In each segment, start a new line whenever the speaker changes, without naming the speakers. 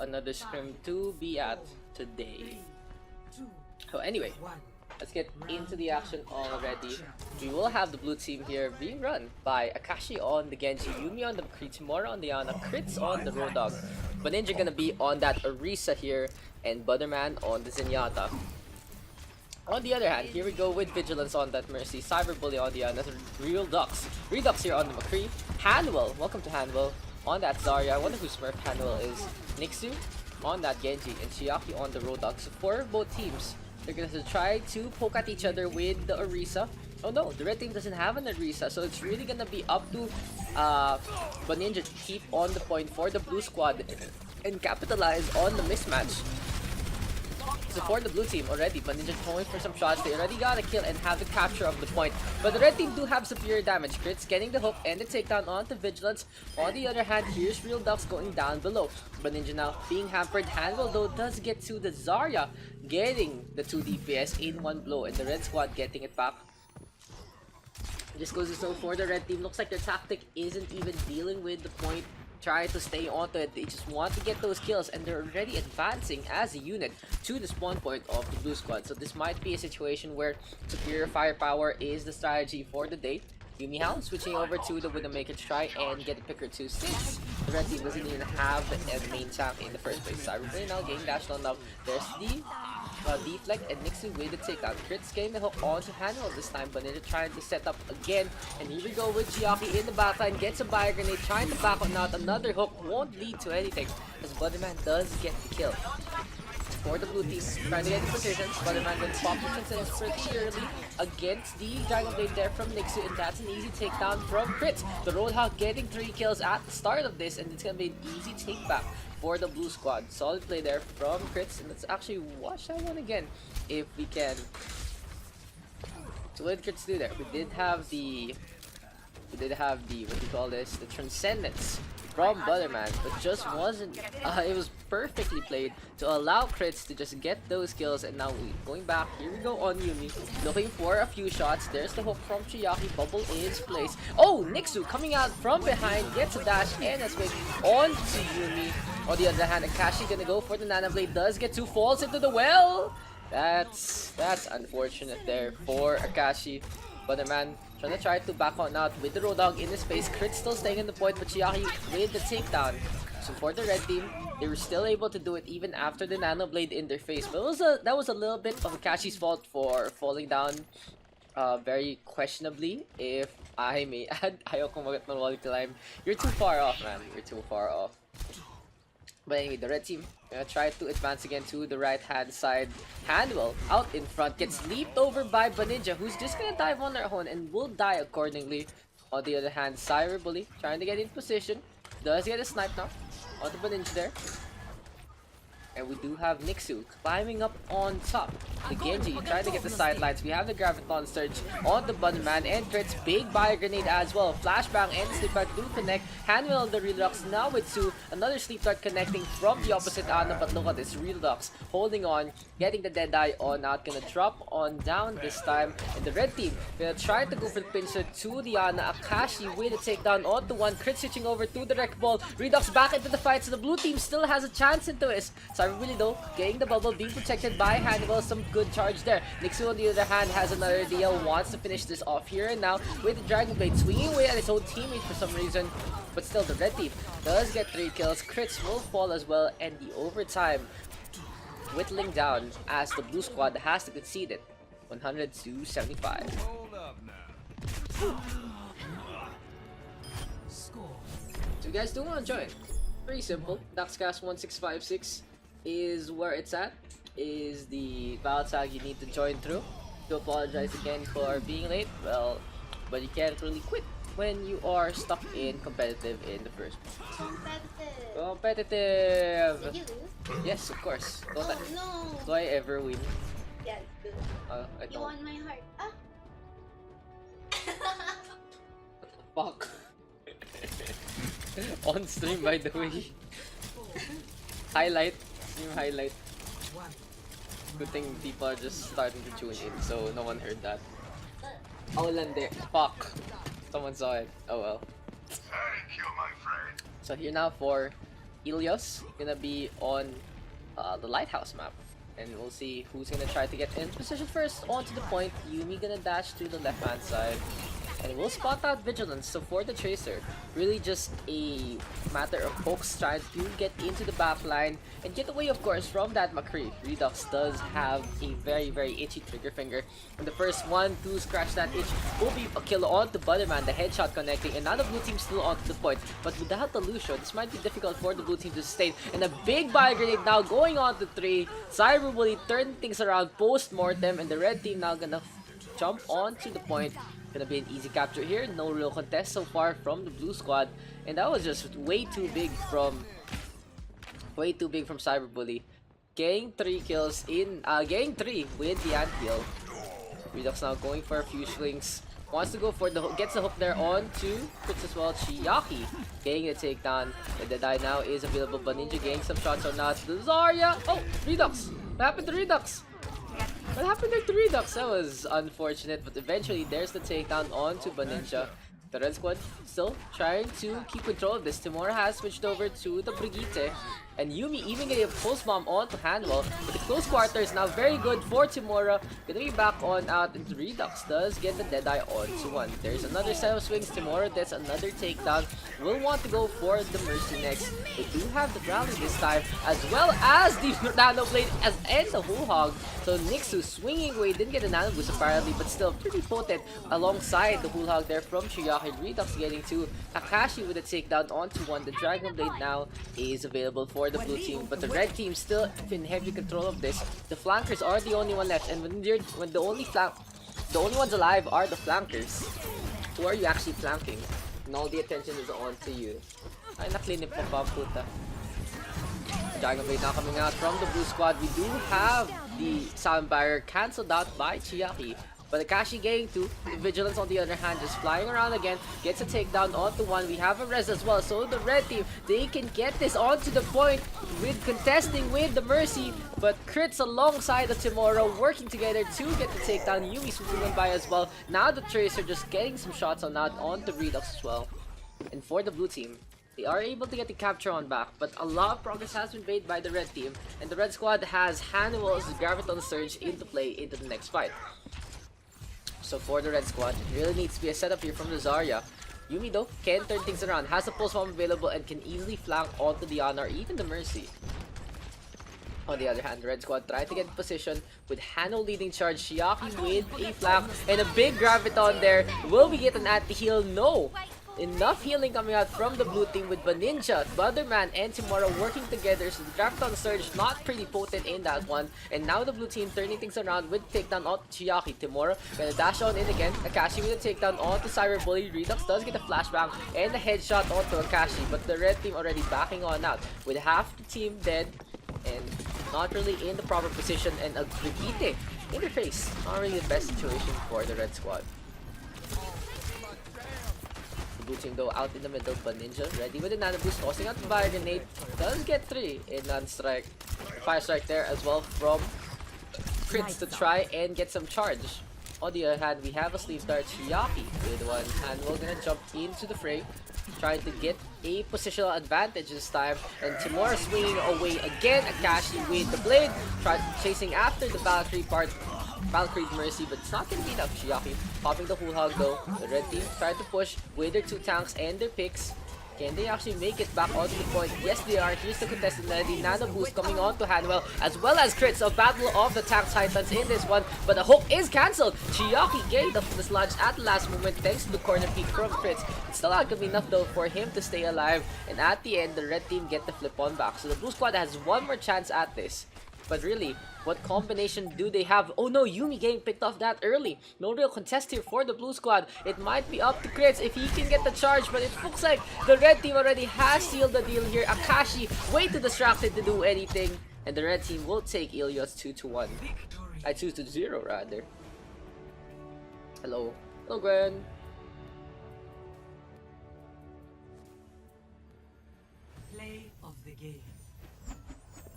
another scrim to be at today. So anyway, let's get into the action already. We will have the blue team here being run by Akashi on the Genji, Yumi on the McCree, Timura on the Ana, Crits on the Roadhog, Ninja gonna be on that Orisa here, and Butterman on the Zenyatta. On the other hand, here we go with Vigilance on that Mercy, Cyberbully on the Ana, Real Daks here on the McCree, Hanwell, welcome to Hanwell, on that Zarya. I wonder who Smurf Hanwell is, Nixu on that Genji, and Chiaki on the Roadhog. So for both teams, they're gonna try to poke at each other with the Orisa. Oh no, the red team doesn't have an Orisa, so it's really gonna be up to Ninja to keep on the point for the blue squad and capitalize on the mismatch. So for the blue team already, Ninja going for some shots. They already got a kill and have the capture of the point. But the red team do have superior damage. Crits getting the hook and the takedown onto Vigilance. On the other hand, here's Real Daks going down below. Ninja now being hampered. Handle though does get to the Zarya, getting the 2 DPS in one blow, and the red squad getting it back. Just goes to show for the red team. Looks like their tactic isn't even dealing with the point. Try to stay onto it. They just want to get those kills, and they're already advancing as a unit to the spawn point of the blue squad. So this might be a situation where superior firepower is the strategy for the day. Yumi Hound switching over to the Widowmaker to try and get a picker to 6. The red team doesn't even have a main tank in the first place. Cyberbrain now getting dashed on up. There's the deflect and Nixu with the takedown. Crits getting the hook onto Hanwell this time, but Ninja trying to set up again. And here we go with Chiaki in the backline, gets a bio grenade, trying to back on out. Another hook won't lead to anything, as Butterman does get the kill. For the blue team, trying to get in position. Butterman will pop the consensus pretty early against the Dragon Blade there from Nixu, and that's an easy takedown from Crits. The Roadhog getting 3 kills at the start of this, and it's gonna be an easy take back for the blue squad. Solid play there from Crits, and let's actually watch that one again if we can. So what did Crits do there? We did have the what do you call this? The Transcendence from Butterman, but just wasn't, it was perfectly played to allow Crits to just get those kills. And now we going back, here we go on Yumi, looking for a few shots. There's the hook from Chiaki, bubble is placed. Oh, Nixu coming out from behind, gets a dash and a swing on to Yumi. On the other hand, Akashi gonna go for the Nana Blade, does get 2, falls into the well. That's unfortunate there for Akashi. Butterman trying to try to back on out with the Roadhog in the space. Crit still staying in the point, but Chiaki with the takedown. So for the red team, they were still able to do it even after the Nano Blade in their face. But that was a little bit of Akashi's fault for falling down very questionably, if I may add. Ayaw kong magat ng wall climb. You're too far off, man. You're too far off. But anyway, the red team try to advance again to the right hand side. Hanwell out in front, gets leaped over by Ninja, who's just gonna dive on their own and will die accordingly. On the other hand, Cyberbully trying to get in position, does get a snipe now on the Ninja there. And we do have Nixu climbing up on top. The Genji trying to get the sidelines. We have the Graviton Surge on the Butterman, and Crits big bio grenade as well. Flashbang and Sleep Dart do connect. Hanwell on the Real Daks now with 2. Another Sleep Dart connecting from the opposite Ana, but look at this, Real Daks holding on, getting the Deadeye on out. Gonna drop on down this time. And the red team gonna try to go for the pincer to the Ana. Akashi with a takedown onto 1. Crit switching over to the Wreck Ball. Real Daks back into the fight, so the blue team still has a chance into this. Cyberbully though, getting the bubble, being protected by Hannibal, some good charge there. Nixu on the other hand has another deal, wants to finish this off here and now with the Dragon Blade swinging away at his own teammate for some reason. But still, the red team does get 3 kills. Crits will fall as well, and the overtime whittling down as the blue squad has to concede it, 100 to 75. So you guys do want to join? Pretty simple. Dakscast 1656 is where it's at, is the battle tag you need to join through. To apologize again for being late, well, but you can't really quit when you are stuck in competitive in the first place. Competitive!
Did you lose?
Yes, of course.
Oh no!
Do I ever win?
Yes, good.
I
You
don't.
won my heart. Ah!
Fuck. On stream, by the way. Highlight. Stream highlight. Good thing people are just starting to tune in, so no one heard that. Oh, lande. Fuck. Someone saw it. Oh well.
Thank you, my friend.
So here now for Ilios gonna be on the lighthouse map. And we'll see who's gonna try to get in position first onto the point. Yumi gonna dash to the left hand side. And we'll spot out Vigilance. So for the Tracer, really just a matter of Pokes trying to get into the back line and get away, of course, from that McCree. Redux does have a very, very itchy trigger finger. And the first one to scratch that itch will be a kill onto Butterman, the headshot connecting. And now the blue team still onto the point. But without the Lucio, this might be difficult for the blue team to sustain. And a big bio grenade now going on to 3. Cyberbully turning things around post-mortem. And the red team now gonna jump onto the point. Gonna be an easy capture here. No real contest so far from the blue squad, and that was just way too big from Cyberbully. Getting 3 kills in, getting 3 with the Anthill. Redux now going for a few swings. Wants to go for the hook, gets the hook there on to Fritz as well. Chiaki getting a takedown. And the die now is available, but Ninja getting some shots on now. The Zarya. Oh, Redux. What happened to Redux? What happened to Redux? That was unfortunate, but eventually there's the takedown onto Baninja. The red squad still trying to keep control of this. Timora has switched over to the Brigitte. And Yumi even getting a pulse bomb onto Hanwell. But the close quarters now very good for Timora. Gonna be back on out, and Redux does get the Deadeye onto 1. There's another set of swings. Timora gets another takedown. Will want to go for the Mercy next. They do have the rally this time, as well as the Nano Blade and the Whole Hog. So Nixu swinging away, didn't get a Nano Boost apparently, but still pretty potent alongside the Whole Hog there from Chiaki. Redux getting 2. Kakashi with a takedown onto 1. The Dragon Blade now is available for the blue team, but the red team still in heavy control of this. The flankers are the only one left, and when the only ones alive are the flankers, who are you actually flanking? And all the attention is on to you. Ay, naklinip pa pa, puta. Dragon Blade now coming out from the blue squad. We do have the sound barrier cancelled out by Chiaki. But Akashi getting 2. Vigilance on the other hand just flying around again. Gets a takedown onto 1. We have a res as well. So the red team, they can get this onto the point with contesting with the Mercy. But crits alongside the Timora working together to get the takedown. Yumi swooping on by as well. Now the Tracer just getting some shots on that onto Redux as well. And for the blue team, they are able to get the capture on back, but a lot of progress has been made by the red team. And the red squad has Hannibals Graviton Surge into play into the next fight. So for the red squad, it really needs to be a setup here from the Zarya. Yumi though can turn things around, has a pulse bomb available, and can easily flank onto the Honor, even the Mercy. On the other hand, the red squad try to get in position with Hano leading charge, Chiaki with a flank, and a big Graviton there. Will we get an anti-heal? No! Enough healing coming out from the blue team with Baninja, Butterman, and Timora working together. So the Graviton Surge not pretty potent in that one. And now the blue team turning things around with takedown onto Chiaki. Timora gonna dash on in again. Akashi with a takedown onto Cyberbully. Redux does get a flashbang and a headshot onto Akashi. But the red team already backing on out with half the team dead and not really in the proper position. And a Brigitte in their face. Not really the best situation for the red squad. Blue team though out in the middle, but Ninja ready with a Nano Boost, tossing out the Fire Grenade, does get 3 in non-strike. Fire Strike there as well from Crits to try and get some charge. On the other hand, we have a Sleeve Dart Chiaki with 1, and we're gonna jump into the fray, trying to get a positional advantage this time. And Timora swinging away again, Akashi with the Blade, chasing after the Valkyrie part. Valkyrie's Mercy, but it's not gonna beat up Chiaki. Popping the Whole Hog though. The red team tried to push with their 2 tanks and their picks. Can they actually make it back onto the point? Yes, they are. Here's the contested melody. Nano Boost coming on to Hanwell, as well as crits. A battle of the tank titans in this one, but the hook is cancelled. Chiaki gained the dislodge at the last moment thanks to the corner peek from Fritz. It's still not gonna be enough though for him to stay alive, and at the end, the red team get the flip on back. So the blue squad has one more chance at this. But really, what combination do they have? Oh no, Yumi getting picked off that early. No real contest here for the blue squad. It might be up to Crits if he can get the charge, but it looks like the red team already has sealed the deal here. Akashi way too distracted to do anything. And the red team will take Ilios 2-1. 2-0 rather. Hello. Hello, Gwen.
Play of the game.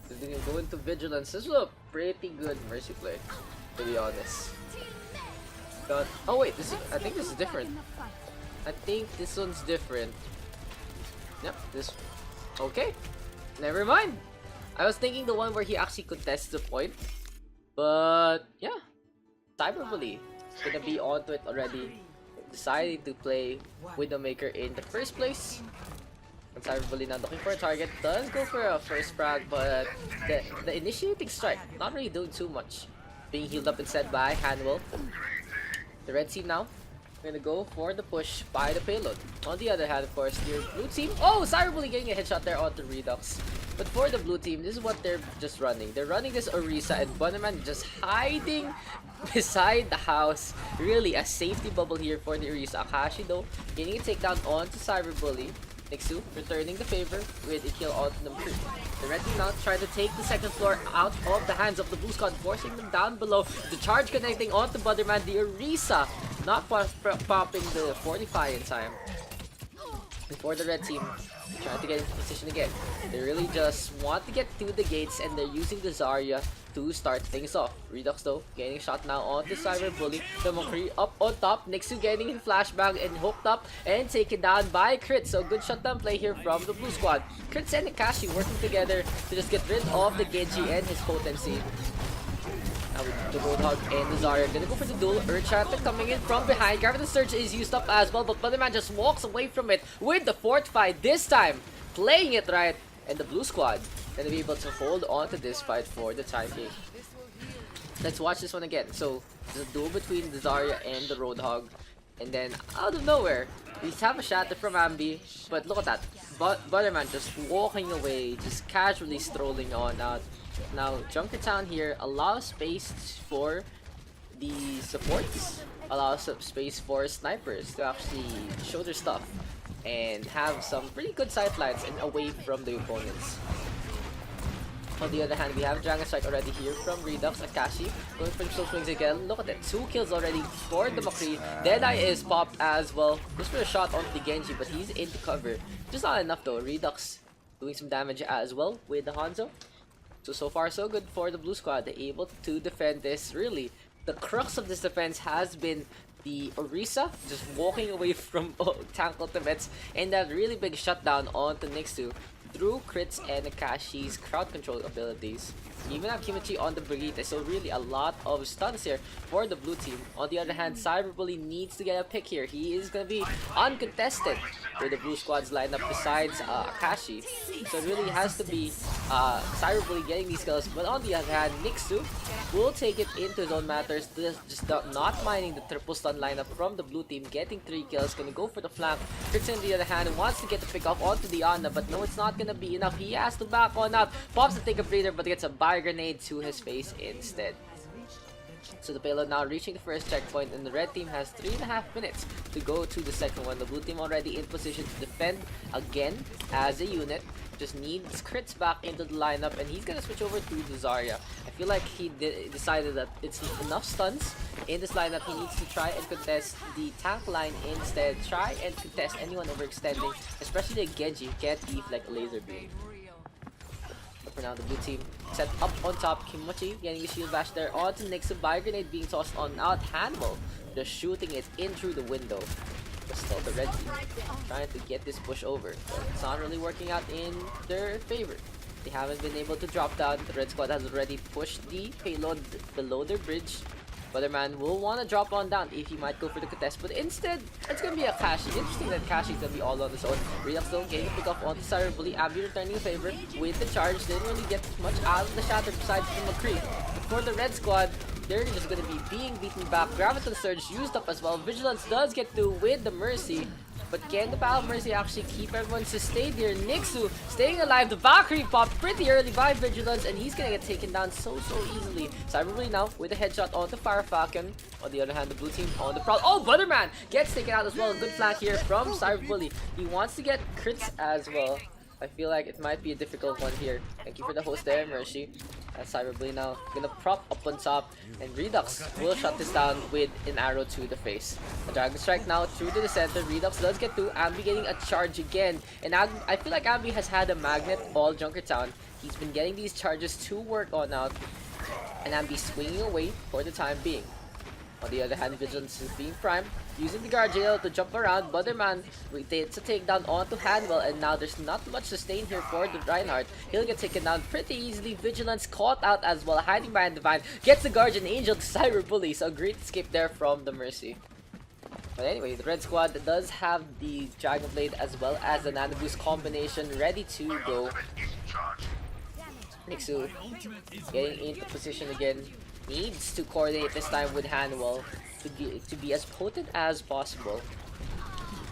They can go into Vigilance. This was a pretty good Mercy play, to be honest. But, oh wait, I think this is different. I think this one's different. Yep, this. Okay. Never mind. I was thinking the one where he actually contests the point. But yeah, Cyberbully is gonna be onto it already. Deciding to play Widowmaker in the first place. And Cyberbully now looking for a target. Does go for a first frag, but the initiating strike not really doing too much. Being healed up instead by Hanwell. The red team now gonna go for the push by the payload. On the other hand, of course, your blue team. Oh, Cyberbully getting a headshot there onto Redux. But for the blue team, this is what they're just running. They're running this Orisa and Bunnerman just hiding beside the house. Really a safety bubble here for the Orisa. Akashi though, getting a takedown onto Cyberbully. Nixu returning the favor with a kill onto number 3. The red team now trying to take the second floor out of the hands of the blue squad, forcing them down below. The charge connecting onto Butterman. The Orisa not popping the 45 in time. Before the red team trying to get into position again. They really just want to get through the gates and they're using the Zarya to start things off. Redux though, getting shot now onto Cyberbully. The McCree up on top. Nixu getting in flashbang and hooked up and taken down by Crit. So good shutdown play here from the blue squad. Crits and Akashi working together to just get rid of the Genji and his potency. Now with the Roadhog and the Zarya gonna go for the duel. Earthshatter coming in from behind. Gravity Surge is used up as well, but Motherman just walks away from it with the Fortify this time. Playing it right. And the blue squad gonna be able to hold on to this fight for the time being. Let's watch this one again. So, there's a duel between the Zarya and the Roadhog. And then, out of nowhere, we have a shatter from Ambi. But look at that. Butterman just walking away, just casually strolling on out. Now, Junkertown here allows space for the supports, allows some space for snipers to actually show their stuff and have some pretty good sightlines and away from the opponents. On the other hand, we have Dragon Strike already here from Redux. Akashi going for the Soul Swings again. Look at that, 2 kills already for the McCree. Deadeye is popped as well. Just for a shot onto the Genji, but he's into cover. Just not enough though. Redux doing some damage as well with the Hanzo. So far so good for the blue squad. They're able to defend this. Really, the crux of this defense has been the Orisa just walking away from tank ultimates and that really big shutdown onto Nixu through crits and Akashi's crowd control abilities. You even have Kimichi on the Brigitte, so really a lot of stuns here for the blue team. On the other hand, Cyberbully needs to get a pick here. He is going to be uncontested with the blue squad's lineup besides Akashi. So it really has to be Cyberbully getting these kills. But on the other hand, Nixu will take it into his own matters. Just not minding the triple stun lineup from the blue team. Getting 3 kills, going to go for the flank. Fritz on the other hand wants to get the pick off onto the Ana, but no, it's not going to be enough. He has to back on out. Pops to take a breather, but gets a fire grenade to his face instead. So the payload now reaching the first checkpoint, and the red team has 3.5 minutes to go to the second one. The blue team already in position to defend again as a unit. Just needs crits back into the lineup, and he's gonna switch over to the Zarya. I feel like he decided that it's enough stuns in this lineup. He needs to try and contest the tank line instead. Try and contest anyone overextending, especially the Genji. Can't leave like a laser beam. For now, the blue team set up on top. Kimochi getting a shield bash there onto Nixu. Fire grenade being tossed on out. Handball just shooting it in through the window. But still, the red team trying to get this push over. But it's not really working out in their favor. They haven't been able to drop down. The red squad has already pushed the payload below their bridge. Weatherman will want to drop on down if he might go for the contest, but instead, it's going to be Akashi. Interesting that Akashi is going to be all on his own. Redux though getting a pick off onto Cyberbully. Abby returning a favor with the charge. Didn't really get much out of the shatter besides the McCree. But for the red squad, they're just going to be being beaten back. Graviton Surge used up as well. Vigilance does get through with the Mercy. But can the Battle of Mercy actually keep everyone sustained here? Nixu staying alive. The Valkyrie popped pretty early by Vigilance, and he's gonna get taken down so easily. Cyberbully now with a headshot onto Fire Falcon. On the other hand, the blue team on the prowl. Oh, Butterman gets taken out as well. Good flank here from Cyberbully. He wants to get crits as well. I feel like it might be a difficult one here. Thank you for the host there, Mercy. Cyberbully now gonna prop up on top, and Redux will shut this down with an arrow to the face. A Dragon Strike now through to the center. Redux does get through. Ambi getting a charge again, and I feel like Ambi has had a magnet all Junkertown. He's been getting these charges to work on out, and Ambi swinging away for the time being. On the other hand, Vigilance is being primed. using the guardrail to jump around. Butterman it's a takedown onto Hanwell, and now there's not much sustain here for the Reinhardt. He'll get taken down pretty easily. Vigilance caught out as well, hiding behind Divine. Gets the Guardian Angel to Cyberbully, so great escape there from the Mercy. But anyway, the red squad does have the Dragon Blade as well as the Nano Boost combination ready to go. Nixu getting into position again. Needs to coordinate this time with Hanwell to be as potent as possible.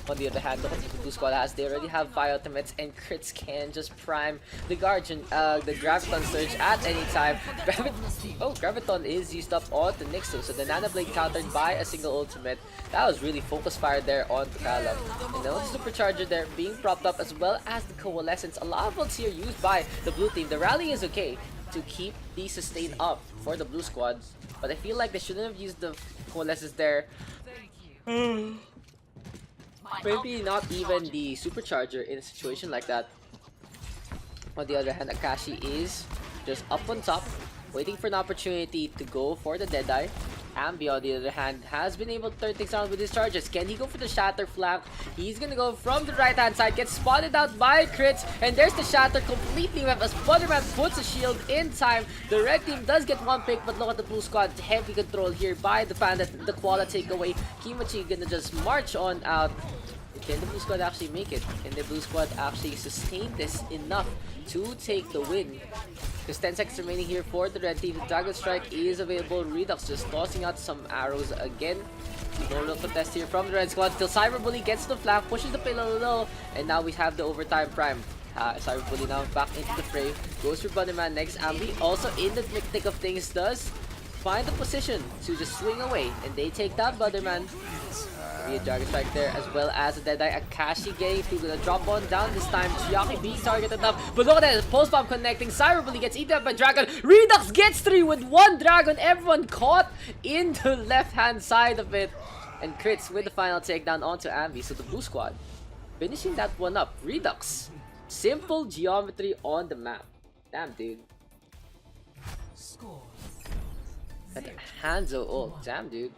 On the other hand, look at what the blue squad has. They already have fire ultimates, and crits can just prime the Guardian, the Graviton Surge at any time. Graviton is used up on the Nixu, so the Nano Blade countered by a single ultimate. That was really focus fire there on Talam. And now the Supercharger there being propped up, as well as the Coalescence. A lot of ults here used by the blue team. The rally is okay to keep the sustain up for the blue squad, but I feel like they shouldn't have used the Coalescence there. Maybe not even the Supercharger in a situation like that. On the other hand, Akashi is just up on top, waiting for an opportunity to go for the Deadeye. Ambi, on the other hand, has been able to turn things around with his charges. Can he go for the Shatter flank? He's gonna go from the right-hand side, gets spotted out by crits, and there's the Shatter completely left as Butterman puts a shield in time. The red team does get one pick, but look at the blue squad. Heavy control here by the Bandit. The Koala takeaway. Kimachi gonna just march on out. Can the blue squad actually make it? Can the blue squad actually sustain this enough to take the win? There's 10 seconds remaining here for the red team. The Dragon Strike is available. Redux just tossing out some arrows again. No real contest here from the red squad till Cyberbully gets the flank, pushes the payload low, and now we have the overtime prime. Cyberbully now back into the fray. Goes for Bunnyman next. Ambi also in the thick of things does find the position to just swing away, and they take down Butterman. Be a Dragon Strike there, as well as a Deadeye. Akashi getting through, gonna drop on down this time. Chiaki being targeted up, but look at that, Pulse Bomb connecting. Cyberbully gets eaten up by Dragon. Redux gets 3 with 1 Dragon. Everyone caught in the left-hand side of it. And crits with the final takedown onto Ambi. So the blue squad finishing that one up. Redux. Simple geometry on the map. Damn, dude. That Hanzo ult. Damn, dude.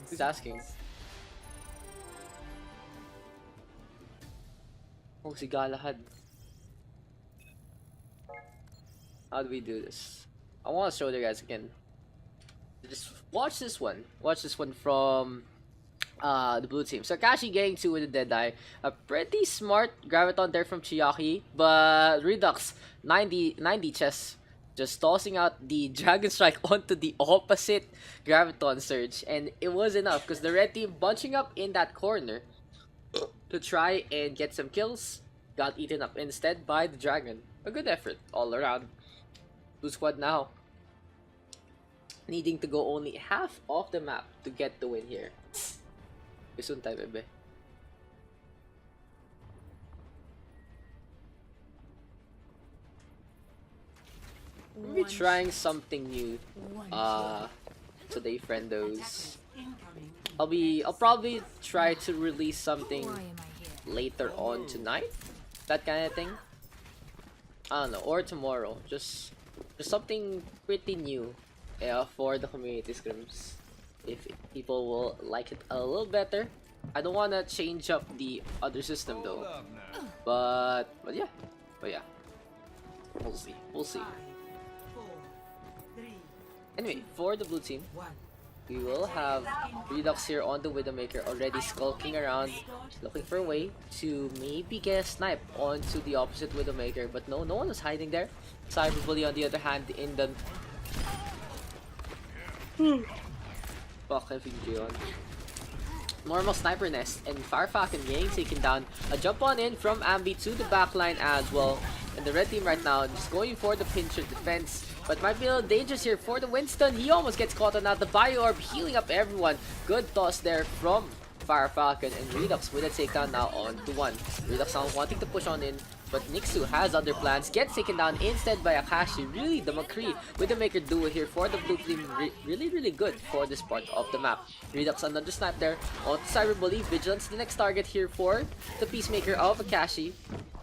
Who's asking? Oh, si Galahad. How do we do this? I want to show you guys again. Just watch this one. Watch this one from the blue team. So Akashi getting 2 with the Deadeye. A pretty smart Graviton there from Chiaki. But Redux, 90 chess. Just tossing out the Dragon Strike onto the opposite Graviton Surge. And it was enough because the red team bunching up in that corner to try and get some kills, got eaten up instead by the Dragon. A good effort all around. Blue squad now needing to go only half of the map to get the win here. Bisun tayo, bebe. Maybe trying something new today, friendos. I'll probably try to release something later on tonight, that kind of thing. I don't know, or tomorrow. Just something pretty new for the community scrims. If people will like it a little better. I don't want to change up the other system though. But yeah. We'll see. Anyway, for the blue team, we will have Redux here on the Widowmaker already skulking around, looking for a way to maybe get a snipe onto the opposite Widowmaker, but no one was hiding there. Cyberbully on the other hand in the normal sniper nest, and Firefalcon getting taken down. A jump on in from Ambi to the backline as well. And the red team right now just going for the pincher defense, but might be a little dangerous here for the Winston. He almost gets caught on that. The Bio Orb healing up everyone. Good toss there from Firefalcon, and Redux with a takedown now on to 1. Redux now wanting to push on in, but Nixu has other plans. Gets taken down instead by Akashi. Really, the McCree with the Maker duo here for the blue team. Really good for this part of the map. Redux another snipe there on Cyberbully. Vigilance the next target here for the Peacemaker of Akashi.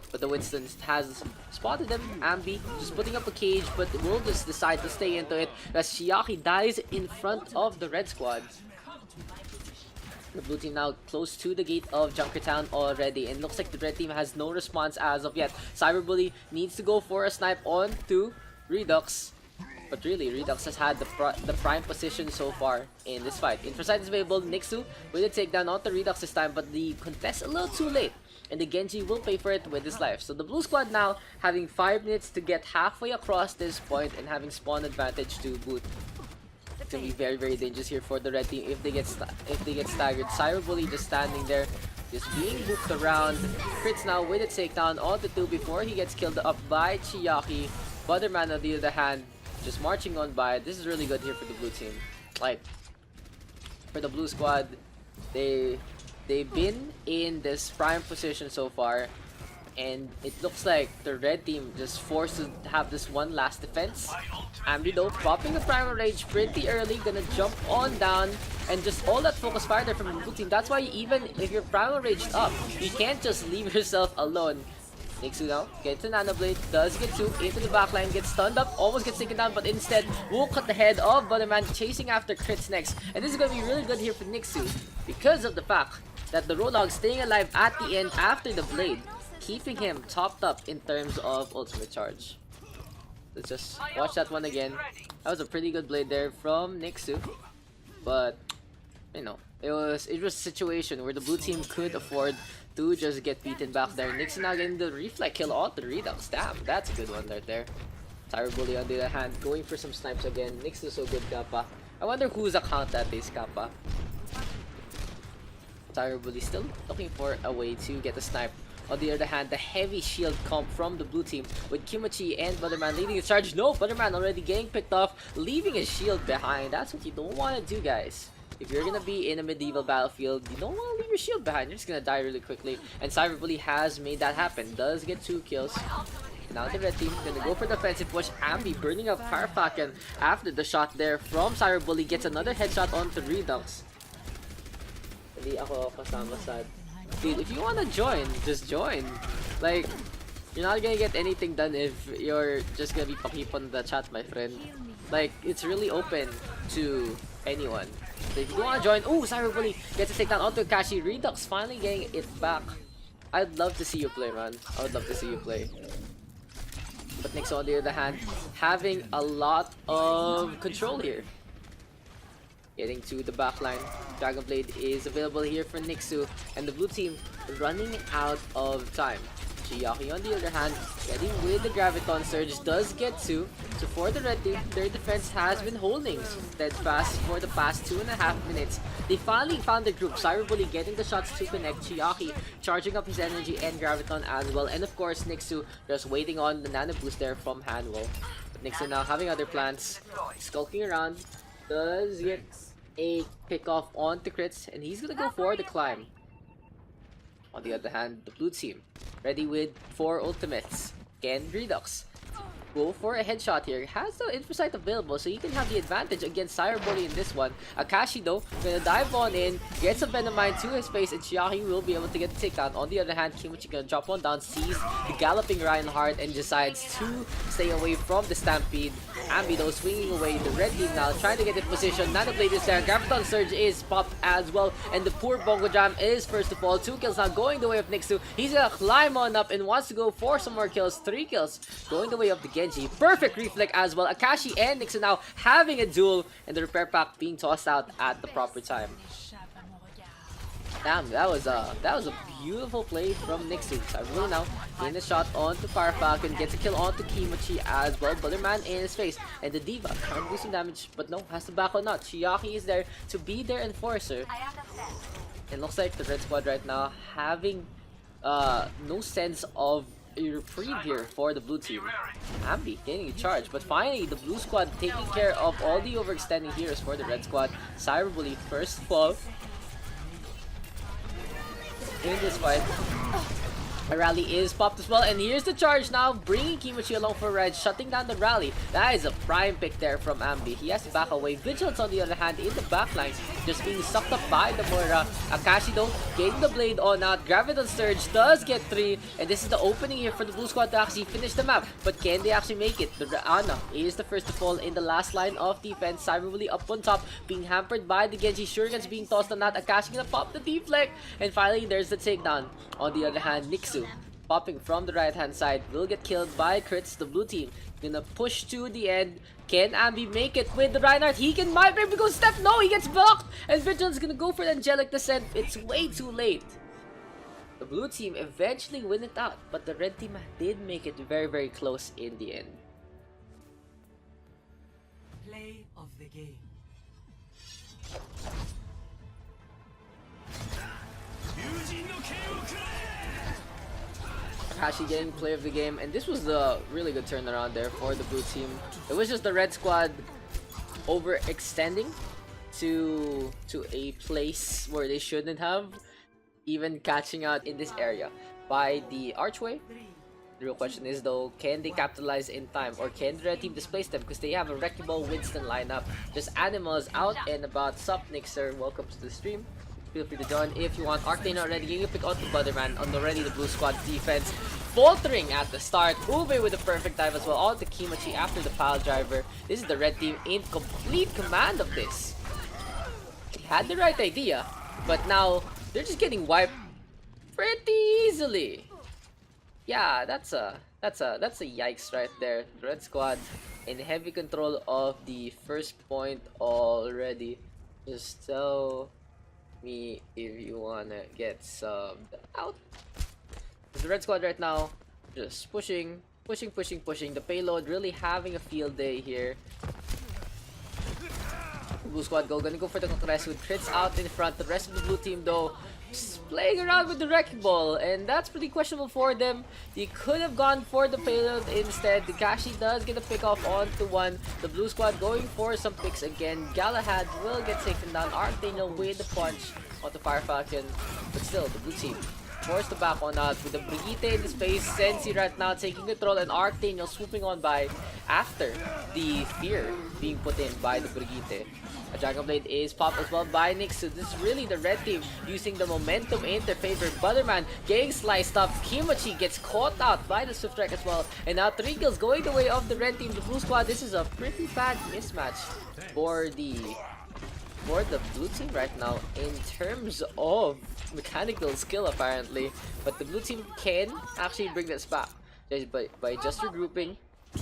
But the Winston has spotted him. Ambi just putting up a cage, but will just decide to stay into it as Chiaki dies in front of the red squad. The blue team now close to the gate of Junkertown already, and looks like the red team has no response as of yet. Cyberbully needs to go for a snipe on to Redux. But really, Redux has had the prime position so far in this fight. Infrasight is available. Nixu with a takedown onto Redux this time, but the contest a little too late. And the Genji will pay for it with his life. So the blue squad now having 5 minutes to get halfway across this point and having spawn advantage to boot. It's gonna be very, very dangerous here for the red team if they get staggered. Cyberbully just standing there, just being hooked around. Crits now with a takedown onto 2 before he gets killed up by Chiaki. Butterman on the other hand, just marching on by. This is really good here for the blue team. Like, for the blue squad, they've been in this prime position so far, and it looks like the red team just forced to have this one last defense. Ambi though popping the primal rage pretty early, gonna jump on down, and just all that focus fire there from the blue team. That's why even if you're primal raged up, you can't just leave yourself alone. Nixu now gets a Nano Blade, does get 2 into the backline, gets stunned up, almost gets taken down, but instead will cut the head of Butterman, chasing after crits next. And this is going to be really good here for Nixu because of the fact that the Roadhog staying alive at the end after the blade, keeping him topped up in terms of ultimate charge. Let's just watch that one again. That was a pretty good blade there from Nixu, but you know, it was a situation where the blue team could afford to just get beaten back there. Nixon now getting the reflect kill on the Redux. Damn, that's a good one right there. Cyberbully on the other hand, going for some snipes again. Nixon so good, Kappa. I wonder whose account that is, Kappa. Cyberbully still looking for a way to get a snipe. On the other hand, the heavy shield comp from the blue team with Kimachi and Butterman leading the charge. No, Butterman already getting picked off, leaving his shield behind. That's what you don't want to do, guys. If you're gonna be in a medieval battlefield, you don't want to leave your shield behind. You're just gonna die really quickly. And Cyberbully has made that happen. Does get 2 kills. Now the red team gonna go for the offensive push. Ambi burning up Firefaken after the shot there from Cyberbully. Gets another headshot onto Redux. Hindi ako kasama sad. Dude, if you wanna join, just join. Like, you're not gonna get anything done if you're just gonna be pakipon the chat, my friend. Like, it's really open to anyone. So if you want to join, oh, Cyberbully gets a takedown onto Kashi. Redux finally getting it back. I'd love to see you play, man. I would love to see you play. But Nixon on the other hand, having a lot of control here. Getting to the backline. Dragon Blade is available here for Nixu, and the blue team running out of time. Chiaki on the other hand, getting with the Graviton Surge, does get 2. So for the red team, their defense has been holding steadfast for the past 2.5 minutes. They finally found the group. Cyberbully getting the shots to connect. Chiaki charging up his energy and Graviton as well. And of course, Nixu just waiting on the nano boost there from Hanwell. But Nixu now having other plans, skulking around, does get a pick off onto crits, and he's gonna go for the climb. On the other hand, the blue team ready with 4 ultimates. Can Redux go for a headshot here? Has the infrasight available, so he can have the advantage against Cyberbully in this one. Akashi though, gonna dive on in, gets a Venom Mine to his face, and Chiaki will be able to get the takedown. On the other hand, Kimachi gonna drop on down, sees the galloping Reinhardt, and decides to stay away from the Stampede. Ambi though swinging away. The red team now trying to get in position. Nano Blade is there. Graviton Surge is popped as well. And the poor Bongo Jam is first of all. 2 kills now going the way of Nixu. He's gonna climb on up and wants to go for some more kills. 3 kills going the way of the Genji. Perfect reflect as well. Akashi and Nixu now having a duel. And the repair pack being tossed out at the proper time. Damn, that was a beautiful play from Nixu. Cyberbully now getting a shot onto Firefalcon, gets a kill onto Kimachi as well. Butterman in his face, and the Diva trying to do some damage, but no, has to back on out. Chiaki is there to be their enforcer. It looks like the red squad right now having no sense of a reprieve here for the blue team. Ambi getting a charge, but finally the blue squad taking care of all the overextending heroes for the red squad. Cyberbully first fall in this fight. A rally is popped as well, and here's the charge now, bringing Kimochi along for a ride, shutting down the rally. That is a prime pick there from Ambi. He has to back away. Vigilance, on the other hand, in the backlines, just being sucked up by the Moira. Akashi, though, getting the blade on out. Graviton Surge does get 3, and this is the opening here for the Blue Squad to actually finish the map. But can they actually make it? The Ana is the first to fall in the last line of defense. Cyberbully up on top, being hampered by the Genji. Shurikens being tossed on that. Akashi gonna pop the deflect, and finally, there's the takedown. On the other hand, Nixu, popping from the right hand side, will get killed by crits. The blue team gonna push to the end. Can Ambi make it with the Reinhardt? He can might maybe go step. No, he gets blocked, and Vigilance gonna go for the angelic descent. It's way too late. The blue team eventually win it out, but the red team did make it very close in the end.
Play of the game.
Akashi getting play of the game, and this was a really good turnaround there for the blue team. It was just the red squad overextending to a place where they shouldn't have, even catching out in this area by the archway. The real question is though, can they capitalize in time, or can the red team displace them, because they have a Wrecking Ball Winston lineup. Just Animals out and about. Sup Nixer, welcome to the stream. Feel free to join if you want. Arcane already getting a pick out the Butterman on already the blue squad defense. Faltering at the start. Ube with the perfect dive as well. All the Kimochi after the pile driver. This is the red team in complete command of this. They had the right idea, but now they're just getting wiped pretty easily. Yeah, that's a yikes right there. The red squad in heavy control of the first point already. Just tell me if you wanna get subbed out. The red squad right now just pushing. The payload really having a field day here. Blue squad gonna go for the conquest with crits out in front. The rest of the blue team though just playing around with the Wrecking Ball, and that's pretty questionable for them. They could have gone for the payload instead. The Kashi does get a pick off onto one. The blue squad going for some picks again. Galahad will get taken down. Archdaniel with the punch on the Fire Falcon, but still the blue team forced to back on out with the Brigitte in the space. Sensi right now taking control, and Archdaniel swooping on by after the fear being put in by the Brigitte. A Dragon Blade is popped as well by Nyx, so this is really the red team using the momentum in their favor. Butterman getting sliced up. Kimochi gets caught out by the Swift Strike as well. And now 3 kills going the way of the red team. The blue squad, this is a pretty bad mismatch for the blue team right now in terms of mechanical skill apparently. But the blue team can actually bring this back by just regrouping,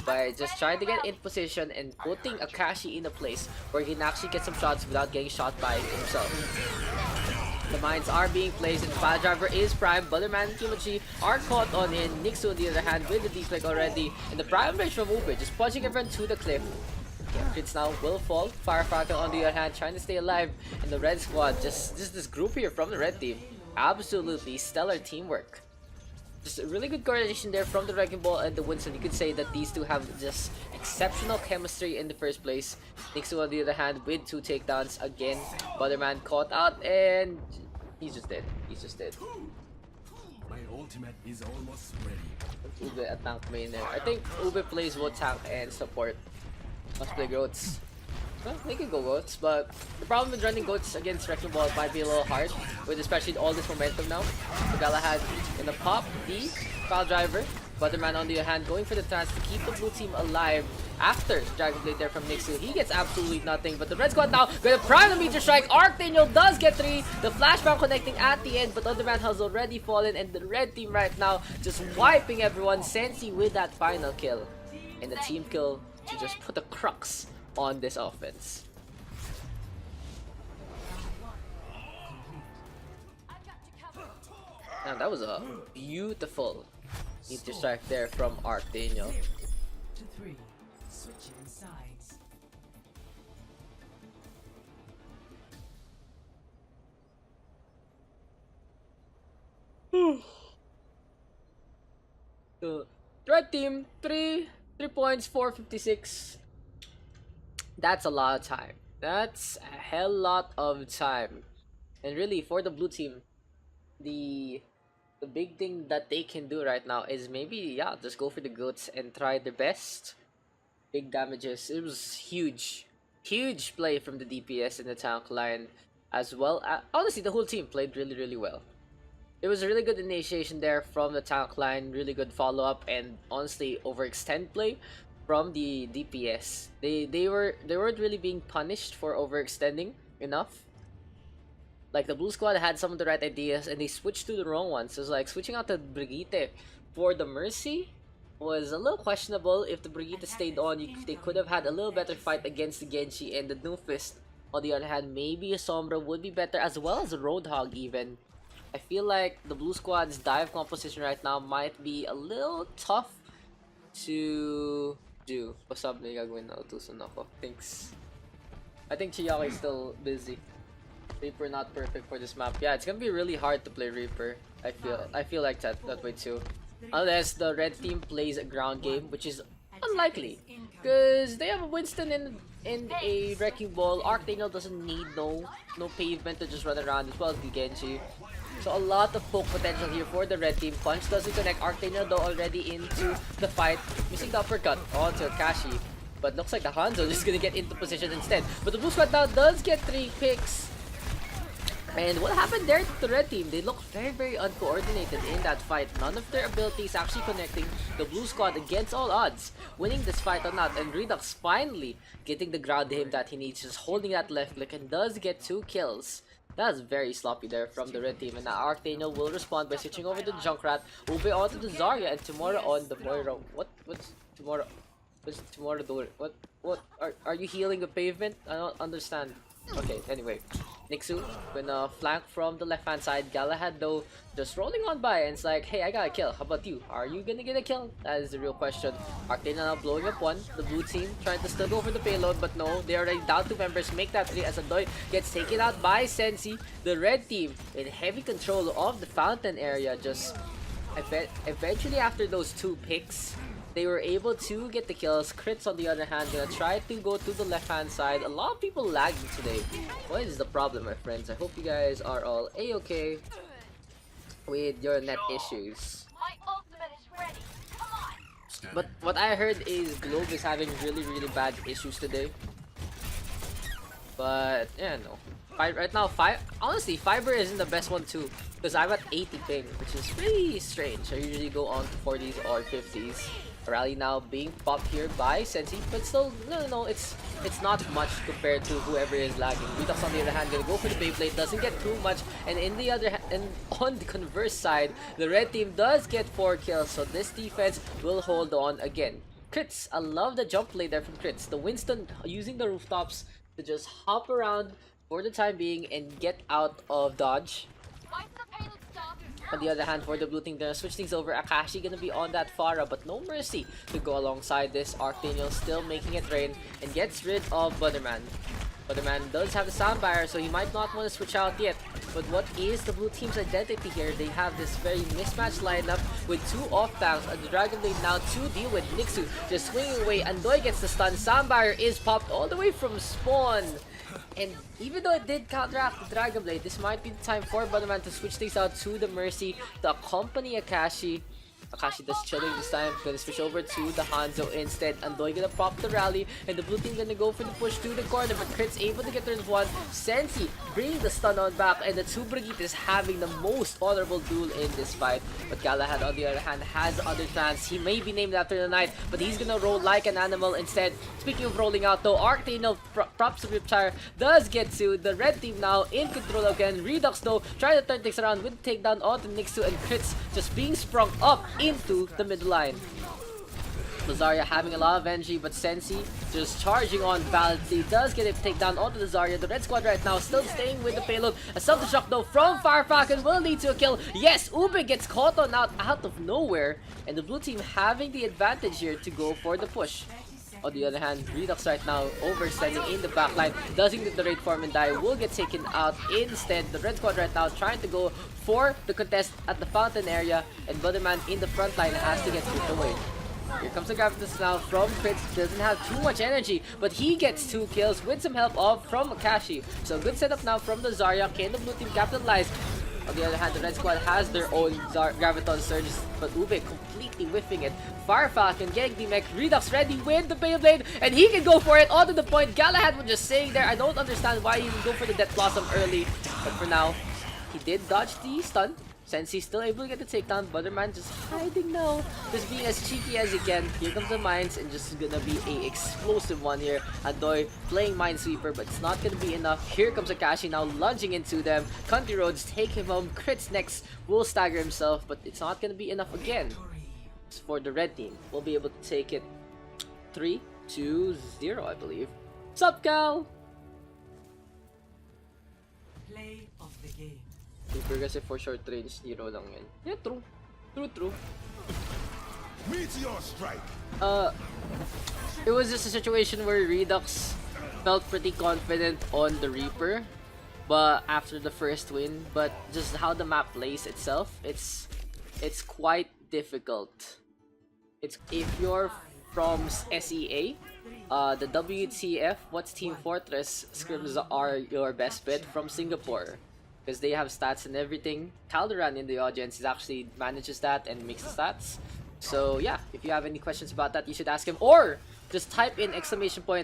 by just trying to get in position and putting Akashi in a place where he can actually get some shots without getting shot by himself. The mines are being placed and the file driver is prime. Butterman and Kimochi are caught on in. Nixu on the other hand with the deflect already. And the prime range from Ube just punching everyone to the cliff. Crits now will fall. Fire Falcon on the other hand trying to stay alive. And the red squad, just this group here from the red team. Absolutely stellar teamwork. Just a really good coordination there from the Wrecking Ball and the Winston. You could say that these two have just exceptional chemistry in the first place. Nixu on the other hand with 2 takedowns again. Butterman caught out and he's just dead. He's just dead.
My ultimate is almost ready.
Ube at tank main there. I think Ube plays both tank and support. Must play goats. Well, they can go goats, but the problem with running goats against Wrecking Ball might be a little hard, with especially all this momentum now. So Galahad in the pop, the foul driver. Butterman on the other hand going for the chance to keep the blue team alive after Dragon Blade there from Nixu. He gets absolutely nothing, but the red squad now gonna prime the meteor strike. Archdaniel does get 3. The flashbang connecting at the end, but Underman has already fallen, and the red team right now just wiping everyone. Sensi with that final kill, and the team kill to just put the crux on this offense. Now that was a beautiful meteor strike there from Archdaniel.
To 3, switching sides.
So, red team 3 points, 456. That's a lot of time. That's a hell lot of time. And really for the blue team, the the big thing that they can do right now is maybe, yeah, just go for the goats and try their best. Big damages. It was huge. Huge play from the DPS and the tank line as well. Honestly, the whole team played really, really well. It was a really good initiation there from the tank line, really good follow-up, and honestly, overextend play from the DPS. They weren't really being punished for overextending enough. Like, the blue squad had some of the right ideas and they switched to the wrong ones. So it's like switching out to Brigitte for the Mercy was a little questionable. If the Brigitte stayed on, they could have had a little better fight against the Genji and the Doomfist. On the other hand, maybe a Sombra would be better, as well as a Roadhog even. I feel like the blue squad's dive composition right now might be a little tough to do. What's up, gagawin na utusan ako. Thanks. I think Chiyaki's still busy. Reaper not perfect for this map. Yeah, it's gonna be really hard to play Reaper. I feel like that way too. Unless the red team plays a ground game, which is unlikely. Because they have a Winston in a Wrecking Ball. Archdaniel doesn't need no pavement to just run around, as well as the Genji. So a lot of poke potential here for the red team. Punch doesn't connect. Archdaniel though already into the fight. Missing the uppercut onto Kashi. But looks like the Hanzo just gonna get into position instead. But the blue squad now does get 3 picks. And what happened there to the red team? They look very, very uncoordinated in that fight. None of their abilities actually connecting. The blue squad against all odds, winning this fight or not. And Redux finally getting the ground to him that he needs, just holding that left click, and does get 2 kills. That's very sloppy there from the red team. And now Archdaniel will respond by switching over to the Junkrat, Ube onto the Zarya, and tomorrow on the Moira. What's tomorrow? What's tomorrow doing? What are you healing the pavement? I don't understand. Okay, anyway. Nixu gonna flank from the left hand side. Galahad though just rolling on by, and it's like, hey, I got a kill. How about you? Are you gonna get a kill? That is the real question. Archdaniel now blowing up 1. The blue team trying to still go for the payload, but no, they are already down 2 members. Make that 3 as Adoy gets taken out by Sensi. The red team in heavy control of the fountain area. Just eventually after those 2 picks, they were able to get the kills. Crits on the other hand gonna try to go to the left hand side. A lot of people lagging today. What is the problem, my friends? I hope you guys are all a-okay with your net issues. But what I heard is Globe is having really, really bad issues today. But yeah, no. Right now, honestly, Fiber isn't the best one too, because I'm at 80 ping, which is pretty strange. I usually go on to 40s or 50s. Rally now being popped here by Sensi, but still, no, it's not much compared to whoever is lagging. Redux on the other hand gonna go for the Beyblade, doesn't get too much, and on the converse side, the red team does get 4 kills, so this defense will hold on again. Crits, I love the jump play there from Crits. The Winston using the rooftops to just hop around for the time being and get out of dodge. On the other hand, for the blue team, they're gonna switch things over. Akashi gonna be on that Pharah, but no mercy to go alongside this. Archdaniel still making it rain and gets rid of Butterman. Butterman does have a soundfire, so he might not want to switch out yet. But what is the blue team's identity here? They have this very mismatched lineup with 2 off tanks and the Dragon Blade now to deal with. Nixu just swinging away. Andoy gets the stun. Soundfire is popped all the way from spawn. And even though it did counteract the Dragon Blade, this might be the time for Butterman to switch things out to the Mercy to accompany Akashi. Akashi does chilling this time, gonna switch over to the Hanzo instead. Andoy gonna pop the rally, and the blue team gonna go for the push to the corner, but Crit's able to get rid of 1. Sensi bringing the stun on back, and the 2 Brigittes having the most honorable duel in this fight. But Galahad on the other hand has other plans. He may be named after the night, but he's gonna roll like an animal instead. Speaking of rolling out though, Archdaniel props the Riptire does get to the red team now in control again. Redux though trying to turn things around with the takedown onto Nixu, and Crits just being sprung up into the mid line. Zarya having a lot of energy, but Sensi just charging on valiantly does get a takedown onto the Zarya. The red squad right now still staying with the payload. A Self Destruct though from Fire Falcon will lead to a kill. Yes, Ube gets caught on out of nowhere, and the blue team having the advantage here to go for the push. On the other hand, Redux right now overstanding in the backline, doesn't get the raid form and die, will get taken out instead. The red squad right now trying to go for the contest at the fountain area, and Butterman in the front line has to get pushed away. Here comes the Gravitas now from Crits. Doesn't have too much energy, but he gets 2 kills with some help from Akashi. So good setup now from the Zarya. Can the blue team capitalize? On the other hand, the red squad has their own Graviton Surges, but Ube completely whiffing it. Fire Falcon getting the mech, Redux ready with the Beyblade, and he can go for it onto the point. Galahad was just saying there, I don't understand why he didn't go for the Death Blossom early, but for now, he did dodge the stun. Sensei's still able to get the takedown. Butterman just hiding now. Just being as cheeky as he can. Here comes the mines and just gonna be a explosive one here. Adoy playing Minesweeper, but it's not gonna be enough. Here comes Akashi now lunging into them. Country Roads take him home. Crits next. Will stagger himself, but it's not gonna be enough again. For the red team, we'll be able to take it 3-2-0, I believe. Sup, Cal?
Play of the game.
Super kasi for short range, 0 lang yan. Yeah, true. True.
Meteor strike.
It was just a situation where Redux felt pretty confident on the Reaper, but after the first win, but just how the map plays itself, it's quite difficult. It's if you're from SEA, the WTF, what's Team Fortress scrims are your best bet from Singapore. Because they have stats and everything. Calderon in the audience is actually manages that and makes the stats. So yeah, if you have any questions about that, you should ask him, or just type in !WTFOW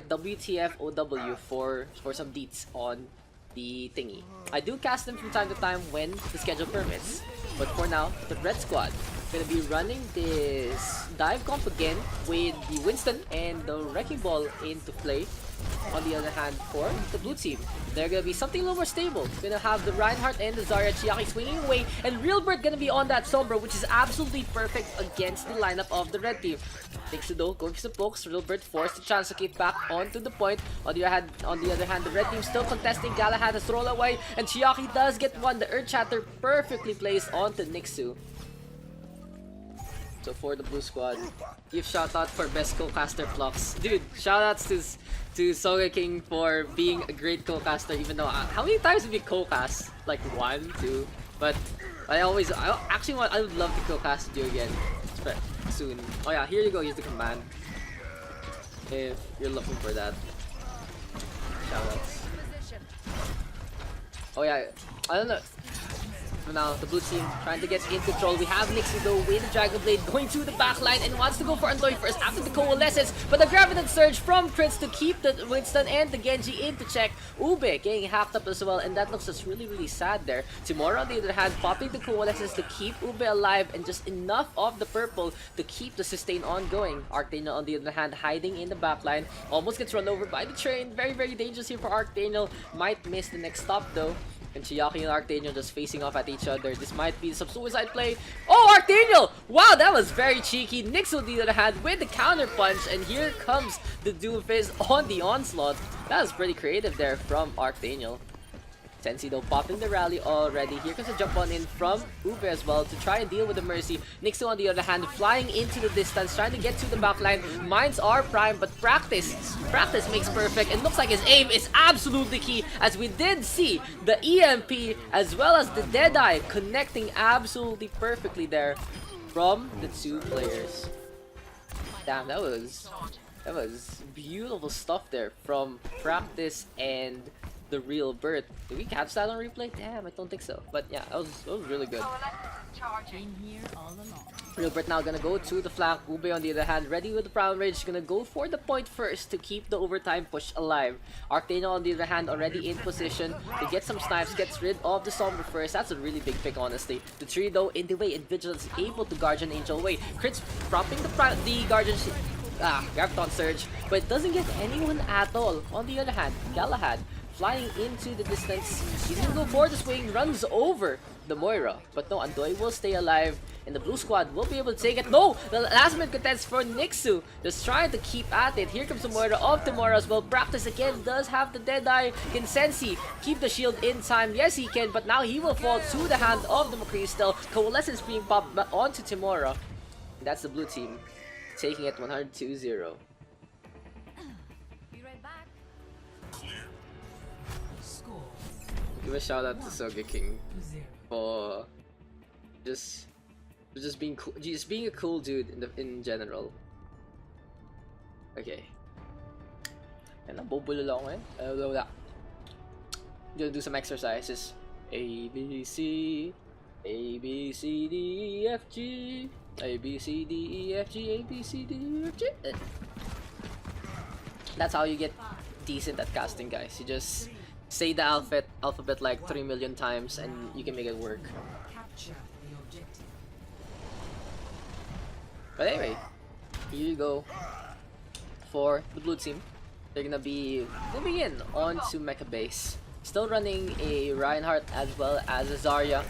for some deets on the thingy. I do cast them from time to time when the schedule permits. But for now, the red squad gonna be running this dive comp again with the Winston and the Wrecking Ball into play. On the other hand, for the blue team, they're gonna be something a little more stable. Gonna have the Reinhardt and the Zarya Chiaki swinging away, and Realbert gonna be on that Sombra, which is absolutely perfect against the lineup of the red team. Nixudo going for some pokes. Realbert forced to translocate back onto the point. On the other hand, the red team still contesting. Galahad has rolled away, and Chiaki does get one. The Earth Shatter perfectly placed onto Nixu. So for the blue squad, give shout out for best co-caster Flux. Dude, shout outs to Soga King for being a great co-caster, even though how many times have you co-cast? Like 1, 2, but I would love to co-cast with you again soon. Oh yeah, here you go, here's the command. If you're looking for that. Shout outs. Oh yeah, I don't know. For now, the blue team trying to get in control. We have Nixie though with the Dragon Blade going to the back line and wants to go for Andoy first after the Coalescence. But the Graviton Surge from Crits to keep the Winston and the Genji in to check. Ube getting hacked up as well, and that looks just really sad there. Tomorrow on the other hand, popping the Coalescence to keep Ube alive and just enough of the purple to keep the sustain ongoing. Arctaniel on the other hand hiding in the back line. Almost gets run over by the train. Very dangerous here for Arctaniel. Might miss the next stop though. And Chiaki and Arctaniel just facing off at each other. This might be some suicide play. Oh, Arctaniel! Wow, that was very cheeky. Nix on the other hand with the counter punch. And here comes the Doomfist on the onslaught. That was pretty creative there from Arctaniel. Sensei though popping the rally already. Here comes a jump on in from Ube as well to try and deal with the Mercy. Nixo on the other hand flying into the distance, trying to get to the backline. Mines are prime, but practice makes perfect. And looks like his aim is absolutely key, as we did see the EMP as well as the Deadeye connecting absolutely perfectly there from the two players. Damn, that was beautiful stuff there from Practice and the Real Bird. Did we catch that on replay? Damn, I don't think so. But yeah, that was really good. Real Bird now gonna go to the flank. Ube on the other hand, ready with the Proud Rage, gonna go for the point first to keep the overtime push alive. Arctano on the other hand already in position to get some snipes, gets rid of the Sombra first. That's a really big pick, honestly. The tree though in the way, and Vigilance able to Guardian Angel away. Crits dropping the Guardian Graviton Surge, but it doesn't get anyone at all. On the other hand, Galahad flying into the distance. He's gonna go for the swing, runs over the Moira. But no, Andoy will stay alive, and the blue squad will be able to take it. No! The last minute contest for Nixu. Just trying to keep at it. Here comes the Moira of Tomorrow as well. Practice again does have the Deadeye. Can Sensi keep the shield in time? Yes, he can, but now he will fall to the hand of the McCree still. Coalescence being popped onto Tomorrow. And that's the blue team taking it 102-0. Give a shout out to Soga King for just being cool, just being a cool dude in general. Okay. And nabubulol ako ngayon. Gonna do some exercises. A, B, C, A, B, C, D, E, F, G, A, B, C, D, E, F, G, A, B, C, D, E, F, G. That's how you get decent at casting, guys. You just say the alphabet like 3 million times and you can make it work.
Capture the objective.
But anyway, here you go for the blue team. They're gonna be moving in onto Mecha Base. Still running a Reinhardt as well as a Zarya.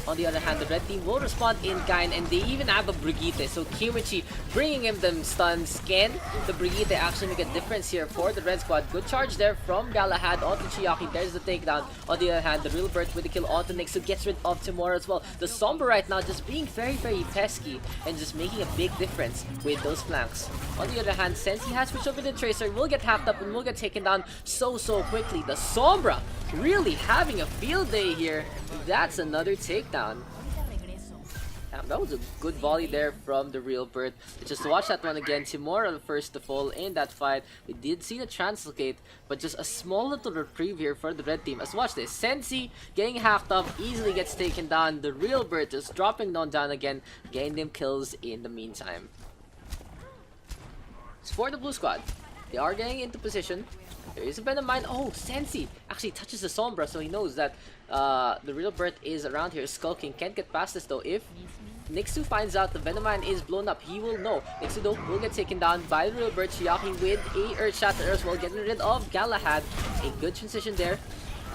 On the other hand, the red team will respond in kind, and they even have a Brigitte. So Kiwichi bringing him them stuns. Can the Brigitte actually make a difference here for the red squad? Good charge there from Galahad onto Chiaki. There's the takedown. On the other hand, the real Burt with the kill onto Nyx, who gets rid of Timora as well. The Sombra right now just being very, very pesky and just making a big difference with those flanks. On the other hand, since he has switched over the Tracer, will get hacked up and will get taken down so quickly. The Sombra really having a field day here. That's another takedown. Damn, that was a good volley there from the real Bird. Just watch that one again. Timora the first to fall in that fight. We did see the translocate, but just a small little reprieve here for the red team. Let's watch this. Sensi getting hacked up, easily gets taken down. The real Bird just dropping down again, getting them kills in the meantime. It's for the blue squad. They are getting into position. There is a Venomine. Oh, Sensi actually touches the Sombra, so he knows that the real Bird is around here skulking. Can't get past this though. If Nixu finds out the Venomine is blown up, he will know. Nixu though will get taken down by the real Bird. Chiaki with a Earth Shatter as well, getting rid of Galahad. A good transition there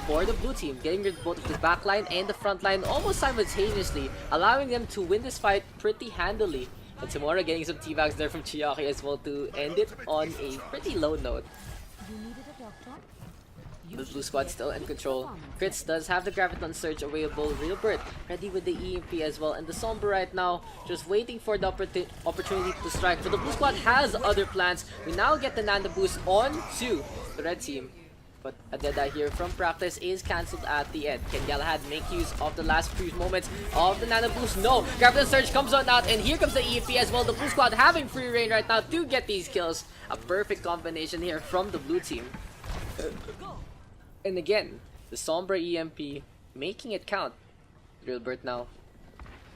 for the blue team, getting rid of both the back line and the front line almost simultaneously, allowing them to win this fight pretty handily. And Timora getting some T-Bags there from Chiaki as well to end it on a pretty low note. The blue squad still in control. Crits does have the Graviton Surge available. Real Bird ready with the EMP as well. And the Sombra right now just waiting for the opportunity to strike. So the blue squad has other plans. We now get the Nano boost on to the red team. But a Deadeye here from practice is cancelled at the end. Can Galahad make use of the last few moments of the Nano boost? No! Graviton Surge comes on out, and here comes the EMP as well. The blue squad having free reign right now to get these kills. A perfect combination here from the blue team. And again, the Sombra EMP making it count. Real Bird now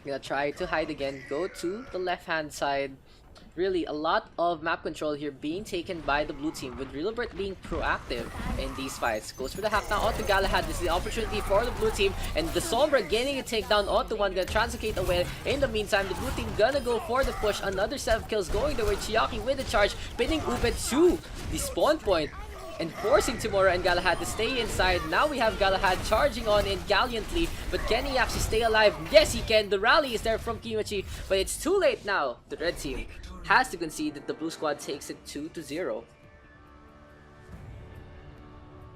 gonna try to hide again, go to the left hand side. Really a lot of map control here being taken by the blue team, with Real Bird being proactive in these fights. Goes for the hack now onto Galahad. This is the opportunity for the blue team, and the Sombra getting a takedown onto one, gonna translocate away. In the meantime, the blue team gonna go for the push. Another set of kills going their way. Chiaki with the charge, pinning Ube to the spawn point and forcing Timora and Galahad to stay inside. Now we have Galahad charging on in gallantly, but can he actually stay alive? Yes, he can. The rally is there from Kimachi, but it's too late now. The red team has to concede that the blue squad takes it 2-0.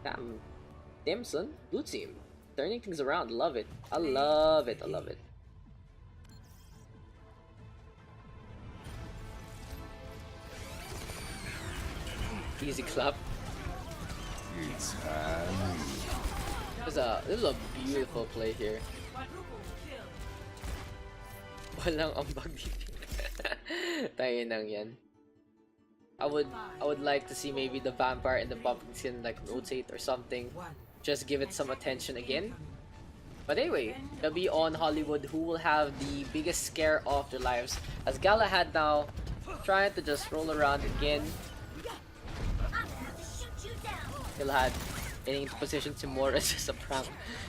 Damn. Dimson, blue team, turning things around. Love it. I love it. I love it. Easy clap. This is a beautiful play here. Walang ambag dito. Tayo nang yan. I would like to see maybe the vampire and the pumpkin skin like rotate or something. Just give it some attention again. But anyway, it'll be on Hollywood, who will have the biggest scare of their lives, as Galahad now trying to just roll around again. Galahad getting into position to more. It's just a prank.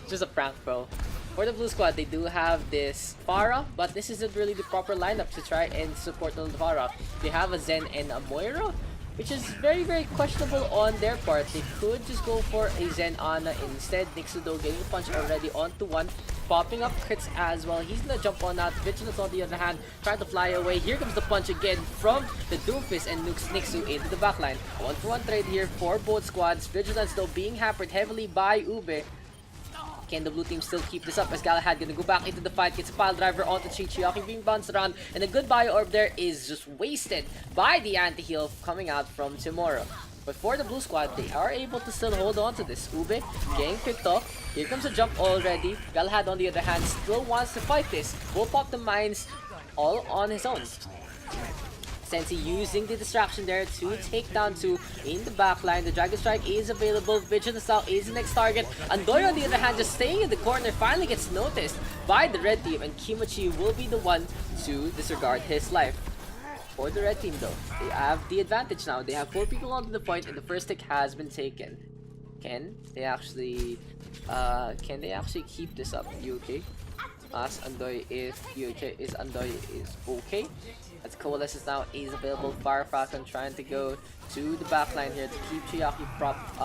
Just a prank, bro. For the blue squad, they do have this Pharah, but this isn't really the proper lineup to try and support the Pharah. They have a Zen and a Moira, which is very questionable on their part. They could just go for a Zen Ana instead. Nixudo getting a punch already onto one, popping up crits as well. He's gonna jump on that. Vigilance on the other hand, trying to fly away. Here comes the punch again from the Doomfist, and nukes Nixu into the backline. 1-for-1 trade here for both squads. Vigilance though being hampered heavily by Ube. Can the blue team still keep this up, as Galahad gonna go back into the fight, gets a pile driver onto Chiaki, being bounced around, and a good bio orb there is just wasted by the anti-heal coming out from Timora. But for the blue squad, they are able to still hold on to this. Ube getting picked off. Here comes a jump already. Galahad on the other hand still wants to fight this. Will pop the mines all on his own. Sensi using the distraction there to take down 2 in the backline. The Dragon Strike is available. Vigilance now is the next target. Andoy on the other hand just staying in the corner finally gets noticed by the red team, and Kimochi will be the one to disregard his life. For the red team though, they have the advantage now. They have 4 people onto the point and the first tick has been taken. Can they actually keep this up? You okay? Ask Andoy if you okay. Andoy is okay. As Coalescence now is available. Fire Falcon trying to go to the backline here to keep Chiaki topped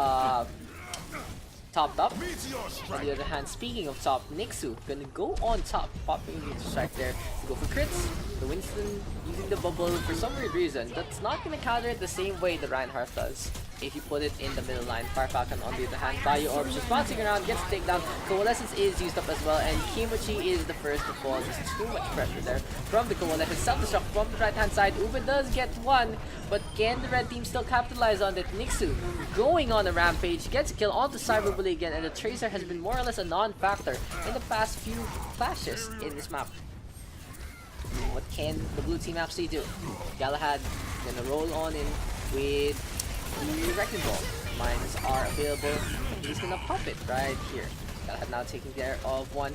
up. On the other hand, speaking of top, Nixu gonna go on top, popping the strike there to go for crits. The Winston using the bubble for some weird reason. That's not gonna counter it the same way the Reinhardt does. If you put it in the middle line, Fire Falcon on the other hand, Bio Orbs just bouncing around, gets a takedown. Coalescence is used up as well, and Kimochi is the first to fall. There's too much pressure there from the Coalescence. Self-destruct from the right hand side. Ube does get one, but can the red team still capitalize on it? Nixu going on a rampage, gets a kill onto Cyberbully again, and the Tracer has been more or less a non-factor in the past few flashes in this map. What can the blue team actually do? Galahad gonna roll on in with the Wrecking Ball. Mines are available, and he's gonna pop it right here. Galahad now taking care of one.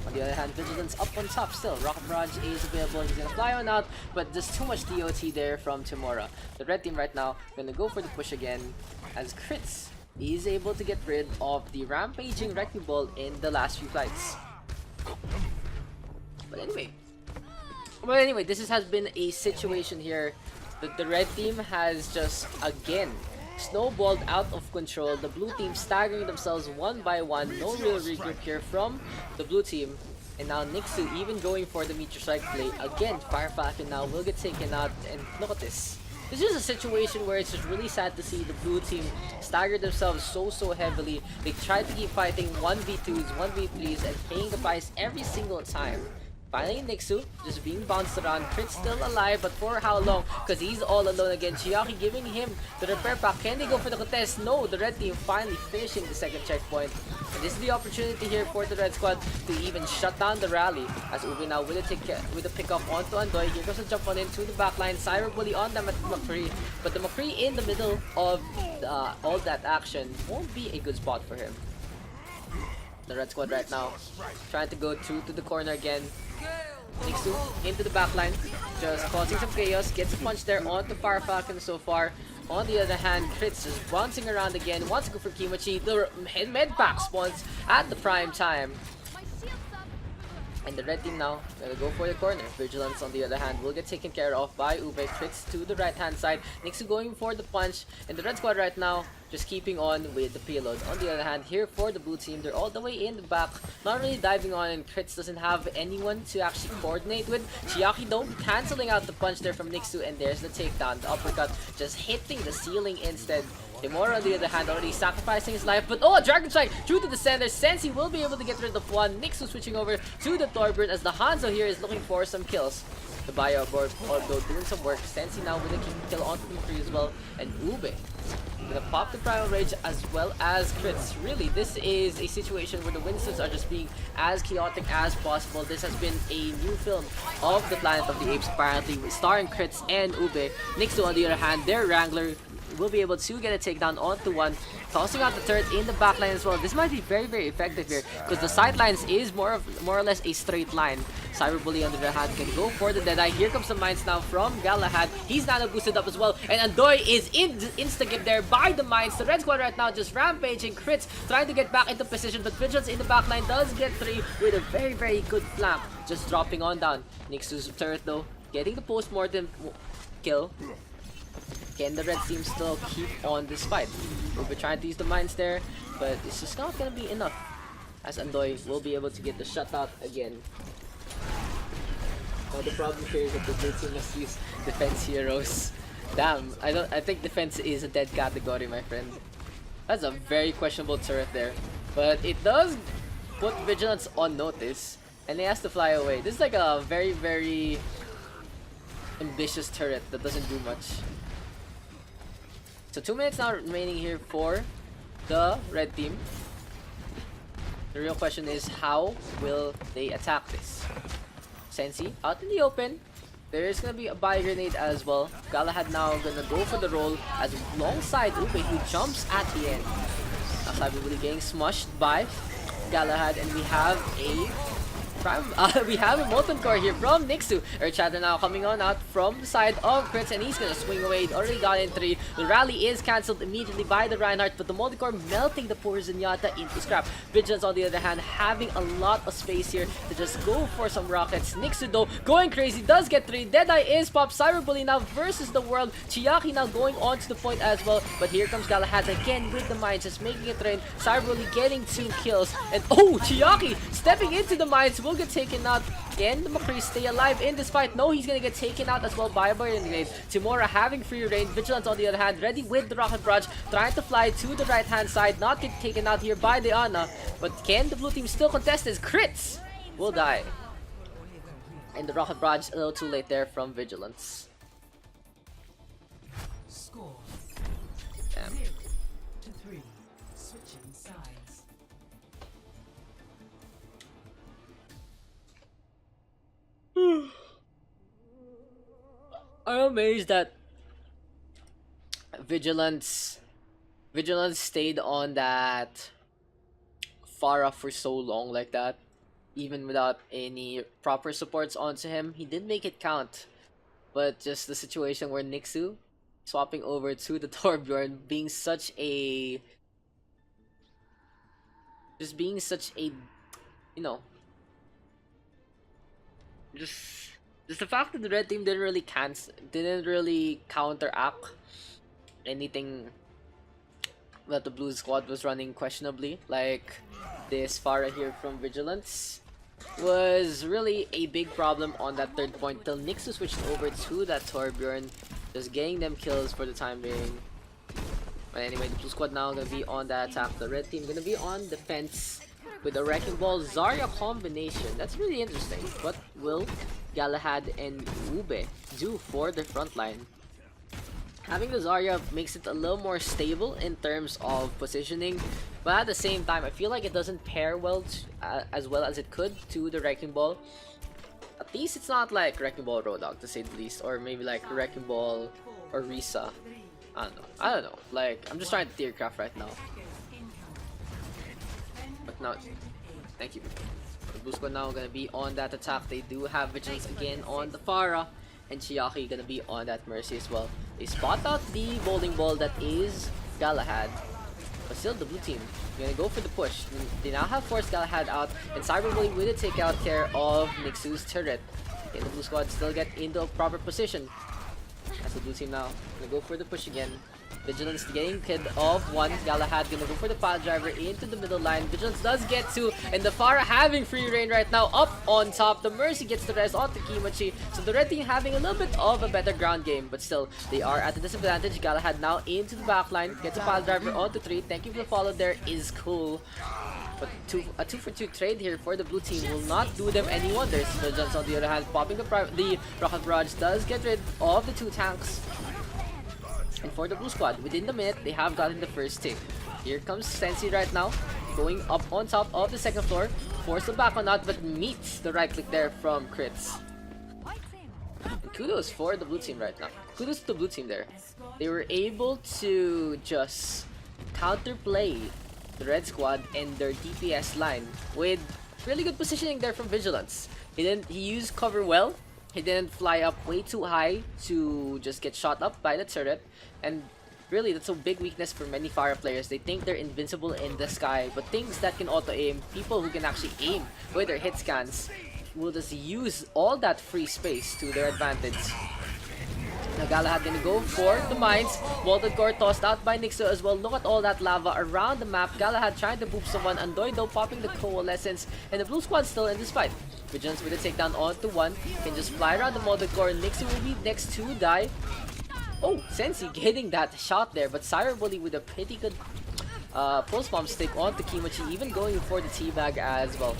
On the other hand, Vigilance up on top still. Rocket Barrage is available. He's gonna fly on out, but there's too much DOT there from Timura. The red team right now gonna go for the push again as Crits is able to get rid of the rampaging Wrecking Ball in the last few flights. But anyway, this has been a situation here that the red team has just again snowballed out of control. The blue team staggering themselves one by one. No real regroup here from the blue team. And now Nixu even going for the Meteor Strike play. Again, Fire Falcon now will get taken out. And look at this. This is a situation where it's just really sad to see the blue team stagger themselves so heavily. They try to keep fighting 1v2s, 1v3s, and paying the price every single time. Finally, Nixu just being bounced around. Crit's still alive, but for how long? Because he's all alone again. Chiaki giving him the repair pack. Can they go for the contest? No, the red team finally finishing the second checkpoint. And this is the opportunity here for the red squad to even shut down the rally. As Ubi now with a pickup onto Andoy. Here goes a jump on into the backline. Cyberbully on them at McCree. But the McCree in the middle of all that action won't be a good spot for him. The red squad right now trying to go through to the corner again. Nixu into the backline, just causing some chaos, gets a punch there onto Fire Falcon so far. On the other hand, Crits just bouncing around again, wants to go for Kimochi. The med pack spawns at the prime time. And the red team now gonna go for the corner. Vigilance on the other hand will get taken care of by Ube. Crits to the right hand side. Nixu going for the punch. And the red squad right now just keeping on with the payload. On the other hand, here for the blue team, they're all the way in the back. Not really diving on, and Crits doesn't have anyone to actually coordinate with. Chiaki though cancelling out the punch there from Nixu, and there's the takedown. The uppercut just hitting the ceiling instead. Timura on the other hand already sacrificing his life, but oh, Dragon Strike through to the center. Sensi will be able to get rid of one. Nixu switching over to the Thorburn as the Hanzo here is looking for some kills. The Bio board although doing some work. Sensi now with a kill onto the tree as well, and Ube gonna pop the Primal Rage as well as Crits. Really, this is a situation where the Winstons are just being as chaotic as possible. This has been a new film of the Planet of the Apes apparently, starring Crits and Ube. Nixu on the other hand, their Wrangler will be able to get a takedown onto one, tossing out the turret in the backline as well. This might be very effective here because the sidelines is more or less a straight line. Cyberbully on the other hand can go for the Deadeye. Here comes some mines now from Galahad. He's nano boosted up as well, and Andoy is insta-get there by the mines. The red squad right now just rampaging. Crits trying to get back into position, but Vigilance in the backline does get 3 with a very good flank, just dropping on down. Nixu's turret though getting the post-mortem kill. Can the red team still keep on this fight? We'll be trying to use the mines there, but it's just not gonna be enough, as Andoy will be able to get the shutout again. Now the problem here is that the blue team must use defense heroes. Damn, I think defense is a dead category, my friend. That's a very questionable turret there, but it does put Vigilance on notice, and he has to fly away. This is like a very ambitious turret that doesn't do much. So 2 minutes now remaining here for the red team. The real question is, how will they attack this? Sensi out in the open, There's gonna be a buy grenade as well. Galahad now gonna go for the roll as alongside Ube, who jumps at the end. Now Cyberbully getting smushed by Galahad, and we have a we have a Molten Core here from Nixu. Earthshatter now coming on out from the side of Crits, and he's gonna swing away. He'd already got in 3. The rally is cancelled immediately by the Reinhardt, but the Molten Core melting the poor Zenyatta into scrap. Vigilance on the other hand having a lot of space here to just go for some rockets. Nixu though going crazy, does get 3. Deadeye is popped. Cyberbully now versus the world. Chiaki now going on to the point as well, but here comes Galahad again with the mines, just making it rain. Cyberbully getting 2 kills, and oh, Chiaki stepping into the mines will get taken out. Can the McCree stay alive in this fight? No, he's gonna get taken out as well by a Burning Grenade. Timura having free reign. Vigilance on the other hand, ready with the Rocket Barrage, trying to fly to the right hand side, not get taken out here by the Ana. But can the blue team still contest this? Crits will die. And the Rocket Barrage a little too late there from Vigilance.
Score
Damn.
0-3. Switching sides.
I'm amazed that Vigilance stayed on that Pharah for so long like that, even without any proper supports onto him. He did make it count, but just the situation where Nixu swapping over to the Torbjorn being such a you know, just the fact that the red team didn't really counteract anything that the blue squad was running questionably, like this Pharah here from Vigilance, was really a big problem on that third point till Nixu switched over to that Torbjorn, just getting them kills for the time being. But anyway, the blue squad now gonna be on the attack. The red team gonna be on defense with a Wrecking Ball Zarya combination. That's really interesting. What will Galahad and Ube do for the front line? Having the Zarya makes it a little more stable in terms of positioning, but at the same time, I feel like it doesn't pair well as well as it could to the Wrecking Ball. At least it's not like Wrecking Ball Roadhog, to say the least, or maybe like Wrecking Ball or Risa. I don't know. Like, I'm just trying to theorcraft right now. But now, thank you. The blue squad now gonna be on that attack. They do have Vigilance again on the Pharah, and Chiaki gonna be on that Mercy as well. They spot out the bowling ball that is Galahad, but still the blue team gonna go for the push. They now have forced Galahad out, and Cyberbully will take out care of Nixu's turret. And the blue squad still get into a proper position. As the blue team now gonna go for the push again. Vigilance getting kid of 1. Galahad gonna go for the pile driver into the middle line. Vigilance does get 2, and the Pharah having free reign right now up on top. The Mercy gets the res onto Kimachi, so the red team having a little bit of a better ground game, but still they are at a disadvantage. Galahad now into the back line, gets a pile driver onto 3. Thank you for the follow there, is cool. But a 2-for-2 trade here for the blue team will not do them any wonders. Vigilance on the other hand popping the Rocket Barrage does get rid of the 2 tanks. And for the blue squad, within the minute, they have gotten the first take. Here comes Sensi right now, going up on top of the second floor. Force the back on out, but meets the right click there from Crits. And kudos for the blue team right now. Kudos to the blue team there. They were able to just counterplay the red squad and their DPS line with really good positioning there from Vigilance. He used cover well. He didn't fly up way too high to just get shot up by the turret. And really, that's a big weakness for many Pharah players. They think they're invincible in the sky, but things that can auto-aim, people who can actually aim with their hit scans, will just use all that free space to their advantage. Now Galahad gonna go for the mines. Molten Core tossed out by Nixu as well. Look at all that lava around the map. Galahad trying to boop someone. Andoido popping the Coalescence. And the blue squad still in this fight. Vigilance with a takedown onto 1. Can just fly around the Molten Core. Nixu will be next to die. Oh, Sensi getting that shot there. But Cyberbully with a pretty good pulse bomb stick onto Kimachi. Even going for the teabag as well.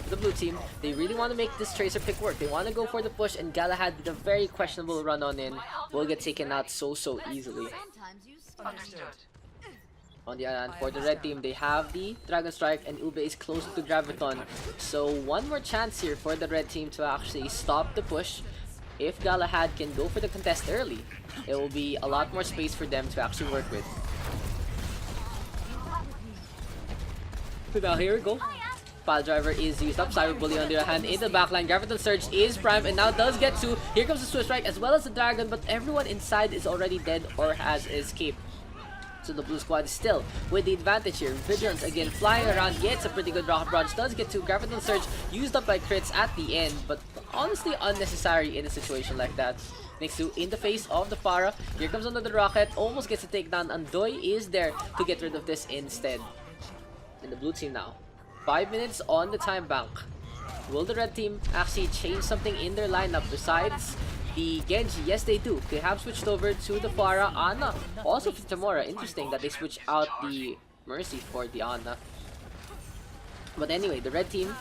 The blue team, they really want to make this tracer pick work. They want to go for the push, and Galahad with a very questionable run on in will get taken out so easily. On the other hand, for the red team, they have the Dragon Strike, and Ube is closer to Graviton. So one more chance here for the red team to actually stop the push. if Galahad can go for the contest early, it will be a lot more space for them to actually work with. So now here we go. Pile driver is used up. Cyber Bully on the other hand in the backline. Graviton Surge is prime and now does get 2. Here comes the Swift Strike as well as the Dragon, but everyone inside is already dead or has escaped. So the blue squad is still with the advantage here. Vigilance again flying around, gets a pretty good rocket barrage, does get 2. Graviton Surge used up by crits at the end, but honestly unnecessary in a situation like that. Next to in the face of the Pharah. Here comes another rocket, almost gets a takedown. Andoy is there to get rid of this instead. And the blue team now, 5 minutes on the time bank. Will the red team actually change something in their lineup besides the Genji? Yes, they do. They have switched over to the Pharah, Ana, also for Tamora. Interesting that they switch out the Mercy for the Ana. But anyway, the red team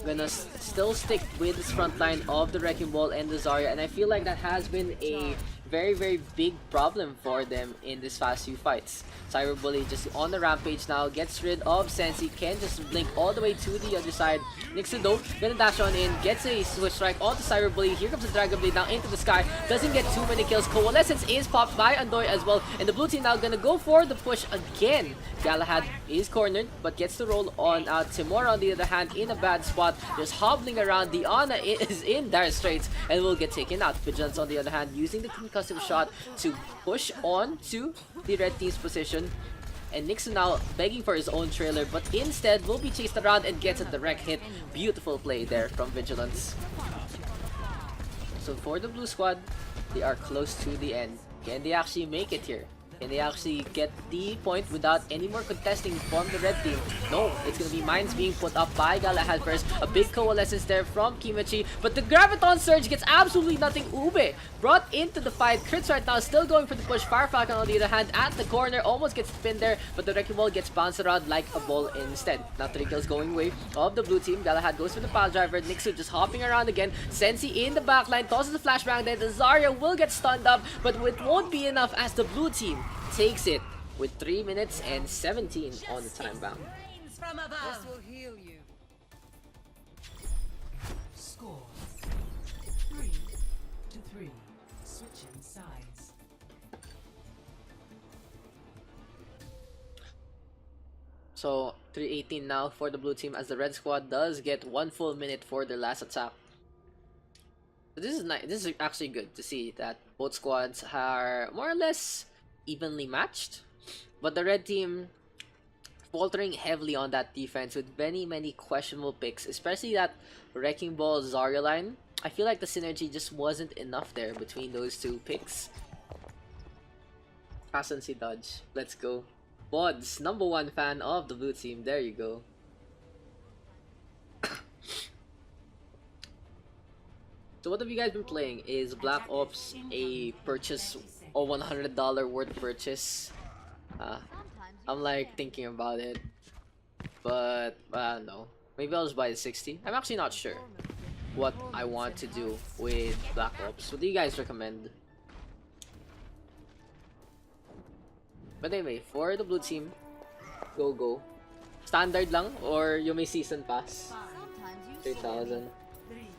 gonna still stick with this front line of the Wrecking Ball and the Zarya, and I feel like that has been a very big problem for them in this fast few fights. Cyber Bully just on the rampage now, gets rid of Sensi, can just blink all the way to the other side. Nixudo gonna dash on in, gets a switch strike onto Cyber Bully. Here comes the Dragon Blade now into the sky, doesn't get too many kills. Coalescence is popped by Andoy as well, and the blue team now gonna go for the push again. Galahad is cornered but gets to roll on out. Timora on the other hand in a bad spot, just hobbling around. The Ana is in dire straits and will get taken out. Vigilance on the other hand using the concussive shot to push on to the red team's position. And Nixon now begging for his own trailer, but instead will be chased around and gets a direct hit. Beautiful play there from Vigilance. So for the blue squad, they are close to the end. Can they actually make it here? Can they actually get the point without any more contesting from the red team? No, it's gonna be mines being put up by Galahad first. A big coalescence there from Kimachi, but the Graviton Surge gets absolutely nothing. Ube brought into the fight. Crits right now still going for the push. Fire Falcon on the other hand at the corner, almost gets pinned there, but the Wrecking Ball gets bounced around like a ball instead. Now 3 kills going away of the blue team. Galahad goes for the pile driver. Nixu just hopping around again. Sensi in the backline, tosses the flashbang there. The Zarya will get stunned up, but it won't be enough as the blue team takes it with 3 minutes and 17 on the time bound.
This will heal you. Score 3-3. Switching sides.
So 3:18 now for the blue team as the red squad does get 1 full minute for their last attack. So this is nice. This is actually good to see that both squads are more or less evenly matched, but the red team faltering heavily on that defense with many questionable picks, especially that Wrecking Ball Zarya line. I feel like the synergy just wasn't enough there between those two picks. Ascensi dodge. Let's go. Bods, #1 fan of the blue team. There you go. So what have you guys been playing? Is Black Ops a purchase or $100 worth purchase? I'm like thinking about it, but no. Maybe I'll just buy the 60. I'm actually not sure what I want to do with Black Ops. What do you guys recommend? But anyway, for the blue team, go. Standard lang or you may season pass? 3,000.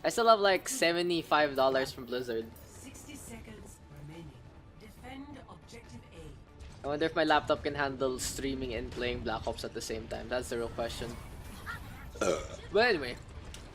I still have like $75 from Blizzard.
60 seconds remaining. Defend objective A.
I wonder if my laptop can handle streaming and playing Black Ops at the same time. That's the real question. But anyway,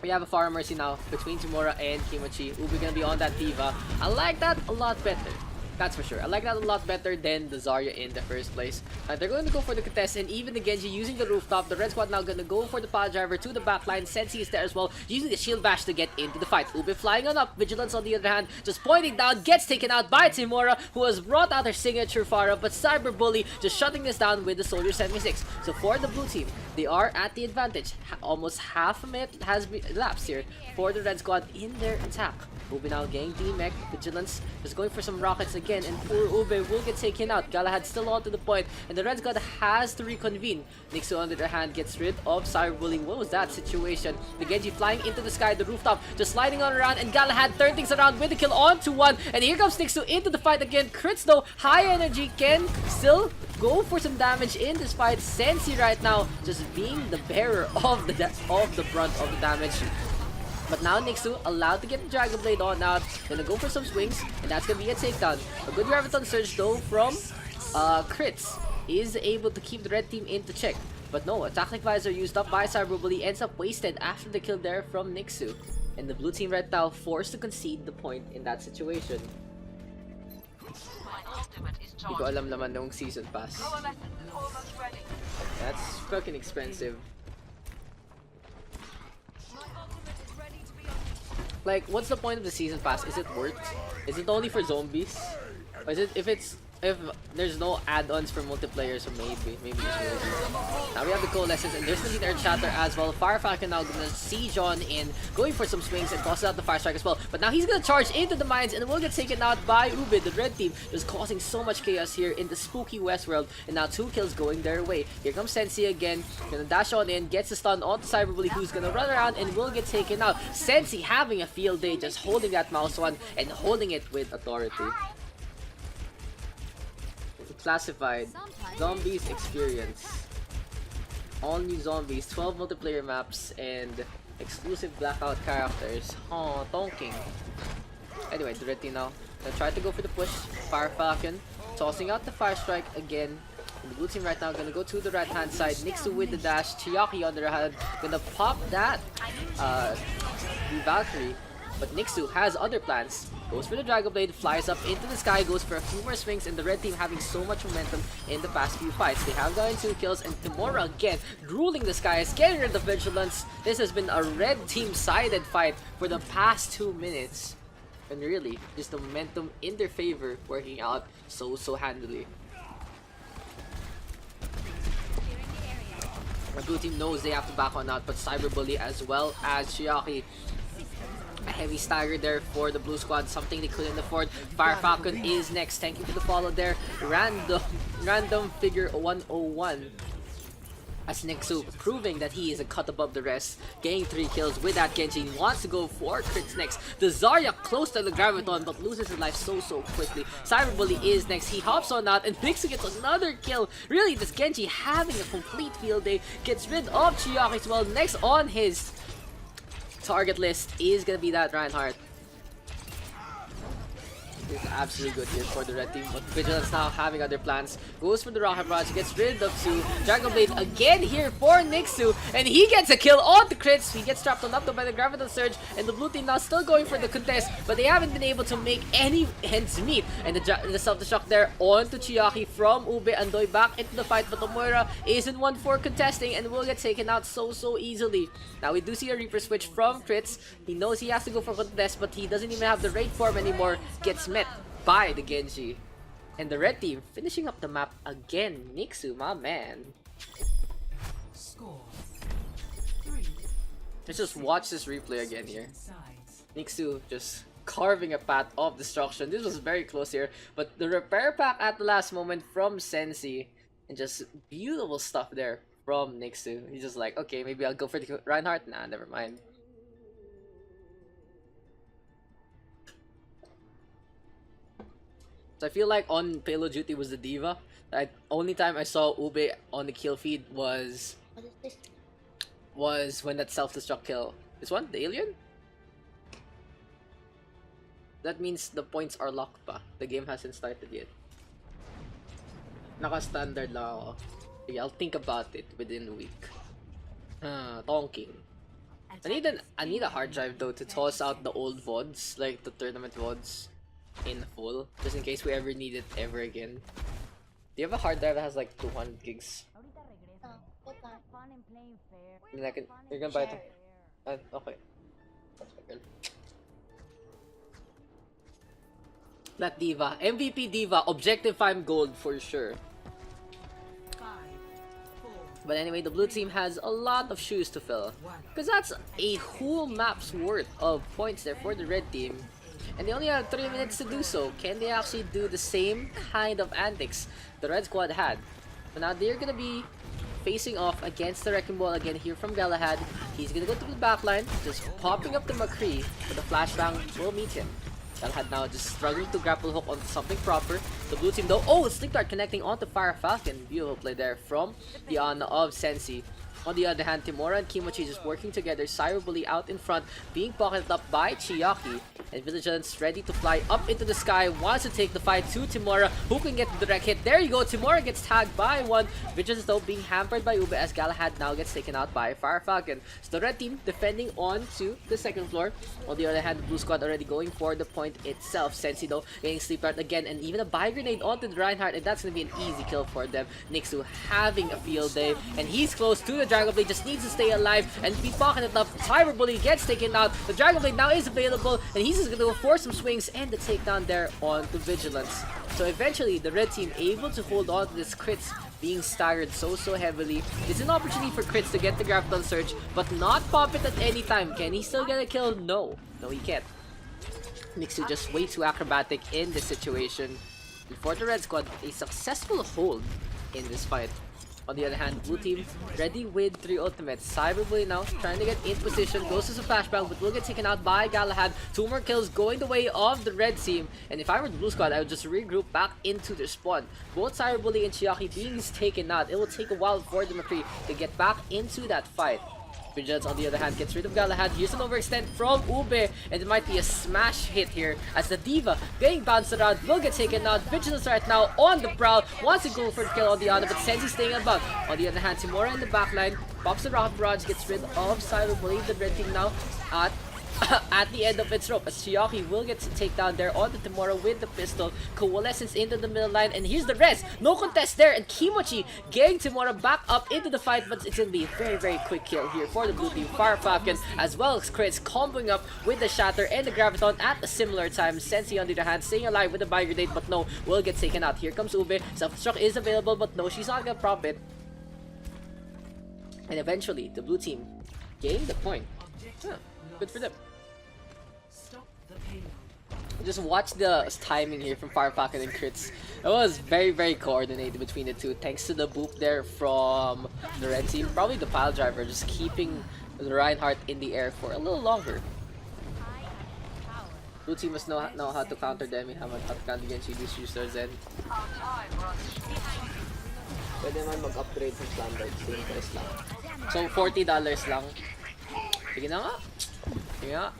we have a Pharah Mercy now between Timora and Kimachi. Ubi gonna be on that Diva. I like that a lot better. That's for sure. I like that a lot better than the Zarya in the first place. They're going to go for the contest, and even the Genji using the rooftop. The red squad now going to go for the pile driver to the backline. Sensi is there as well, using the shield bash to get into the fight. Ube flying on up. Vigilance on the other hand, just pointing down, gets taken out by Timora, who has brought out her signature Pharah, but Cyber Bully just shutting this down with the Soldier 76. So for the blue team, they are at the advantage. Almost half a minute has elapsed here for the red squad in their attack. Ube now getting D-Mech. Vigilance just going for some rockets again, and poor Ube will get taken out. Galahad still on to the point, and the red squad has to reconvene. Nixu on the other hand gets rid of Cyber Bully. What was that situation? The Genji flying into the sky, the rooftop just sliding on around, and Galahad turn things around with a kill on to 1. And here comes Nixu into the fight again. Crits though, high energy, can still go for some damage in this fight. Sensi right now just being the bearer of the brunt of the damage. But now Nixu allowed to get the Dragon Blade on out. Gonna go for some swings, and that's gonna be a takedown. A good Graviton Surge though from Crits is able to keep the red team into check. But no, a Tactic Visor used up by Cyberbully ends up wasted after the kill there from Nixu. And the blue team right now forced to concede the point in that situation. Hindi ko alam naman nung season pass. That's fucking expensive. Like, what's the point of the season pass? Is it worth? Is it only for zombies? Or is it if there's no add-ons for multiplayer, so maybe it's really good. Now we have the coalescence, and there's the Earth Shatter as well. Fire Falcon now gonna siege on in, going for some swings and tosses out the Fire Strike as well. But now he's gonna charge into the mines and will get taken out by Ube. The red team just causing so much chaos here in the spooky West world, and now 2 kills going their way. Here comes Sensi again, gonna dash on in, gets a stun onto Cyberbully, who's gonna run around and will get taken out. Sensi having a field day, just holding that mouse one and holding it with authority. Classified Zombies Experience. All new zombies, 12 multiplayer maps, and exclusive blackout characters. Oh, tonking. Anyway, the red team now gonna try to go for the push. Fire Falcon tossing out the Fire Strike again. And the blue team right now gonna go to the right hand side. Nixu with the dash. Chiyaki on the right hand gonna pop that the Valkyrie. But Nixu has other plans. Goes for the Dragon Blade, flies up into the sky, goes for a few more swings, and the red team having so much momentum in the past few fights. They have gotten 2 kills, and Kimura again ruling the skies, getting rid of Vigilance. This has been a red team-sided fight for the past 2 minutes. And really, just the momentum in their favor working out so handily. The blue team knows they have to back on out, but Cyberbully as well as Shiaki. A heavy stagger there for the blue squad, something they couldn't afford. Fire Falcon is next. Thank you for the follow there. Random figure 101. As Nixu proving that he is a cut above the rest, getting 3 kills with that Genji. Wants to go for crits next. The Zarya close to the Graviton but loses his life so quickly. Cyberbully is next. He hops on out and Nixu gets another kill. Really, this Genji having a complete field day. Gets rid of Chiyaki as well. Next on his target list is gonna be that Reinhardt. This is absolutely good here for the red team, but Vigilance now having other plans. Goes for the Rocket Barrage, gets rid of 2. Dragon Blade again here for Nixu, and he gets a kill on the crits. He gets trapped on up though by the Graviton Surge, and the blue team now still going for the contest, but they haven't been able to make any ends meet. And the self-destruct there onto Chiyaki from Ube. Andoy back into the fight, but Tomoira is in 1-4 contesting and will get taken out so easily. Now we do see a Reaper switch from crits. He knows he has to go for contest, but he doesn't even have the raid form anymore. Gets met by the Genji. And the red team finishing up the map again. Nixu, my man.
Score.
Let's just watch this replay again here. Nixu just carving a path of destruction. This was very close here, but the repair pack at the last moment from Sensi, and just beautiful stuff there from Nixu. He's just like, okay, maybe I'll go for the Reinhardt. Nah, never mind. So I feel like on Payload Duty was the Diva. The only time I saw Ube on the kill feed was
What is this?
when that self-destruct kill. This one? The alien? That means the points are locked pa. The game hasn't started yet. Naka-standard lang ako. Okay, I'll think about it within a week. Tonking. I need a hard drive though to toss out the old VODs, like the tournament VODs in full, just in case we ever need it ever again. Do you have a hard drive that has like 200 gigs?
What time?
I mean, you're gonna buy it. Okay. That Diva. MVP Diva. Objective 5 gold for sure. But anyway, the blue team has a lot of shoes to fill. Because that's a whole map's worth of points there for the red team. And they only have 3 minutes to do so. Can they actually do the same kind of antics the red squad had? But now they're gonna be facing off against the Wrecking Ball again here from Galahad. He's gonna go to the backline, just popping up the McCree, but the flashbang will meet him. Galahad now just struggling to grapple hook onto something proper. The blue team though, oh, Sleep Dart connecting onto Fire Falcon. Beautiful play there from the Ana of Sensi. On the other hand, Timora and Kimochi just working together, Cyberbully out in front, being pocketed up by Chiaki. And Vigilance ready to fly up into the sky, wants to take the fight to Timora, who can get the direct hit. There you go, Timora gets tagged by one. Vigilance though being hampered by Ube as Galahad now gets taken out by Fire Falcon. So the red team defending on to the second floor. On the other hand, the blue squad already going for the point itself. Sensi though getting sleep art again, and even a buy grenade onto the Reinhardt, and that's going to be an easy kill for them. Nixu having a field day, and he's close to the Dragon Blade, just needs to stay alive and be pocketed up. Cyberbully gets taken out. The Dragon Blade now is available, and he's just going to go for some swings and the takedown there on the Vigilance. So eventually, the red team able to hold on to this crits being staggered so heavily. It's an opportunity for crits to get the Graviton Surge, but not pop it at any time. Can he still get a kill? No. No, he can't. Nixu just way too acrobatic in this situation. Before the red squad, a successful hold in this fight. On the other hand, blue team ready with 3 ultimates. Cyberbully now trying to get in position, goes to some flashbang, but will get taken out by Galahad. 2 more kills going the way of the red team. And if I were the blue squad, I would just regroup back into their spawn. Both Cyberbully and Chiaki being taken out. It will take a while for the McCree to get back into that fight. Vigilance, on the other hand, gets rid of Galahad. Here's an overextend from Ube, and it might be a smash hit here as the Diva getting bounced around will get taken out. Vigilance right now on the prowl, wants to go for the kill on the other, but Sensi staying above. On the other hand, Timora in the backline pops the rocket barrage, gets rid of Cyberbully. The red team now at the end of its rope as Chiaki will get to take down there on the Timora with the pistol. Coalescence into the middle line, and here's the rest. No contest there, and Kimochi getting Timora back up into the fight, but it's gonna be a very quick kill here for the blue team. Fire Falcon as well as Chris comboing up with the Shatter and the Graviton at a similar time. Sensi on the other hand staying alive with the Buy Grenade, but no, will get taken out. Here comes Ube. Self-destruct is available, but no, she's not gonna prop it. And eventually, the blue team gained the point. Huh, good for them. Just watch the timing here from Fire Falcon and crits. It was very coordinated between the two, thanks to the boop there from the red team. Probably the pile driver just keeping the Reinhardt in the air for a little longer. Blue team must know how to counter them, how to counter against these users, and pwede naman mag-upgrade from standard. Same price lang. So $40 lang. Sige na nga. Sige nga.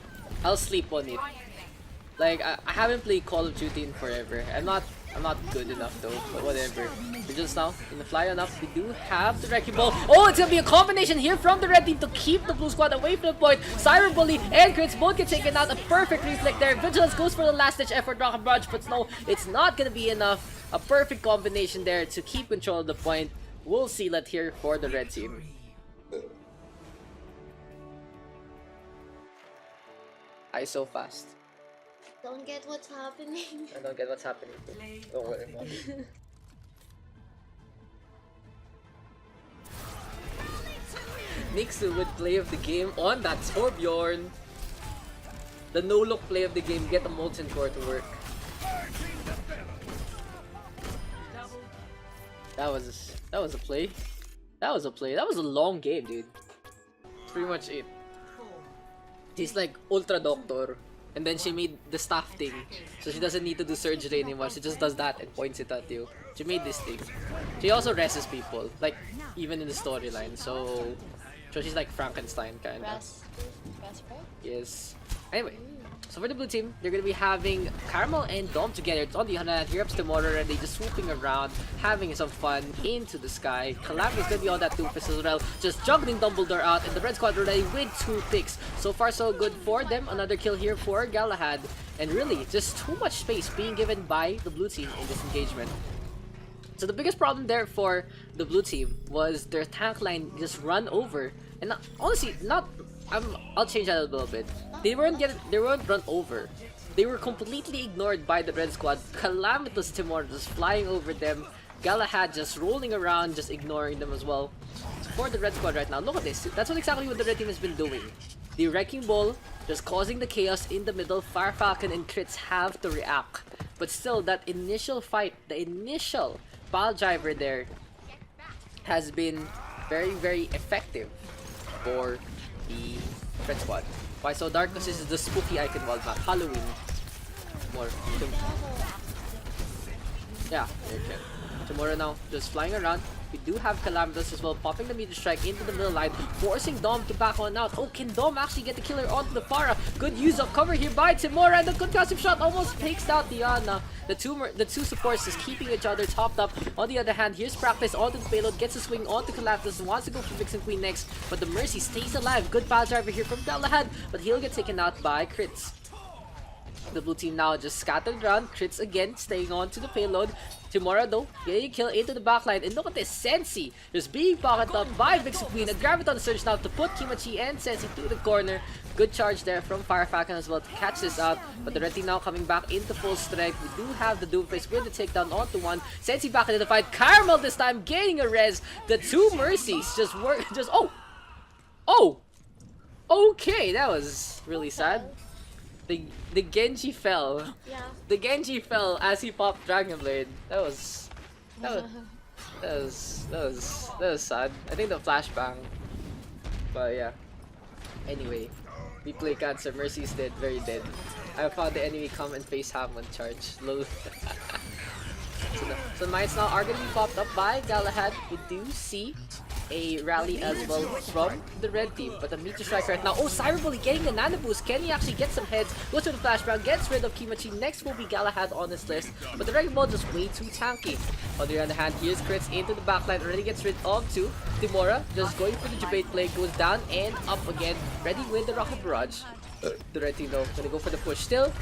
I'll sleep on it. Like, I haven't played Call of Duty in forever. I'm not good enough though, but whatever. We're just now in the fly enough. We do have the Wrecking Ball. Oh, it's gonna be a combination here from the red team to keep the blue squad away from the point. Cyberbully and Crits both get taken out. A perfect reflect there. Vigilance goes for the last ditch effort. Rocket Barrage, but no, it's not gonna be enough. A perfect combination there to keep control of the point. We'll see that here for the red team. I so fast.
Don't get what's happening.
I don't get what's happening. Don't worry about it. Nixu with play of the game on that Torbjorn. The no-look play of the game. Get the Molten Core to work. That was a play. That was a play. That was a long game, dude. That's pretty much it. She's like Ultra Doctor. And then she made the staff thing, so she doesn't need to do surgery anymore. She just does that and points it at you. She made this thing. She also rests people, like even in the storyline. So she's like Frankenstein kind of. Yes. Anyway, so for the blue team, they're gonna be having Caramel and Dom together. It's on the other hand, here comes Timora, and they just swooping around, having some fun into the sky. Calamity's gonna be on that Doofus as well, just juggling Dumbledore out, and the red squad already with 2 picks. So far so good for them. Another kill here for Galahad, and really just too much space being given by the blue team in this engagement. So the biggest problem there for the blue team was their tank line just run over, and honestly, I'll change that a little bit. They weren't run over. They were completely ignored by the red squad. Calamitous Timor just flying over them. Galahad just rolling around, just ignoring them as well. So for the red squad right now, look at this. That's exactly what the red team has been doing. The Wrecking Ball just causing the chaos in the middle. Fire Falcon and Crits have to react. But still, that initial fight, the initial pile driver there has been very effective for the red squad. Why so dark? Because this is the spooky Eichenwalde map. Halloween. More. Yeah, okay. Tomorrow now, just flying around, We do have Calamitous as well, popping the meteor strike into the middle line, forcing Dom to back on out. Oh, can Dom actually get the killer onto the Pharah? Good use of cover here by Timora, and the concussive shot almost takes out Diana. The two supports just keeping each other topped up. On the other hand, here's Practice onto the payload, gets a swing onto Calamitous, wants to go for Vixen Queen next, but the Mercy stays alive. Good pile driver here from Galahad, but he'll get taken out by crits. The blue team now just scattered around. Crits again, staying on to the payload. Timora though, getting a kill into the backline. And look at this, Sensi just being pocketed up by Vixen Queen. A Graviton Surge now to put Kimachi and Sensi to the corner. Good charge there from Fire Falcon as well to catch this out. But the red team now coming back into full strength. We do have the Doomfist with the takedown onto one. Sensi back into the fight. Caramel this time gaining a res. The two Mercies just work. Oh! Okay, that was really sad. The Genji fell.
Yeah.
The Genji fell as he popped Dragon Blade. That was sad. I think the flashbang. But yeah. Anyway, we play cancer. Mercy's dead, very dead. I found the enemy come and face Hammond charge. Lol. So mines now are gonna be popped up by Galahad. We do see a rally as well from the red team, but the meteor strike right now. Oh, Cyberbully getting the nano boost. Can he actually get some heads? Goes to the flashbang, gets rid of Kimachi. Next will be Galahad on this list, but the Dragon Ball just way too tanky. On the other hand, here's crits into the backline, already gets rid of two. Timora just going for the debate play, goes down and up again, ready with the rocket barrage. The red team though gonna go for the push still.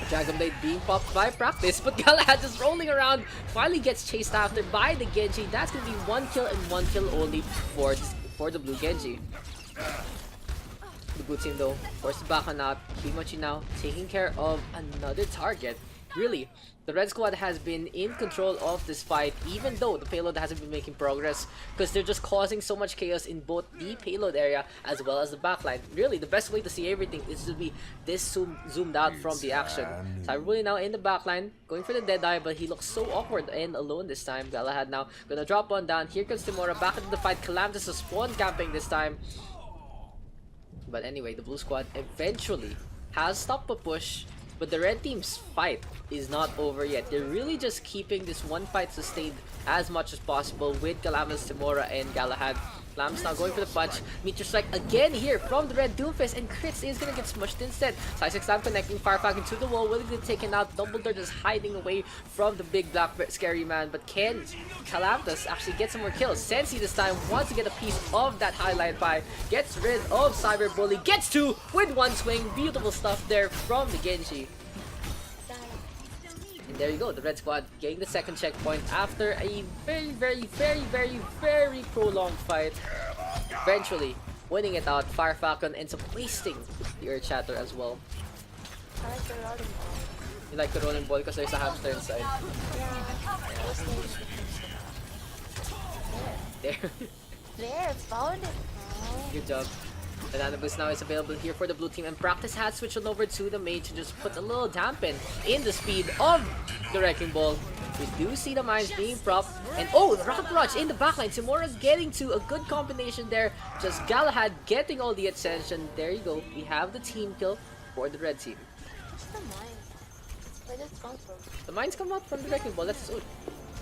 Dragon Blade being popped by Practice, but Galahad just rolling around, finally gets chased after by the Genji. That's gonna be one kill and one kill only for the blue Genji. The blue team though forced back on out. Kimachi now taking care of another target. Really, the red squad has been in control of this fight, even though the payload hasn't been making progress, because they're just causing so much chaos in both the payload area as well as the backline. Really, the best way to see everything is to be this zoomed out from the action. Cyberbully now in the backline, going for the Deadeye, but he looks so awkward and alone this time. Galahad now gonna drop one down. Here comes Timora back into the fight. Calamitous is spawn camping this time. But anyway, the blue squad eventually has stopped the push. But the red team's fight is not over yet. They're really just keeping this one fight sustained as much as possible with Calamitous, Timora, and Galahad. Calam's now going for the punch. Meteor strike again here from the red Doomfist, and Crits is gonna get smushed instead. Psychic Slam connecting Fire Falcon to the wall, will get taken out. Dumbledore just hiding away from the big black scary man. But can Calamitous actually get some more kills? Sensi this time wants to get a piece of that highlight pie. Gets rid of Cyberbully. Gets two with one swing. Beautiful stuff there from the Genji. And there you go, the red squad getting the second checkpoint after a very prolonged fight. Eventually winning it out. Fire Falcon ends up wasting the Earth Shatter as well.
I like the rolling ball.
You like the rolling ball because there's a hamster inside.
Yeah.
There.
There, found it. Oh.
Good job. The Nano Boost now is available here for the blue team, and Practice has switched on over to the mage to just put a little dampen in the speed of the Wrecking Ball. We do see the mines being propped, and oh, the Rocket Barrage in the backline. Timora's getting to a good combination there. Just Galahad getting all the attention. There you go. We have the team kill for the red team.
What's the mine? Where does it come from?
The mines come out from the Wrecking Ball. That's his ult.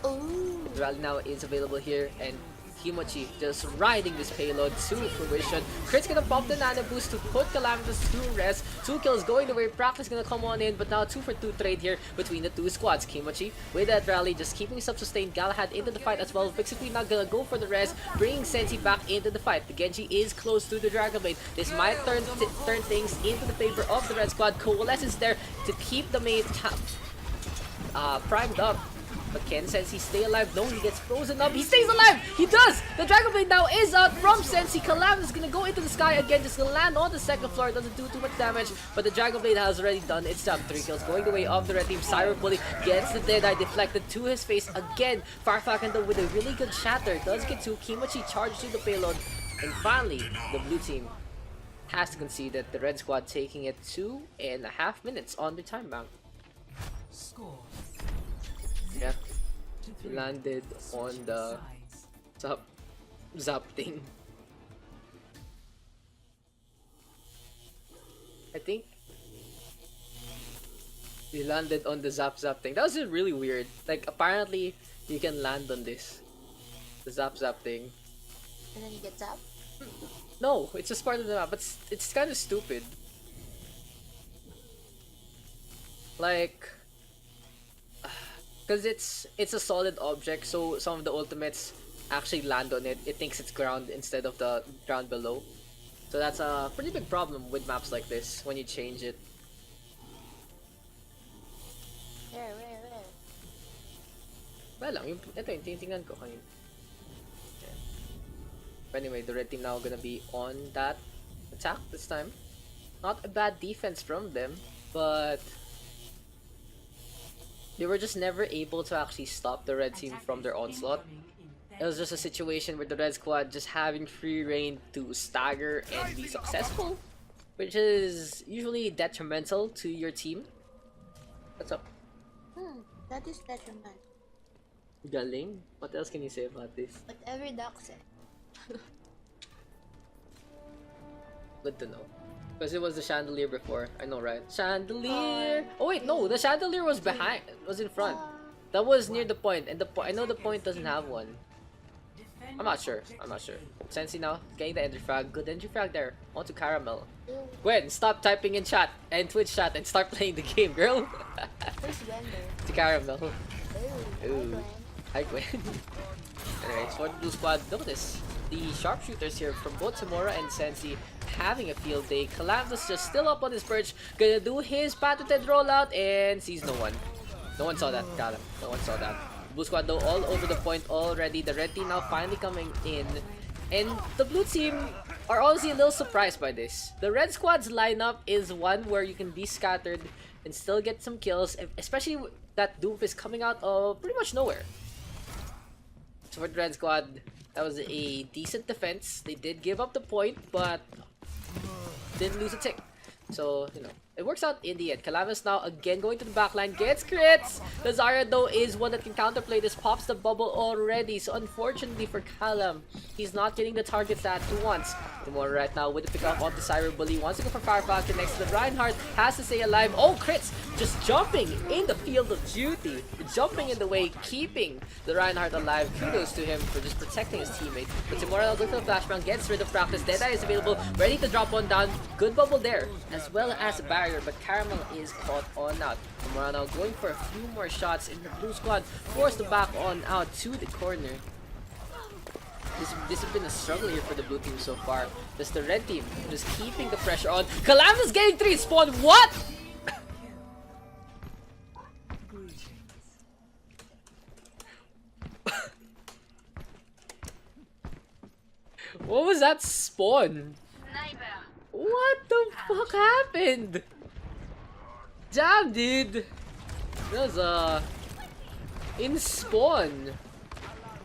Ooh.
The rally now is available here, and Kimachi just riding this payload to fruition. Crit's gonna pop the nano boost to put Calamitous to rest. 2 kills going the way. Practice gonna come on in, but now 2 for 2 trade here between the two squads. Kimachi with that rally just keeping self-sustained. Galahad into the fight as well. Vixen not gonna go for the rest, bringing Sensi back into the fight. The Genji is close to the Dragon Blade. This might turn things into the favor of the red squad. Coalescence there to keep the main primed up. But can Sensi stay alive? No, he gets frozen up. He stays alive! He does! The Dragon Blade now is out from Sensi. Calam is gonna go into the sky again. Just gonna land on the second floor. Doesn't do too much damage. But the Dragon Blade has already done its job. 3 kills going the way of the red team. Cyberbully gets the Deadeye deflected to his face again. Fire Falcon though with a really good shatter. Does get 2. Kimachi charged to the payload. And finally, the blue team has to concede that the red squad taking it 2.5 minutes on the time bank.
Score.
Yeah, he landed on the zap thing. I think he landed on the zap thing. That was just really weird. Like apparently you can land on this. The zap zap thing.
And then you get zapped.
No, it's just part of the map, but it's kind of stupid. Like, because it's a solid object, so some of the ultimates actually land on it. It thinks it's ground instead of the ground below. So that's a pretty big problem with maps like this when you change it.
Where?
Well lang, ito yung tinitingnan ko kanina. Okay. But anyway, the red team now gonna be on that attack this time. Not a bad defense from them, but they were just never able to actually stop the red team from their onslaught. It was just a situation where the red squad just having free reign to stagger and be successful, which is usually detrimental to your team. What's up?
That is detrimental.
Galing? What else can you say about this?
Whatever Daks said.
Good to know. Because it was the chandelier before. I know, right? Chandelier! Oh wait, no! The chandelier was behind. Was in front. That was near the point. And I know the point doesn't have one. I'm not sure. Sensi now, getting the entry frag. Good entry frag there. On to Caramel. Gwen, stop typing in chat and Twitch chat and start playing the game, girl.
Where's Gender?
To Caramel.
Ooh.
Hi, Gwen. Anyways, for the blue squad, look at this. The sharpshooters here from both Tamora and Sensi having a field day. Calamus just still up on his perch, gonna do his patented rollout and sees no one. No one saw that, Calam. No one saw that. Blue squad though all over the point already. The red team now finally coming in. And the blue team are honestly a little surprised by this. The red squad's lineup is one where you can be scattered and still get some kills, especially that Doof is coming out of pretty much nowhere. So for the red squad, that was a decent defense. They did give up the point, but didn't lose a tick. So, you know, it works out in the end. Calamus now again going to the backline, gets crits! The Zarya though is one that can counterplay this, pops the bubble already. So unfortunately for Calam, he's not getting the targets that he wants. Tomorrow right now with the pick up of the Cyber Bully, wants to go for Fire Falcon next to the Reinhardt, has to stay alive. Oh, crits! Just jumping in the field of duty, jumping in the way, keeping the Reinhardt alive. Kudos to him for just protecting his teammate. But tomorrow going for the flashbang, gets rid of practice. Deadeye is available, ready to drop one down. Good bubble there, as well as a barrier, but Caramel is caught on out. Tomorrow now going for a few more shots in the blue squad, forced to back on out to the corner. This has been a struggle here for the blue team so far. Just the red team just keeping the pressure on. Calamus getting 3 spawn. What? What was that spawn? What the fuck happened? Damn, dude. That was in spawn.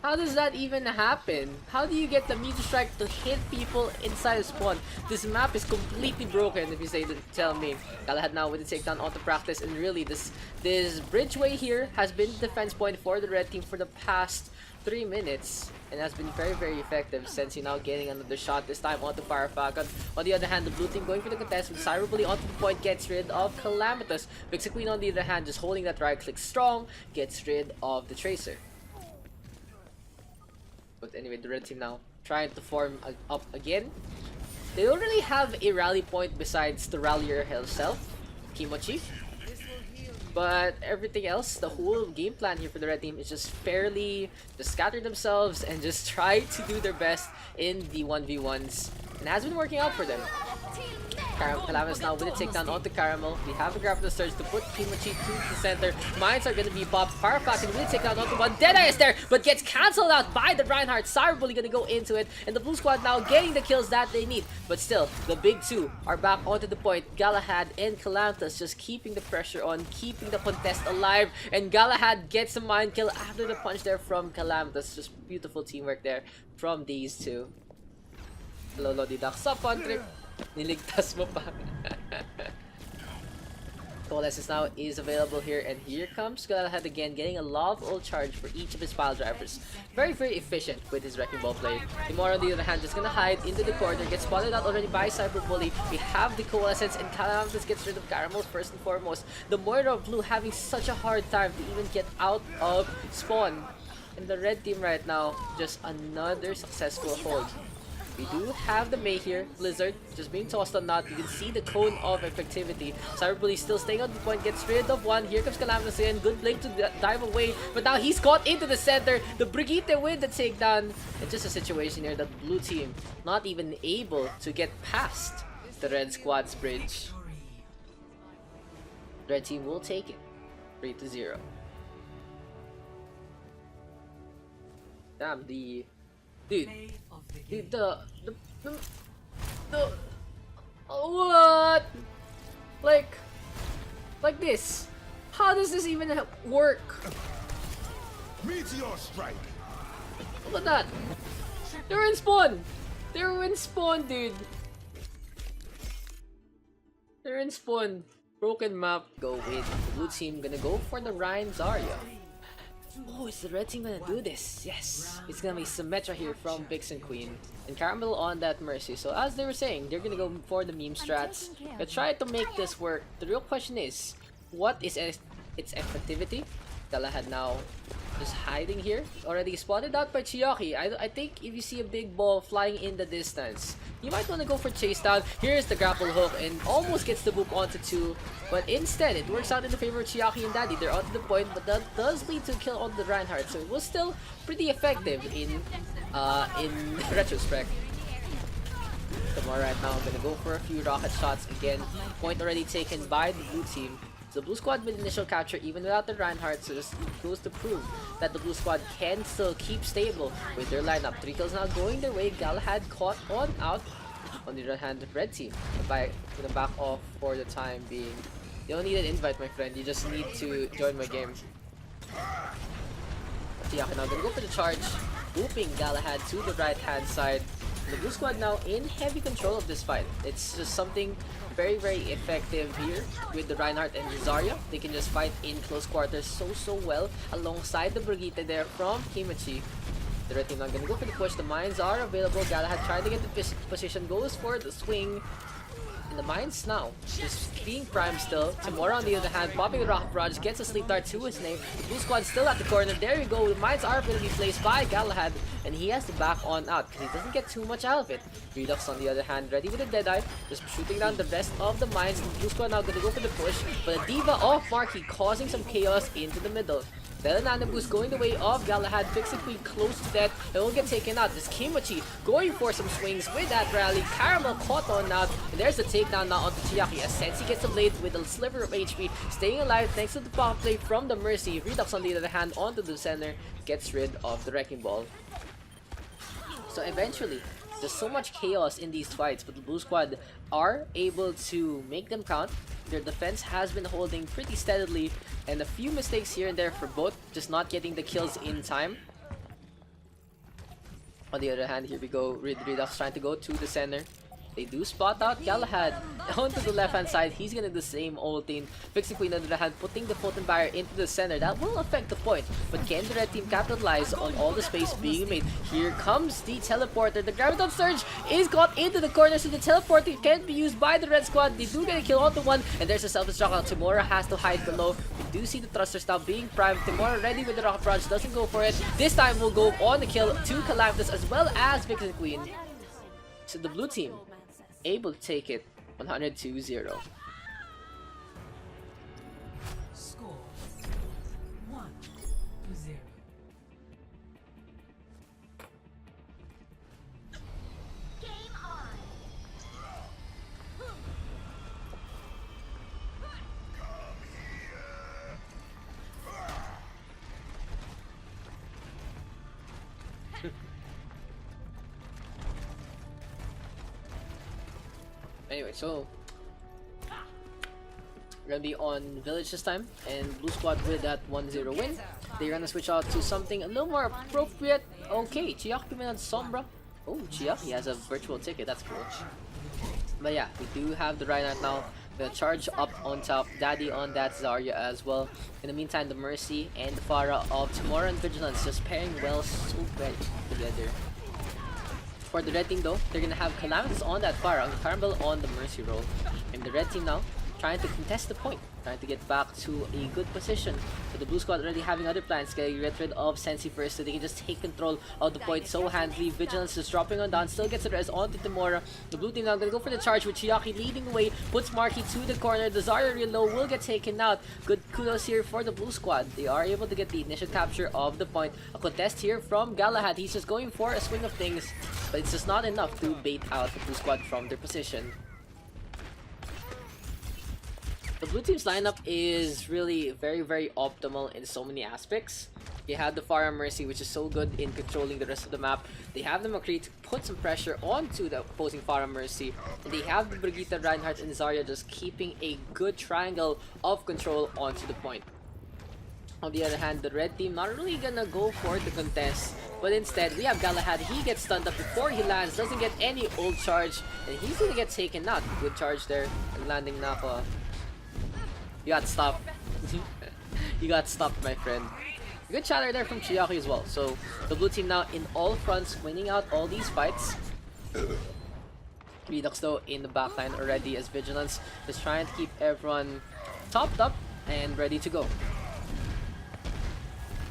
How does that even happen? How do you get the meteor strike to hit people inside of spawn? This map is completely broken if you say to tell me. Galahad now with the takedown onto practice, and really this bridgeway here has been the defense point for the red team for the past 3 minutes and has been very, very effective. Sensi now getting another shot, this time onto Fire Falcon. On the other hand, the blue team going for the contest with Cyber Bully onto the point, gets rid of Calamitous. Vixen Queen on the other hand just holding that right click strong, gets rid of the Tracer. But anyway, the red team now trying to form up again. They don't really have a rally point besides the rallier himself, Kimochi. But everything else, the whole game plan here for the red team is just fairly just scatter themselves and just try to do their best in the 1v1s. And it has been working out for them. Calamus now with a takedown onto Caramel. We have a grab the surge to put Kimochi to the center. Mines are going to be popped. Fire Falcon with a takedown onto one. Deadeye is there, but gets cancelled out by the Reinhardt. Cyber Bully going to go into it. And the blue squad now getting the kills that they need. But still, the big two are back onto the point. Galahad and Calanthus just keeping the pressure on, keeping the contest alive. And Galahad gets a mine kill after the punch there from Calanthus. Just beautiful teamwork there from these two. Hello, Lodi Daks. Up on trip. Niligtas mo pa. Oasis now is available here, and here comes Galahad again, getting a lot of ult charge for each of his pile drivers. Very, very efficient with his Wrecking Ball play. Timor on the other hand just gonna hide into the corner, gets spotted out already by Cyber Bully. We have the Coalescence, and Calamitous gets rid of Caramel first and foremost. The Moira of Blue having such a hard time to even get out of spawn. And the red team right now, just another successful hold. We do have the Mei here, Blizzard, just being tossed on not. You can see the cone of effectivity. Cyberbully still staying on the point, gets rid of one. Here comes Calamitous in, good blink to dive away. But now he's caught into the center. The Brigitte with the takedown. It's just a situation here that the blue team not even able to get past the red squad's bridge. Red team will take it, 3-0. Damn, dude, the what? Like this? How does this even work?
Meteor strike.
Look at that. They're in spawn. They're in spawn, dude. They're in spawn. Broken map. Go with the blue team. Gonna go for the Ryan Zarya. Oh, is the red team gonna do this? Yes. It's gonna be Symmetra here from Vixen Queen. And Caramel on that Mercy. So as they were saying, they're gonna go for the meme strats. They try to make this work. The real question is, what is its effectivity? Galahad now just hiding here. Already spotted out by Chiaki. I think if you see a big ball flying in the distance, you might want to go for chase down. Here's the grapple hook and almost gets the boop onto 2. But instead, it works out in the favor of Chiaki and Daddy. They're onto the point, but that does lead to a kill on the Reinhardt. So it was still pretty effective in retrospect. Tomorrow right now, I'm gonna go for a few rocket shots again. Point already taken by the blue team. The blue squad with initial capture even without the Reinhardt, so just goes to prove that the blue squad can still keep stable with their lineup. 3 kills now going their way. Galahad caught on out. On the other hand, the red team gonna back off for the time being. You don't need an invite, my friend. You just need to join my game. Tiaka now gonna go for the charge, looping Galahad to the right hand side. The blue squad now in heavy control of this fight. It's just something very, very effective here with the Reinhardt and the Zarya. They can just fight in close quarters so well alongside the Brigitte there from Kimachi. The red team not gonna go for the push. The mines are available. Galahad trying to get the position, goes for the swing. And the mines now just being primed still. Tamora on the other hand, popping the rocket barrage, gets a sleep dart to his name. The blue squad still at the corner. There you go. The mines are going to be placed by Galahad, and he has to back on out because he doesn't get too much out of it. Redux on the other hand, ready with a Deadeye, just shooting down the rest of the mines. The blue squad now going to go for the push, but a Diva off Marky causing some chaos into the middle. Belanana boost going the way of Galahad, Vixen Queen close to death, and will get taken out. This Kimachi going for some swings with that rally. Caramel caught on out, and there's the takedown now onto Chiaki as Sensi gets the blade with a sliver of HP, staying alive thanks to the power play from the Mercy. Redux on the other hand onto the center, gets rid of the Wrecking Ball. So eventually, there's so much chaos in these fights, but the blue squad are able to make them count. Their defense has been holding pretty steadily, and a few mistakes here and there for both, just not getting the kills in time. On the other hand, here we go, Redux trying to go to the center. They do spot out Galahad onto the left hand side. He's gonna do the same old thing. Vixen Queen on the other hand, putting the Photon Barrier into the center. That will affect the point. But can the red team capitalize on all the space being made? Here comes the teleporter. The Graviton Surge is got into the corner, so the teleporter can't be used by the red squad. They do get a kill onto one, and there's a self-destruct. Tamora has to hide below. We do see the thrusters now being primed. Tamora ready with the rocket barrage, doesn't go for it. This time will go on the kill to Calamitous as well as Vixen Queen. So the blue team able to take it 102-0.
Score 1-0.
Game on.
Anyway, so we're gonna be on Village this time, and blue squad with that 1-0 win. They're gonna switch out to something a little more appropriate. Okay, Chiaki coming on Sombra. Oh, Chiaki has a virtual ticket, that's cool. But yeah, we do have the Reinhardt now. Gonna charge up on top, Daddy on that Zarya as well. In the meantime, the Mercy and the Pharah of Tamora and Vigilance just pairing well so well together. For the red team though, they're gonna have Calamitous on that Pharah, and Caramel on the Mercy roll. And the red team now trying to contest the point, trying to get back to a good position. So the blue squad already having other plans, getting get rid of Sensi first so they can just take control of the point so handily. Vigilance just dropping on down, still gets the res onto Timora. The blue team now gonna go for the charge with Chiaki leading the way, puts Marky to the corner. The Zarya real low will get taken out. Good kudos here for the blue squad. They are able to get the initial capture of the point. A contest here from Galahad. He's just going for a swing of things, but it's just not enough to bait out the blue squad from their position. The blue team's lineup is really very optimal in so many aspects. They have the Farah Mercy, which is so good in controlling the rest of the map. They have the McCree to put some pressure onto the opposing Farah Mercy. And they have the Brigitte, Reinhardt, and Zarya just keeping a good triangle of control onto the point. On the other hand, the red team not really gonna go for the contest, but instead we have Galahad. He gets stunned up before he lands, doesn't get any ult charge, and he's gonna get taken out. Good charge there, and landing Nako. You got stopped. You got stopped, my friend. Good shatter there from Chiaki as well. So the blue team now in all fronts, winning out all these fights. Redux though in the backline already, as Vigilance is trying to keep everyone topped up and ready to go.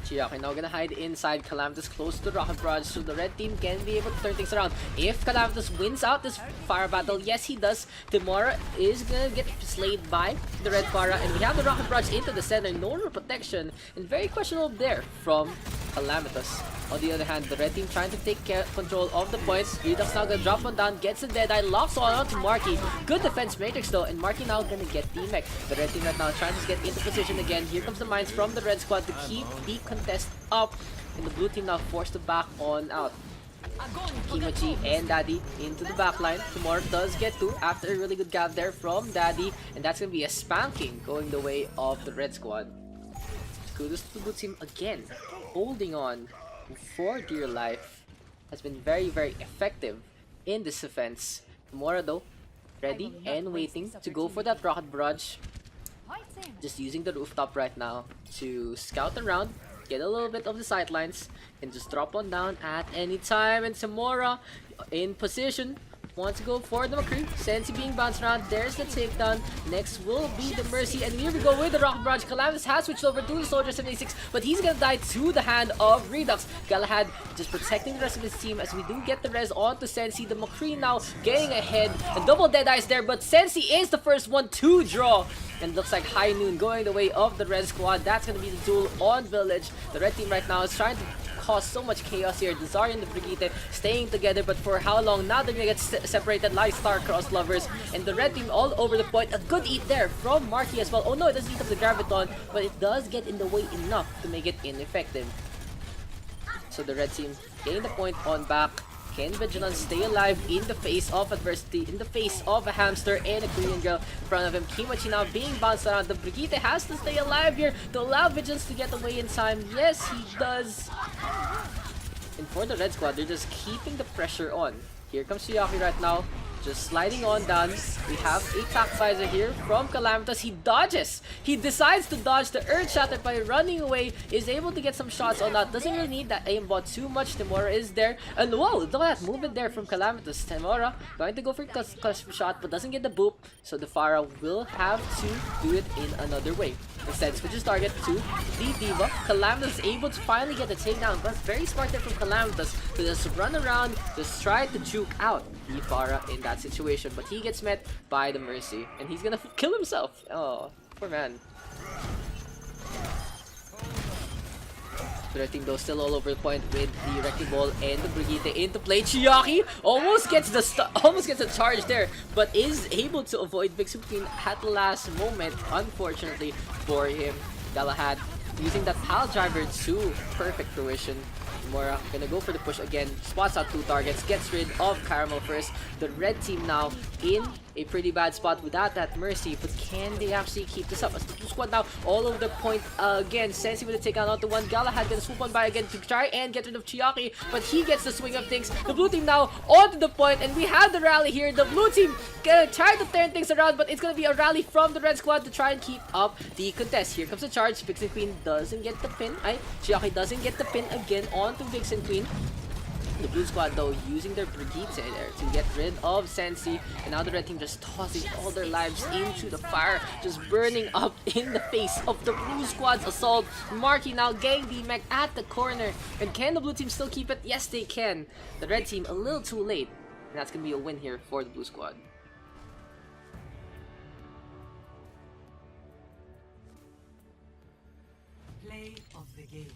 Chiaki now gonna hide inside. Calamitous close to the Rocket Barrage, so the red team can be able to turn things around. If Calamitous wins out this fire battle, yes he does, Timora is gonna get slayed by the red Farah, and we have the Rocket Barrage into the center, no protection, and very questionable there from Calamitous. On the other hand, the red team trying to take control of the points. Redux now gonna drop one down, gets a Deadeye, locks on onto Marky. Good defense matrix though, and Marky now gonna get the mech. The red team right now trying to get into position again. Here comes the mines from the red squad to keep the contest up, and the blue team now forced to back on out. Kimochi and Daddy into the backline. Tomorrow does get two after a really good gap there from Daddy, and that's gonna be a spanking going the way of the red squad. Kudos to the blue team again, holding on for dear life. Has been very effective in this offense. Tomorrow though, ready and waiting to go for that Rocket Barrage. Just using the rooftop right now to scout around, get a little bit of the sightlines, and just drop on down at any time. And Samora in position, wants to go for the McCree. Sensi being bounced around. There's the takedown. Next will be the Mercy. And here we go with the Rocket Barrage. Calamitous has switched over to the Soldier 76, but he's gonna die to the hand of Redux. Galahad just protecting the rest of his team as we do get the res onto Sensi. The McCree now getting ahead. A double Deadeyes there, but Sensi is the first one to draw. And looks like High Noon going the way of the red squad. That's gonna be the duel on Village. The red team right now is trying to cause so much chaos here. The Zarya and the Brigitte staying together, but for how long? Now they're gonna get separated like star-crossed lovers. And the red team all over the point. A good eat there from Marky as well. Oh no, it doesn't eat up the Graviton, but it does get in the way enough to make it ineffective. So the red team getting the point on back. Can Vigilance stay alive in the face of adversity, in the face of a hamster and a Korean girl in front of him? Kimochi now being bounced around. The Brigitte has to stay alive here to allow Vigilance to get away in time. Yes, he does. And for the red squad, they're just keeping the pressure on. Here comes Chiaki right now, just sliding on down. We have a tack visor here from Calamitous. He dodges. He decides to dodge the Earth Shatter by running away. Is able to get some shots on that. Doesn't really need that aimbot too much. Timora is there. And whoa, look at that movement there from Calamitous. Timora going to go for custom shot, but doesn't get the boop. So the Farah will have to do it in another way. Instead, switches target to the Diva. Calamitous is able to finally get the takedown. But very smart there from Calamitous to just run around, just try to juke out the Farah in that situation. But he gets met by the Mercy, and he's gonna kill himself. Oh, poor man. The red team though still all over the point with the Wrecking Ball and the Brigitte into play. Chiaki almost gets the charge there, but is able to avoid Big Supreme at the last moment, unfortunately for him. Galahad using that pile driver to perfect fruition. Mora gonna go for the push again, spots out two targets, gets rid of Caramel first. The red team now in a pretty bad spot without that Mercy, but can they actually keep this up? As the blue squad now all over the point again. Sensi with a takedown onto one. Galahad gonna swoop on by again to try and get rid of Chiaki, but he gets the swing of things. The blue team now onto the point, and we have the rally here. The blue team gonna try to turn things around, but it's gonna be a rally from the red squad to try and keep up the contest. Here comes the charge. Vixen Queen doesn't get the pin. Chiaki doesn't get the pin again onto Vixen Queen. The blue squad though using their Brigitte there to get rid of Sensi, and now the red team just tossing all their lives into the fire, just burning up in the face of the blue squad's assault. Marky now getting the mech at the corner, and can the blue team still keep it? Yes, they can. The red team a little too late, and that's gonna be a win here for the blue squad.
Play of the game.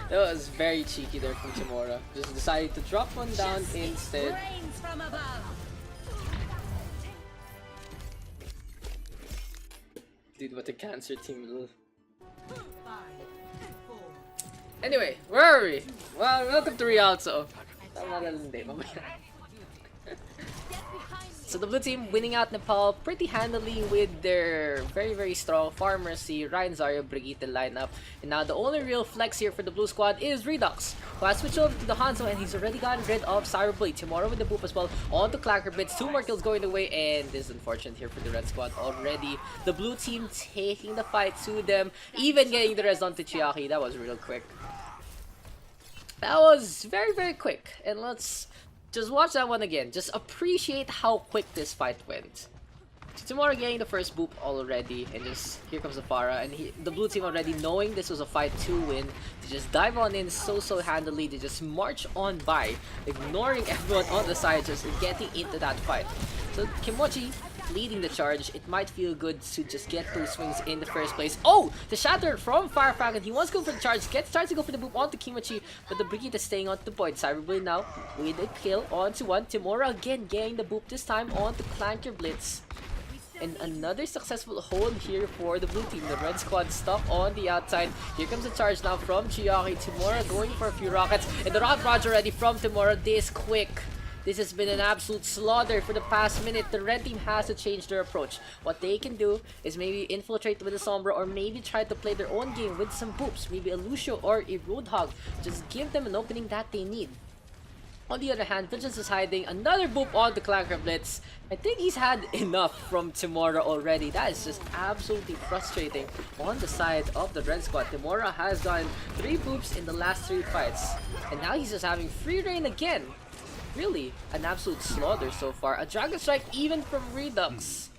That was very cheeky there from Timora. Just decided to drop one down instead.
Rains from above.
Dude, what a cancer team.
5, 4.
Anyway, where are we? Well, welcome to Rialto. Tama na lang din, mamaya. So the blue team winning out Nepal pretty handily with their very strong Pharmacy, Ryan Zarya, Brigitte lineup. And now the only real flex here for the blue squad is Redux, who has switched over to the Hanzo, and he's already gotten rid of Cyberbully. Tomorrow with the boop as well on the Clacker Bits. 2 more kills going away, and this is unfortunate here for the red squad already. The blue team taking the fight to them, even getting the res onto Chiaki. That was real quick. That was very quick, and let's just watch that one again. Just appreciate how quick this fight went. Tomorrow getting the first boop already, and just here comes the Pharah, and the blue team already knowing this was a fight to win, to just dive on in so handily, to just march on by, ignoring everyone on the side, just getting into that fight. So Kimochi leading the charge. It might feel good to just get those swings in the first place. Oh! The shatter from Firefang, and he wants to go for the charge. Starts to go for the boop onto Kimochi, but the Brigitte is staying on the point. Cyberbully now with a kill onto one. Timora again getting the boop, this time onto Clanker Blitz. And another successful hold here for the blue team. The red squad stuck on the outside. Here comes the charge now from Chiaki. Timora going for a few rockets, and the Rod Roger ready from Timora this quick. This has been an absolute slaughter for the past minute. The red team has to change their approach. What they can do is maybe infiltrate with a Sombra, or maybe try to play their own game with some boops. Maybe a Lucio or a Roadhog. Just give them an opening that they need. On the other hand, Vigilance is hiding. Another boop on the Clanker Blitz. I think he's had enough from Timora already. That is just absolutely frustrating on the side of the red squad. Timora has gotten 3 boops in the last 3 fights, and now he's just having free reign again. Really, an absolute slaughter so far. A Dragon Strike even from Redux.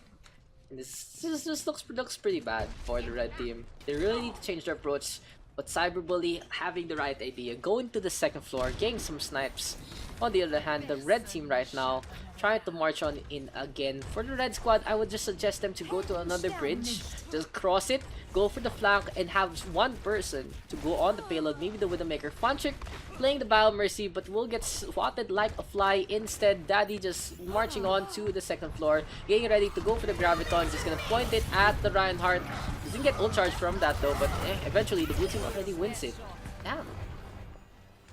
And this looks pretty bad for the red team. They really need to change their approach. But Cyberbully having the right idea, going to the second floor, getting some snipes. On the other hand, the red team right now trying to march on in again. For the red squad, I would just suggest them to go to another bridge, just cross it, go for the flank, and have one person to go on the payload. Maybe the Widowmaker. Funtrick playing the Battle Mercy, but will get swatted like a fly. Instead, Daddy just marching on to the second floor, getting ready to go for the Graviton. Just gonna point it at the Reinhardt. Didn't get ult charge from that though, but eventually the blue team already wins it. Damn.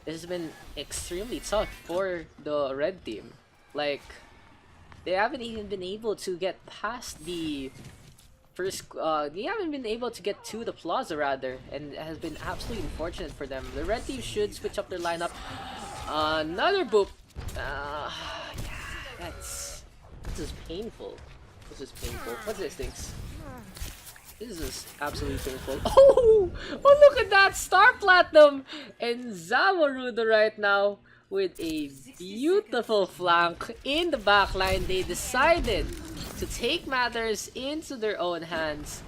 This has been extremely tough for the red team. Like, they haven't even been able to get past the first, they haven't been able to get to the plaza rather, and it has been absolutely unfortunate for them. The red team should switch up their lineup. Another boop. Yeah, this is painful. This is painful. What's this things? This is absolutely painful. Oh, look at that! Star Platinum and Zawarudo right now with a beautiful flank in the backline. They decided to take matters into their own hands.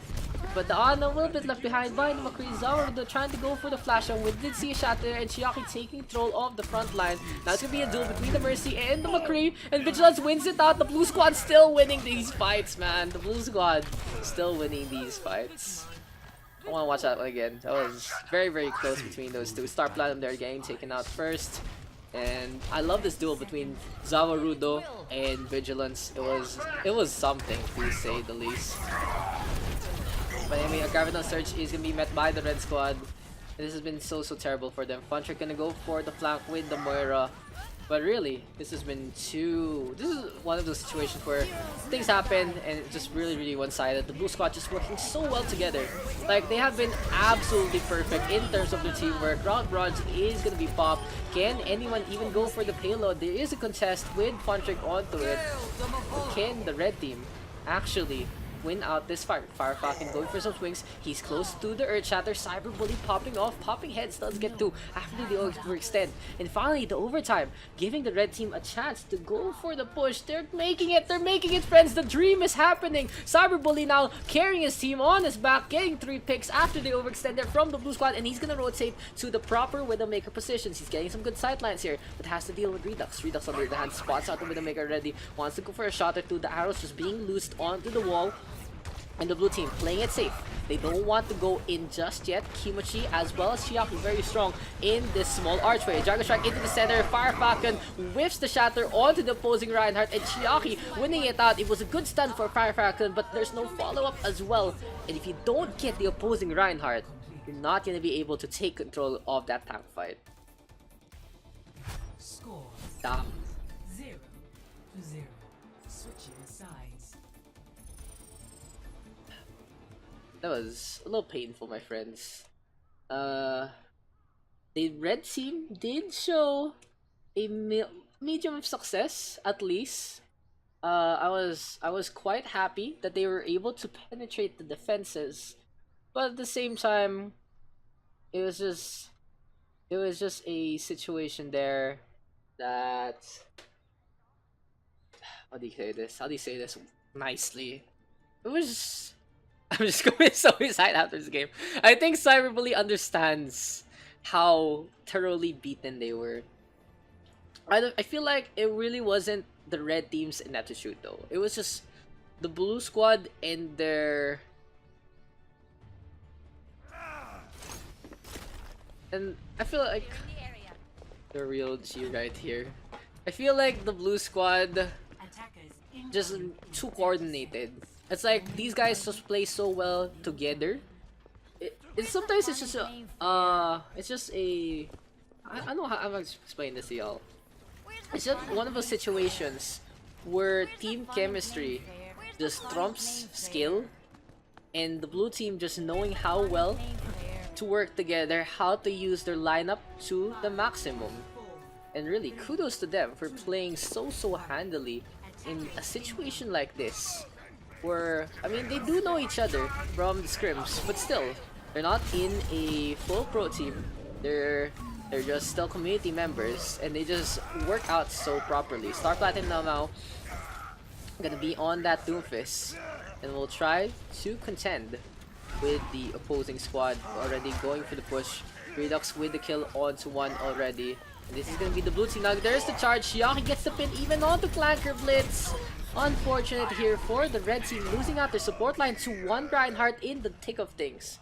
But the Ana a little bit left behind by the McCree. Zawarudo trying to go for the flash on. We did see a shatter, and Chiaki taking control of the front line. Now it's gonna be a duel between the Mercy and the McCree, and Vigilance wins it out. The blue squad still winning these fights, man. The blue squad still winning these fights. I wanna watch that one again. That was very close between those two. Star Platinum there getting taken out first. And I love this duel between Zawarudo and Vigilance. It was something, to say the least. But anyway, a Graviton Surge is gonna be met by the red squad. This has been so terrible for them. Funtrick gonna go for the flank with the Moira. But really, this has been this is one of those situations where things happen and it's just really one-sided. The blue squad just working so well together. Like, they have been absolutely perfect in terms of their teamwork. Round Bronze is gonna be popped. Can anyone even go for the payload? There is a contest with Funtrick onto it. But can the red team actually win out this fight. Fire Falcon going for some swings. He's close to the Earth Shatter. Cyber Bully popping off. Popping heads does get 2 after the overextend. And finally, the overtime, giving the red team a chance to go for the push. They're making it. They're making it, friends. The dream is happening. Cyber Bully now carrying his team on his back, getting 3 picks after they overextend there from the blue squad. And he's going to rotate to the proper Widowmaker positions. He's getting some good sidelines here, but has to deal with Redux. Redux on the other hand spots out the Widowmaker already. Wants to go for a shot or two. The arrows just being loosed onto the wall. And the blue team playing it safe. They don't want to go in just yet. Kimochi as well as Chiaki very strong in this small archway. Dragon Strike into the center. Fire Falcon whiffs the shatter onto the opposing Reinhardt. And Chiaki winning it out. It was a good stun for Fire Falcon, but there's no follow-up as well. And if you don't get the opposing Reinhardt, you're not going to be able to take control of that tank fight.
Score
Damn.
0-0. Switching sides.
That was a little painful, my friends. The red team did show a medium of success, at least. I was quite happy that they were able to penetrate the defenses, but at the same time, it was just a situation there that, how do you say this? How do you say this nicely? It was. I'm just going so excited after this game. I think Cyberbully understands how thoroughly beaten they were. I feel like it really wasn't the red team's ineptitude though. It was just the blue squad and their... And I feel like the real G right here. I feel like the blue squad
Attackers
just too coordinated. It's like these guys just play so well together. Sometimes it's just a I don't know how I'm gonna explain this to y'all. It's just one of those situations where team chemistry just trumps skill, and the blue team just knowing how well to work together, how to use their lineup to the maximum. And really, kudos to them for playing so handily in a situation like this. Where, I mean, they do know each other from the scrims, but still, they're not in a full pro team. They're just still community members, and they just work out so properly. Star Platinum now gonna be on that Doomfist, and will try to contend with the opposing squad. Already going for the push. Redux with the kill onto 1 already. And this is gonna be the blue team now. There's the charge. Shiaki gets the pin even onto Clanker Blitz. Unfortunate here for the red team, losing out their support line to 1 Reinhardt in the thick of things.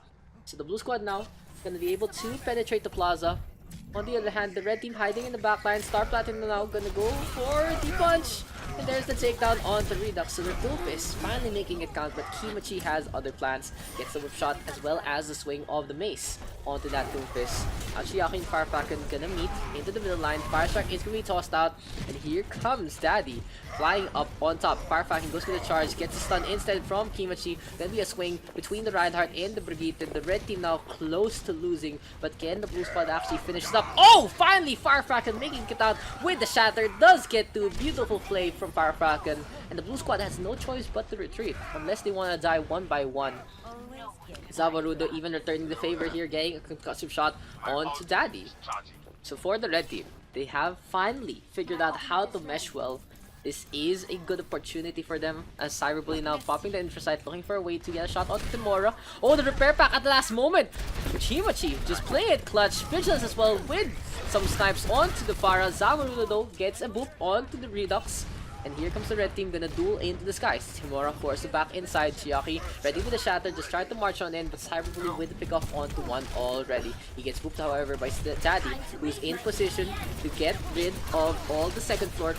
So the blue squad now gonna be able to penetrate the plaza. On the other hand, the red team hiding in the backline. Star Platinum now gonna go for the punch. And there's the takedown on the Redux. So their Doomfist finally making it count, but Kimochi has other plans. Gets the whip shot as well as the swing of the mace onto that Doomfist. Chiaki and Fire Falcon gonna meet into the middle line. Fire Strike is gonna be tossed out. And here comes Daddy flying up on top. Fire Falcon goes for the charge, gets a stun instead from Kimochi. Then be a swing between the Reinhardt and the Brigitte. The red team now close to losing, but can the blue squad actually finish it up? Oh, finally Fire Falcon making it out with the shatter. Does get to beautiful play from Fire Falcon, and the blue squad has no choice but to retreat unless they want to die 1 by 1. Zavarudo even returning the favor here, getting a concussive shot onto Daddy. So for the red team, they have finally figured out how to mesh well. This is a good opportunity for them, as Cyberbully now popping the infrasight, looking for a way to get a shot onto Timora. Oh, the repair pack at the last moment! Chimachi just playing it clutch. Vigilance as well with some snipes onto the Pharah. Zavarudo though gets a boop onto the Redux. And here comes the red team, gonna duel into the skies. Timora forced back inside. Chiaki ready with the shatter, just tried to march on in, but Cyberbully with the pick off onto 1 already. He gets booped however by Daddy, who's in position to get rid of all the second floor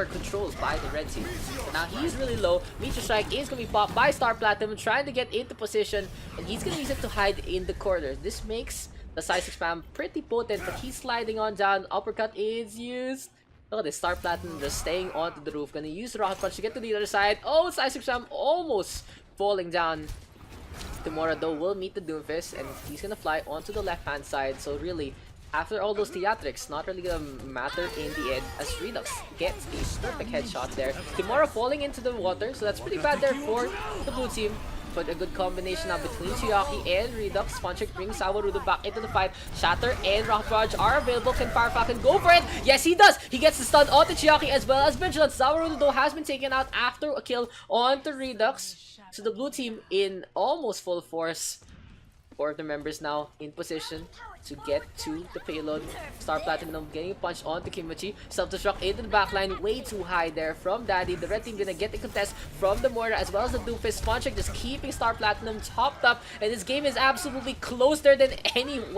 controls by the red team. So now he's really low. Meteor Strike is gonna be popped by Star Platinum, trying to get into position, and he's gonna use it to hide in the corner. This makes the Size Spam pretty potent, but he's sliding on down. Uppercut is used. Look at this, Star Platinum just staying onto the roof. Gonna use the Rocket Punch to get to the other side. Oh, Size Spam almost falling down. Timora though will meet the Doomfist, and he's gonna fly onto the left hand side. So really, after all those theatrics, not really gonna matter in the end as Redux gets a perfect headshot there. Kimura falling into the water, so that's pretty bad there for the blue team. But a good combination now between Chiaki and Redux. Funcheck brings Sawarudo back into the fight. Shatter and Rock Barrage are available. Can Fire Falcon go for it? Yes, he does! He gets the stun onto Chiaki as well as Vigilance. Sawarudo though has been taken out after a kill onto Redux. So the blue team in almost full force. 4 of the members now in position to get to the payload. Star Platinum getting punched onto Kimochi. Self-destruct into the backline. Way too high there from Daddy. The red team gonna get the contest from the Moira as well as the Doofus. Funcheck just keeping Star Platinum topped up. And this game is absolutely closer than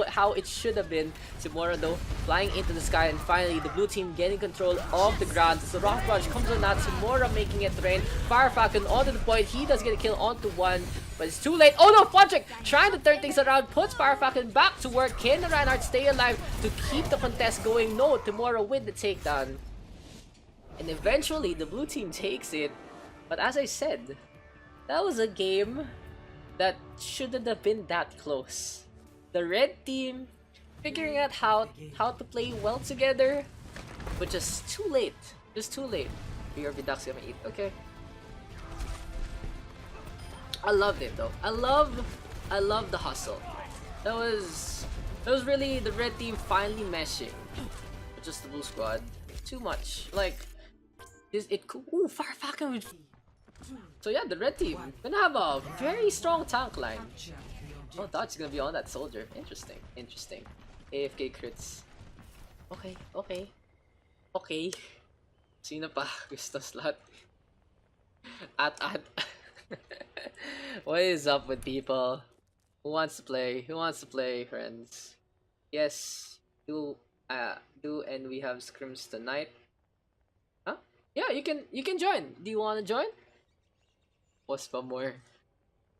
how it should have been. Timora though flying into the sky. And finally the blue team getting control of the ground. As the Rock Barrage comes on now. Timora making it rain. Fire Falcon onto the point. He does get a kill onto one. But it's too late. Oh no, Funcheck trying to turn things around, puts Fire Falcon back to work. Can the Reinhardt stay alive to keep the contest going? No, Timora with the takedown. And eventually, the blue team takes it. But as I said, that was a game that shouldn't have been that close. The red team figuring out how to play well together, but just too late. Just too late. BRB Daks gonna eat. Okay. I loved it though. I love the hustle. That was really the red team finally meshing with just the blue squad. Too much. Like is it cool? Ooh, Fire Falcon with. So yeah, the red team gonna have a very strong tank line. Oh, Dodge is gonna be on that soldier. Interesting. Interesting. AFK crits. Okay. Sino pa gusto slot? At. What is up with people? Who wants to play? Who wants to play, friends? Yes, do and we have scrims tonight. Huh? Yeah, you can join. Do you want to join? Post pa more.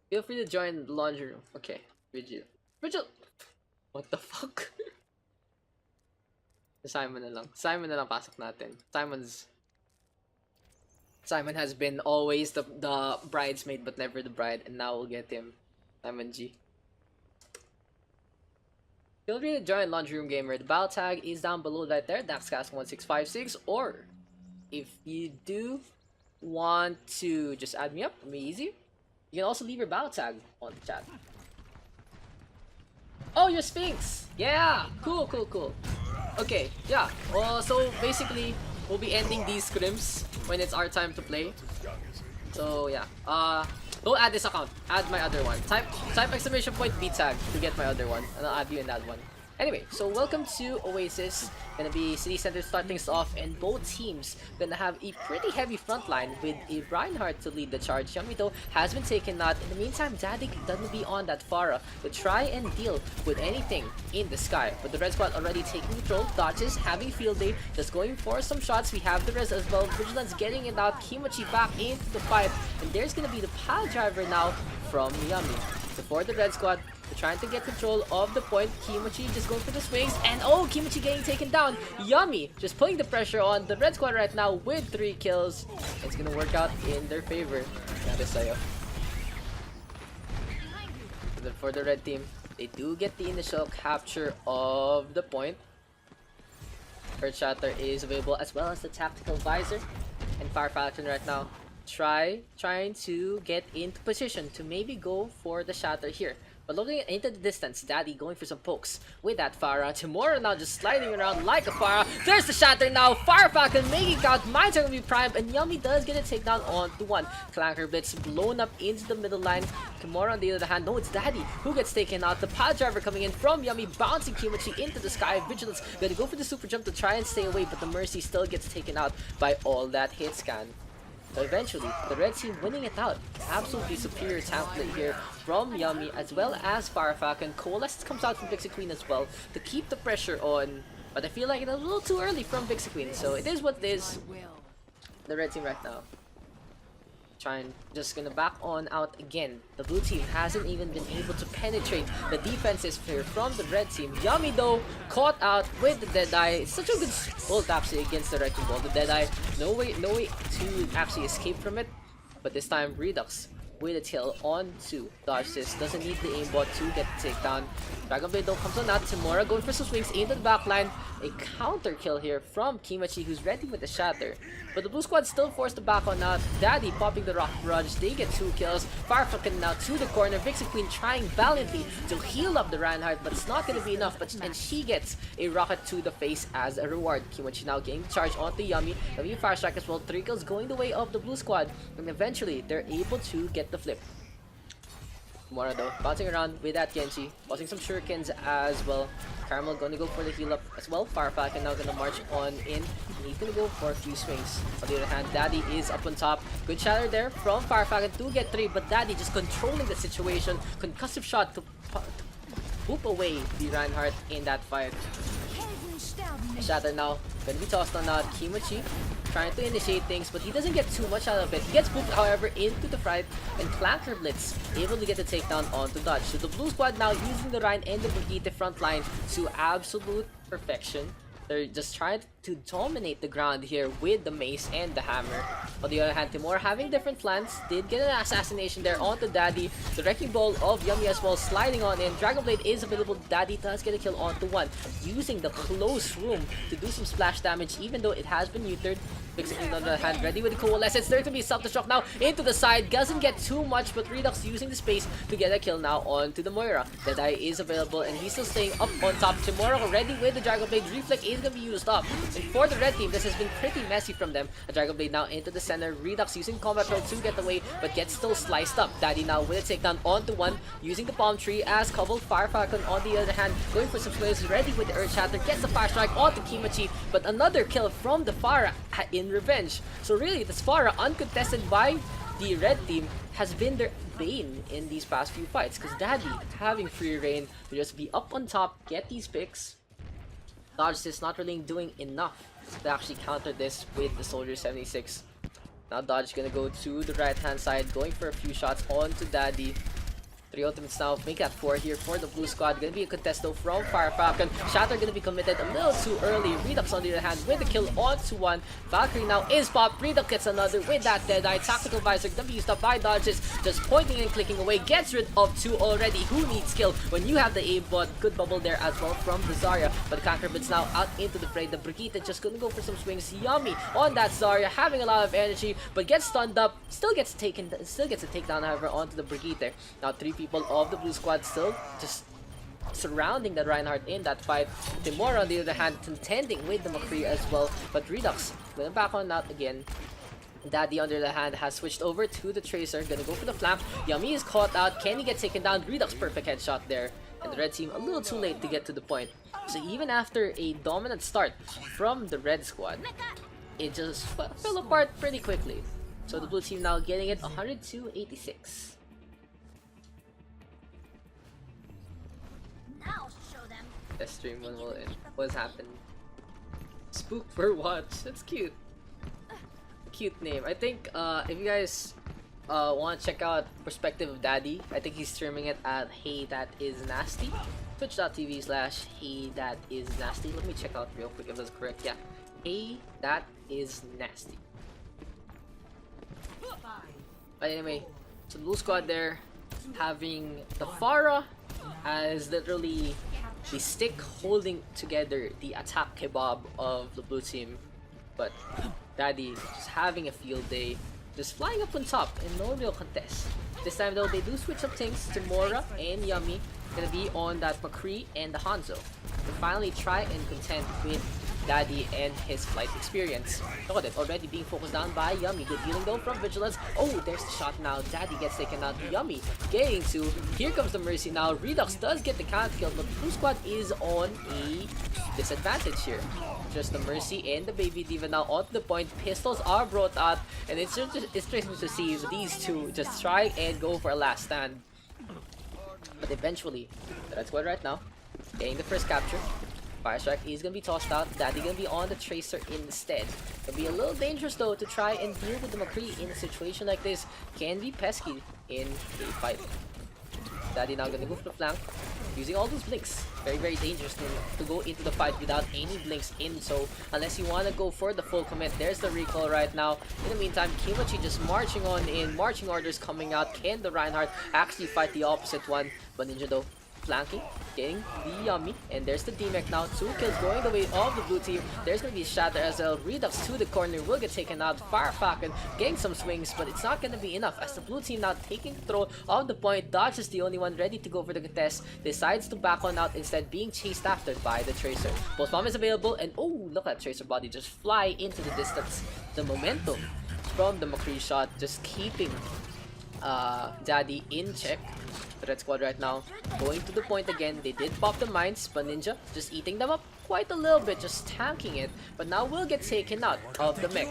Feel free to join the laundry room. Okay, Vigil. What the fuck? Simon na lang pasok natin. Simon has been always the bridesmaid but never the bride, and now we'll get him. Simon G. Feel free to join Laundry Room Gamer. The battle tag is down below right there, Daxcast1656, or if you do want to just add me up, easy. You can also leave your battle tag on the chat. Oh, you're Sphinx! Yeah! Cool. Okay, yeah. Well, so basically, we'll be ending these scrims when it's our time to play. So yeah, don't add this account. Add my other one. Type !BTag to get my other one, and I'll add you in that one. Anyway, so welcome to Oasis. Gonna be City Center start things off, and both teams gonna have a pretty heavy front line with a Reinhardt to lead the charge. Yamito has been taken out. In the meantime, Dadik doesn't be on that Pharah to try and deal with anything in the sky. But the red squad already taking control. Dodges having field day, just going for some shots. We have the res as well. Vigilance getting it out. Kimochi back into the fight, and there's gonna be the pile driver now from Yami. So for the red squad, they're trying to get control of the point. Kimochi just going for the swings, and oh, Kimochi getting taken down. Yummy just putting the pressure on the red squad right now with 3 kills. It's gonna work out in their favor. That is Sayo. For the red team, they do get the initial capture of the point. Earth Shatter is available as well as the tactical visor, and Fire Falcon right now trying to get into position to maybe go for the shatter here. But looking into the distance, Daddy going for some pokes with that Pharah. Timora now just sliding around like a Pharah. There's the shatter now. Fire Falcon making out. Mines are gonna be primed, and Yummy does get a takedown onto one. Clanker Blitz blown up into the middle line. Kimura on the other hand, no, it's Daddy who gets taken out. The pile driver coming in from Yummy, bouncing Kimochi into the sky. Vigilance gonna go for the super jump to try and stay away, but the Mercy still gets taken out by all that hit scan. So eventually, the red team winning it out. Absolutely superior tank play here from Yummy as well as Fire Falcon. Coalesce comes out from Vixie Queen as well to keep the pressure on. But I feel like it was a little too early from Vixie Queen, so it is what it is. The red team right now just gonna back on out again. The blue team hasn't even been able to penetrate the defenses here from the red team. Yummy though caught out with the Deadeye. It's such a good ult actually against the Wrecking Ball. The Deadeye, no way to actually escape from it. But this time Redux with a tail on to dodge this. Doesn't need the aimbot to get the takedown. Dragon Blade though comes on out. Timura going for some swings into the backline. A counter kill here from Kimachi, who's ready with the shatter. But the blue squad still forced to back on out. Daddy popping the rocket barrage. They get 2 kills. Firefly now to the corner. Vixen Queen trying valiantly to heal up the Reinhardt, but it's not going to be enough. And she gets a rocket to the face as a reward. Kimachi now getting the charge onto Yummy. Yummy fire strike as well. 3 kills going the way of the blue squad. And eventually, they're able to get the flip. Mora though, bouncing around with that Genji, causing some shurikens as well. Caramel gonna go for the heal up as well. Firefalcon now gonna march on in, and he's gonna go for a few swings. On the other hand, Daddy is up on top. Good shatter there from Firefalcon to get 3, but Daddy just controlling the situation. Concussive shot to poop away the Reinhardt in that fight. Shatter now gonna be tossed on out. Kimachi trying to initiate things, but he doesn't get too much out of it. He gets pooped, however, into the fight, and Clanker Blitz able to get the takedown onto dodge. So the blue squad now using the Rhine and the Brigitte front line to absolute perfection. They're just trying to dominate the ground here with the mace and the hammer. On the other hand, Timur having different plans. Did get an assassination there onto Daddy. The Wrecking Ball of Yummy as well sliding on in. Dragon Blade is available. Daddy does get a kill onto 1. Using the close room to do some splash damage even though it has been neutered. Vixen on the other hand ready with the coalescence. There can be self-destruct now into the side. Doesn't get too much, but Redux using the space to get a kill now onto the Moira. Deadeye is available and he's still staying up on top. Timur already with the Dragon Blade. Reflect is going to be used up. And for the red team, this has been pretty messy from them. A Dragon Blade now into the center. Redux using combat roll to get away, but gets still sliced up. Daddy now with a takedown onto 1, using the palm tree as Cobble. Firefalcon on the other hand, going for some swings, ready with the Earth Shatter, gets the fire strike onto Kimachi, but another kill from the Pharah in revenge. So really, the Pharah uncontested by the red team has been their bane in these past few fights, because Daddy having free reign to just be up on top, get these picks. Dodge is not really doing enough to actually counter this with the Soldier 76. Now Dodge gonna go to the right hand side, going for a few shots onto Daddy. 3 ultimates now, make that 4 here for the blue squad. Gonna be a contest though from Firefalcon. Shatter gonna be committed a little too early. Redux on the other hand with the kill onto 1. Valkyrie now is popped. Redux gets another with that Deadeye. Tactical Visor gonna be used up by Dodges. Just pointing and clicking away. Gets rid of 2 already. Who needs skill when you have the aimbot? Good bubble there as well from the Zarya. But the Conquer Blitz now out into the fray. The Brigitte just gonna go for some swings. Yummy on that Zarya, having a lot of energy, but gets stunned up. Still gets a takedown, however, onto the Brigitte. Now 3 people of the blue squad still just surrounding the Reinhardt in that fight. Timur on the other hand contending with the McCree as well, but Redux gonna back on out again. Daddy on the other hand has switched over to the Tracer, gonna go for the flank. Yummy is caught out. Can he get taken down? Redux perfect headshot there. And the red team a little too late to get to the point. So even after a dominant start from the red squad, it just fell apart pretty quickly. So the blue team now getting it 100-86. Best stream when will end. What's happened? Spook for watch. That's cute. Cute name. I think if you guys want to check out Perspective of Daddy, I think he's streaming it at Hey That Is Nasty. Twitch.tv/Hey That Is Nasty. Let me check out real quick if that's correct. Yeah. Hey That Is Nasty. But anyway, so blue squad there having the Pharah as literally the stick holding together the attack kebab of the blue team, but Daddy just having a field day, just flying up on top and no real contest. This time though, they do switch up things to Mora and Yummy, gonna be on that McCree and the Hanzo to finally try and contend with Daddy and his flight experience. Look at it, already being focused down by Yummy. Good healing though from Vigilance. Oh, there's the shot now. Daddy gets taken out. Yummy getting to. Here comes the Mercy now. Redux does get the counter kill, but Blue Squad is on a disadvantage here. Just the Mercy and the Baby Diva now on the point. Pistols are brought out, and it's interesting to see these two just try and go for a last stand. But eventually, the Red Squad right now getting the first capture. Fire Strike is gonna be tossed out. Daddy gonna be on the Tracer instead. It'll be a little dangerous though to try and deal with the McCree in a situation like this. Can be pesky in a fight. Daddy now gonna go for the flank, using all those blinks. Very dangerous to go into the fight without any blinks in, so unless you want to go for the full commit, there's the recall right now. In the meantime, Kimochi just marching on in, marching orders coming out. Can the Reinhardt actually fight the opposite one? But Ninja though, flanking, getting the Yummy, and there's the D-Mech now. 2 kills going the way of the blue team. There's gonna be a Shatter as well. Redux to the corner will get taken out. Fire Falcon getting some swings, but it's not gonna be enough as the blue team now taking control of the point. Dodge is the only one ready to go for the contest. Decides to back on out, instead being chased after by the Tracer. Both bomb is available, and oh, look at Tracer body just fly into the distance. The momentum from the McCree shot just keeping Daddy in check. The red squad right now going to the point again. They did pop the mines, but Ninja just eating them up quite a little bit, just tanking it. But now will get taken out of the mech.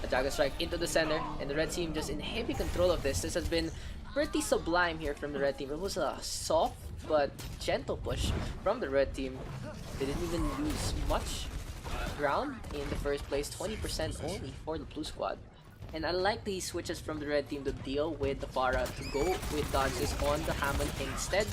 A Dragon Strike into the center, and the red team just in heavy control of this. This has been pretty sublime here from the red team. It was a soft but gentle push from the red team. They didn't even lose much ground in the first place. 20% only for the blue squad. And I like these switches from the red team to deal with the Pharah, to go with dodges on the Hammond instead.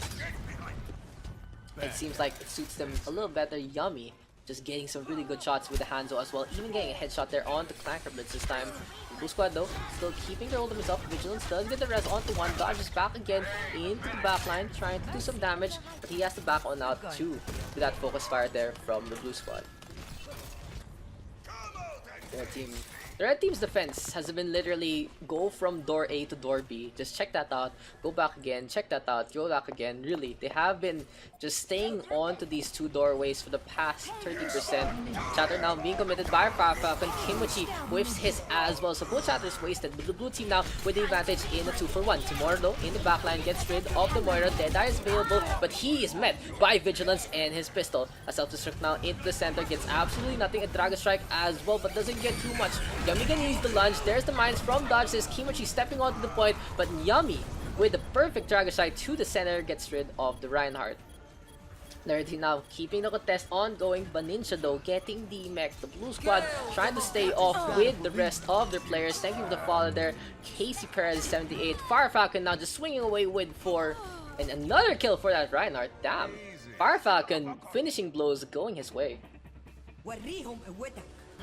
It seems like it suits them a little better. Yummy just getting some really good shots with the Hanzo as well, even getting a headshot there on the Clanker Blitz this time. The blue squad though, still keeping their ultimates up. Vigilance does get the res onto one, dodges back again into the backline, trying to do some damage, but he has to back on out too with that focus fire there from the blue squad. The red team's defense has been literally go from door A to door B. Just check that out, go back again, check that out, go back again. Really, they have been just staying on to these 2 doorways for the past 30%. Chatter now being committed by Fire Falcon. Kimochi whiffs his as well, so both Chatter's wasted. But the blue team now with the advantage in a 2-for-1. Tomorrow though, in the backline, gets rid of the Moira. Deadeye is available, but he is met by Vigilance and his pistol. A self-destruct now into the center, gets absolutely nothing. A Dragon Strike as well, but doesn't get too much. Yummy can use the lunge. There's the mines from Dodge. There's Kimochi stepping onto the point, but Yummy with the perfect Dragon Strike to the center gets rid of the Reinhardt. The red team now keeping the contest ongoing, but Ninja though getting the mech. The blue squad trying to stay off with the rest of their players. Thank you for the follow there. Casey Perez 78. Fire Falcon now just swinging away with 4, and another kill for that Reinhardt. Damn. Fire Falcon finishing blows going his way.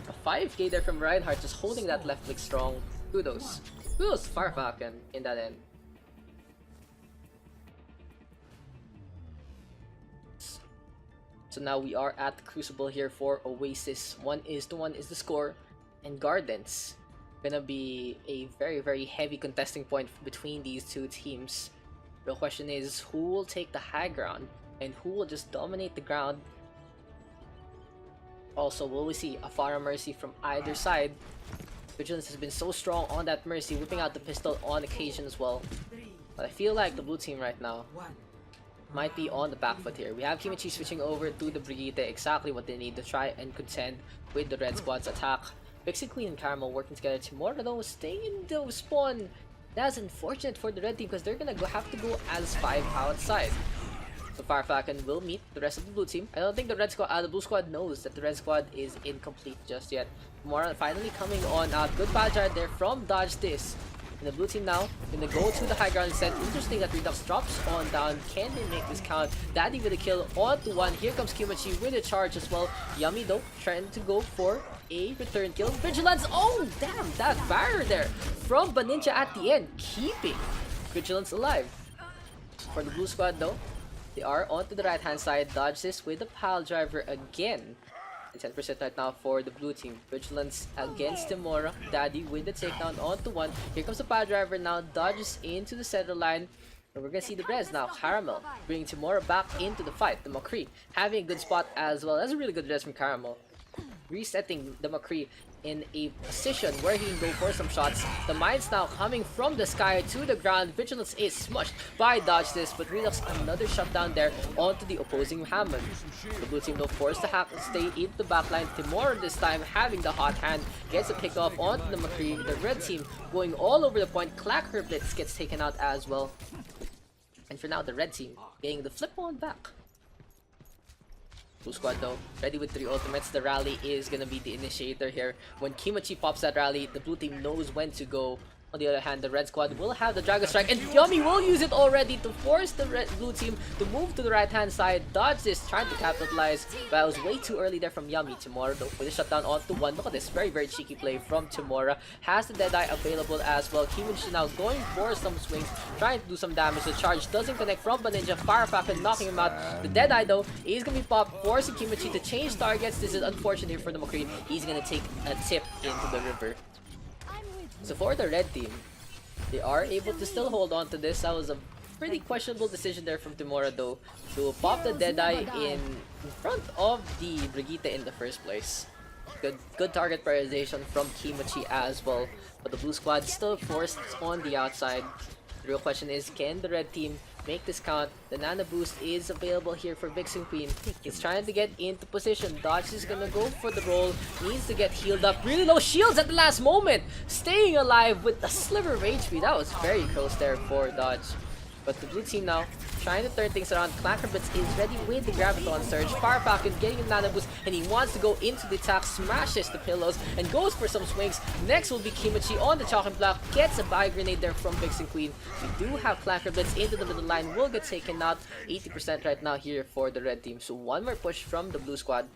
A 5k there from Reinhardt, just holding that left click strong. Kudos. Kudos to Fire Falcon in that end. So now we are at the Crucible here for Oasis. 1-1 is the score. And Gardens gonna be a very heavy contesting point between these two teams. Real question is, who will take the high ground and who will just dominate the ground? Also, will we see a Pharah Mercy from either side? Vigilance has been so strong on that Mercy, whipping out the pistol on occasion as well. But I feel like the blue team right now might be on the back foot here. We have Kimochi switching over to the Brigitte, exactly what they need to try and contend with the red squad's attack. Pixie Queen and Caramel working together. Tomorrow though, staying in the spawn. That's unfortunate for the red team because they're gonna have to go as 5 outside. So Fire Falcon will meet the rest of the blue team. I don't think the the blue squad knows that the red squad is incomplete just yet. Tomorrow finally coming on out. Good badge right there from Dodge this. And the blue team now gonna go to the high ground instead. Interesting that Redux drops on down. Can they make this count? Daddy with a kill onto 1. Here comes Kimochi with a charge as well. Yummy though trying to go for a return kill. Vigilance! Oh damn, that barrier there from Baninja at the end, keeping Vigilance alive. For the blue squad though, they are onto the right hand side. Dodge this with the pile driver again. 10% right now for the blue team. Vigilance against Timora. Daddy with the takedown onto 1. Here comes the pile driver now. Dodges into the center line. And we're gonna see the res now. Caramel bringing Timora back into the fight. The McCree having a good spot as well. That's a really good res from Caramel. Resetting the McCree in a position where he can go for some shots. The mines now coming from the sky to the ground. Vigilance is smushed by Dodge this, but Redux another shutdown there onto the opposing Hammond. The blue team though forced to hack and stay in the backline. Timora this time having the hot hand, gets a pick off onto the McCree. The red team going all over the point. Clacker Blitz gets taken out as well. And for now, the red team getting the flip on back. Blue squad though, ready with 3 ultimates. The rally is gonna be the initiator here. When Kimochi pops that rally, the blue team knows when to go. On the other hand, the red squad will have the Dragon Strike, and Yummy will use it already to force the blue team to move to the right-hand side. Dodge this, trying to capitalize, but it was way too early there from Yummy. Timora, though, with a shutdown onto one. Look at this, very, very cheeky play from Timora. Has the Deadeye available as well. Kimuchi now going for some swings, trying to do some damage. The charge doesn't connect from Ninja. Fire Falcon knocking him out. The Deadeye, though, is going to be popped, forcing Kimuchi to change targets. This is unfortunate here for the McCree. He's going to take a tip into the river. So for the red team, they are able to still hold on to this. That was a pretty questionable decision there from Timora, though, to pop the Deadeye in front of the Brigitte in the first place. Good target prioritization from Kimuchi as well. But the blue squad still forced on the outside. The real question is, can the red team make this count? The Nana boost is available here for Vixen Queen. He's trying to get into position. Dodge is gonna go for the roll. Needs to get healed up. Really low shields at the last moment. Staying alive with a sliver of HP. That was very close there for Dodge. But the blue team now trying to turn things around. Clankerbits is ready with the Graviton Surge. Fire Falcon getting a Nana boost, and he wants to go into the attack. Smashes the pillows and goes for some swings. Next will be Kimuchi on the chocolate block. Gets a buy grenade there from Vixen Queen. We do have Clankerbits into the middle line. Will get taken out. 80% right now here for the red team. So one more push from the blue squad.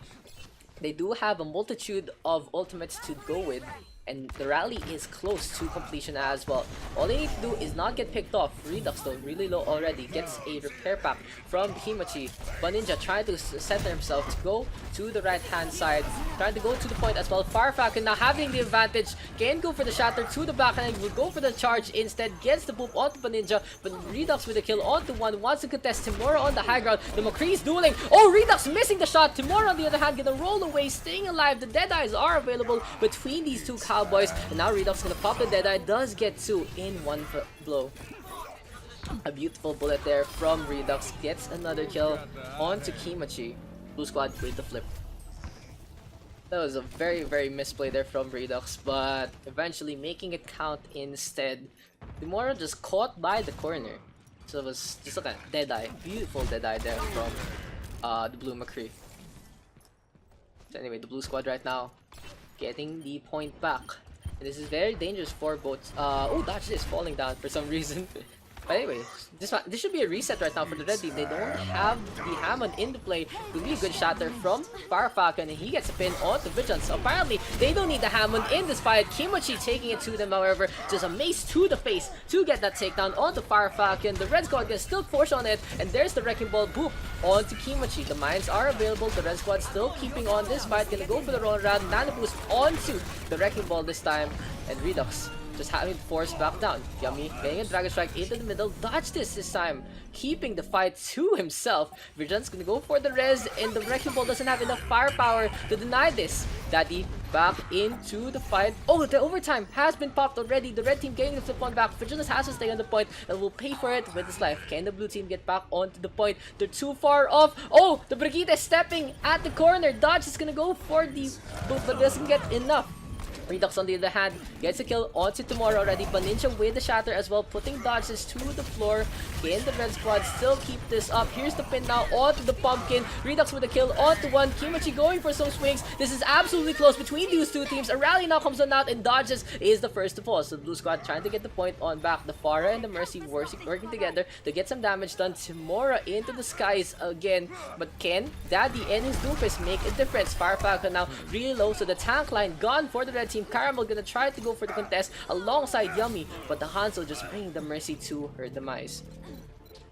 They do have a multitude of ultimates to go with, and the rally is close to completion as well. All they need to do is not get picked off. Redux, though, really low already. Gets a repair pack from Kimuchi. Ninja trying to center himself to go to the right-hand side. Trying to go to the point as well. Fire Falcon now having the advantage. Can go for the shatter to the back, and will go for the charge instead. Gets the poop onto Ninja, but Redux with a kill onto one. Wants to contest Timora on the high ground. The McCree's dueling. Oh, Redux missing the shot. Timora on the other hand gonna roll away, staying alive. The Deadeyes are available between these two Cowboys, and now Redux gonna pop the Deadeye. Does get two in one blow. A beautiful bullet there from Redux. Gets another kill onto Kimuchi. Blue squad with the flip. That was a very, very misplay there from Redux, but eventually making it count instead. Timora just caught by the corner. So it was just like a Deadeye. Beautiful Deadeye there from the blue McCree. So anyway, the blue squad right now getting the point back. And this is very dangerous for both. Oh, Dodge is falling down for some reason. But anyway, this should be a reset right now for the red team. They don't have the Hammond in the play. Could be a good shot there from Fire Falcon, and he gets a pin onto Vigilance. So apparently, they don't need the Hammond in this fight. Kimuchi taking it to them, however. Just a mace to the face to get that takedown onto Fire Falcon. The red squad can still push on it, and there's the Wrecking Ball boop onto Kimuchi. The mines are available. The red squad still keeping on this fight. Gonna go for the roll around. Nano boost onto the Wrecking Ball this time, and Redux just having to force back down. Yummy getting a Dragon Strike into the middle. Dodge this time, keeping the fight to himself. Vigilance gonna go for the res, and the Wrecking Ball doesn't have enough firepower to deny this. Daddy back into the fight. Oh, the overtime has been popped already. The red team getting the flip one back. Vigilance has to stay on the point and will pay for it with his life. Can the blue team get back onto the point? They're too far off. Oh, the Brigitte is stepping at the corner. Dodge is gonna go for the boot, but doesn't get enough. Redux on the other hand gets a kill onto Timora already, but Ninja with the shatter as well, putting Dodges to the floor. Can the red squad still keep this up? Here's the pin now onto the pumpkin. Redux with a kill onto one. Kimuchi going for some swings. This is absolutely close between these two teams. A rally now comes on out, and Dodges is the first to fall. So the blue squad trying to get the point on back. The Farah and the Mercy working together to get some damage done. Timora into the skies again, but can Daddy and his Doofus make a difference? Fire Falcon now really low, so the tank line gone for the red team. Caramel gonna try to go for the contest alongside Yummy, but the Hanzo just bringing the Mercy to her demise.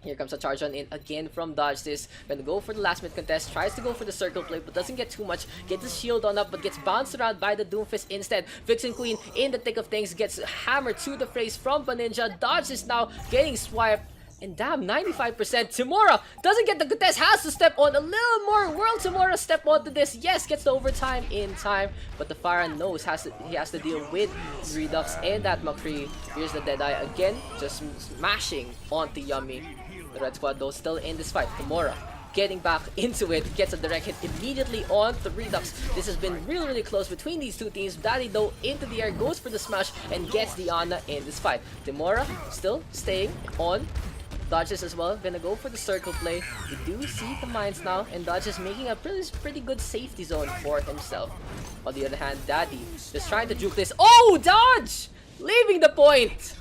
Here comes a charge on in again from Dodge. This gonna go for the last minute contest. Tries to go for the circle play, but doesn't get too much. Gets the shield on up, but gets bounced around by the Doomfist instead. Vixen Queen in the thick of things gets hammered to the face from Ninja. Dodge is now getting swiped. And damn, 95%. Timora doesn't get the contest, has to step on a little more. World Timora step onto this. Yes, gets the overtime in time. But the Farah knows he has to deal with Redux and that McCree. Here's the Deadeye again, just smashing onto Yummy. The red squad though still in this fight. Timora getting back into it, gets a direct hit immediately on the Redux. This has been really, really close between these two teams. Daddy though into the air, goes for the smash, and gets the Ana in this fight. Timora still staying on. Dodges as well, gonna go for the circle play. We do see the mines now, and Dodges making a pretty good safety zone for himself. On the other hand, Daddy just trying to juke this. Oh, Dodge! Leaving the point!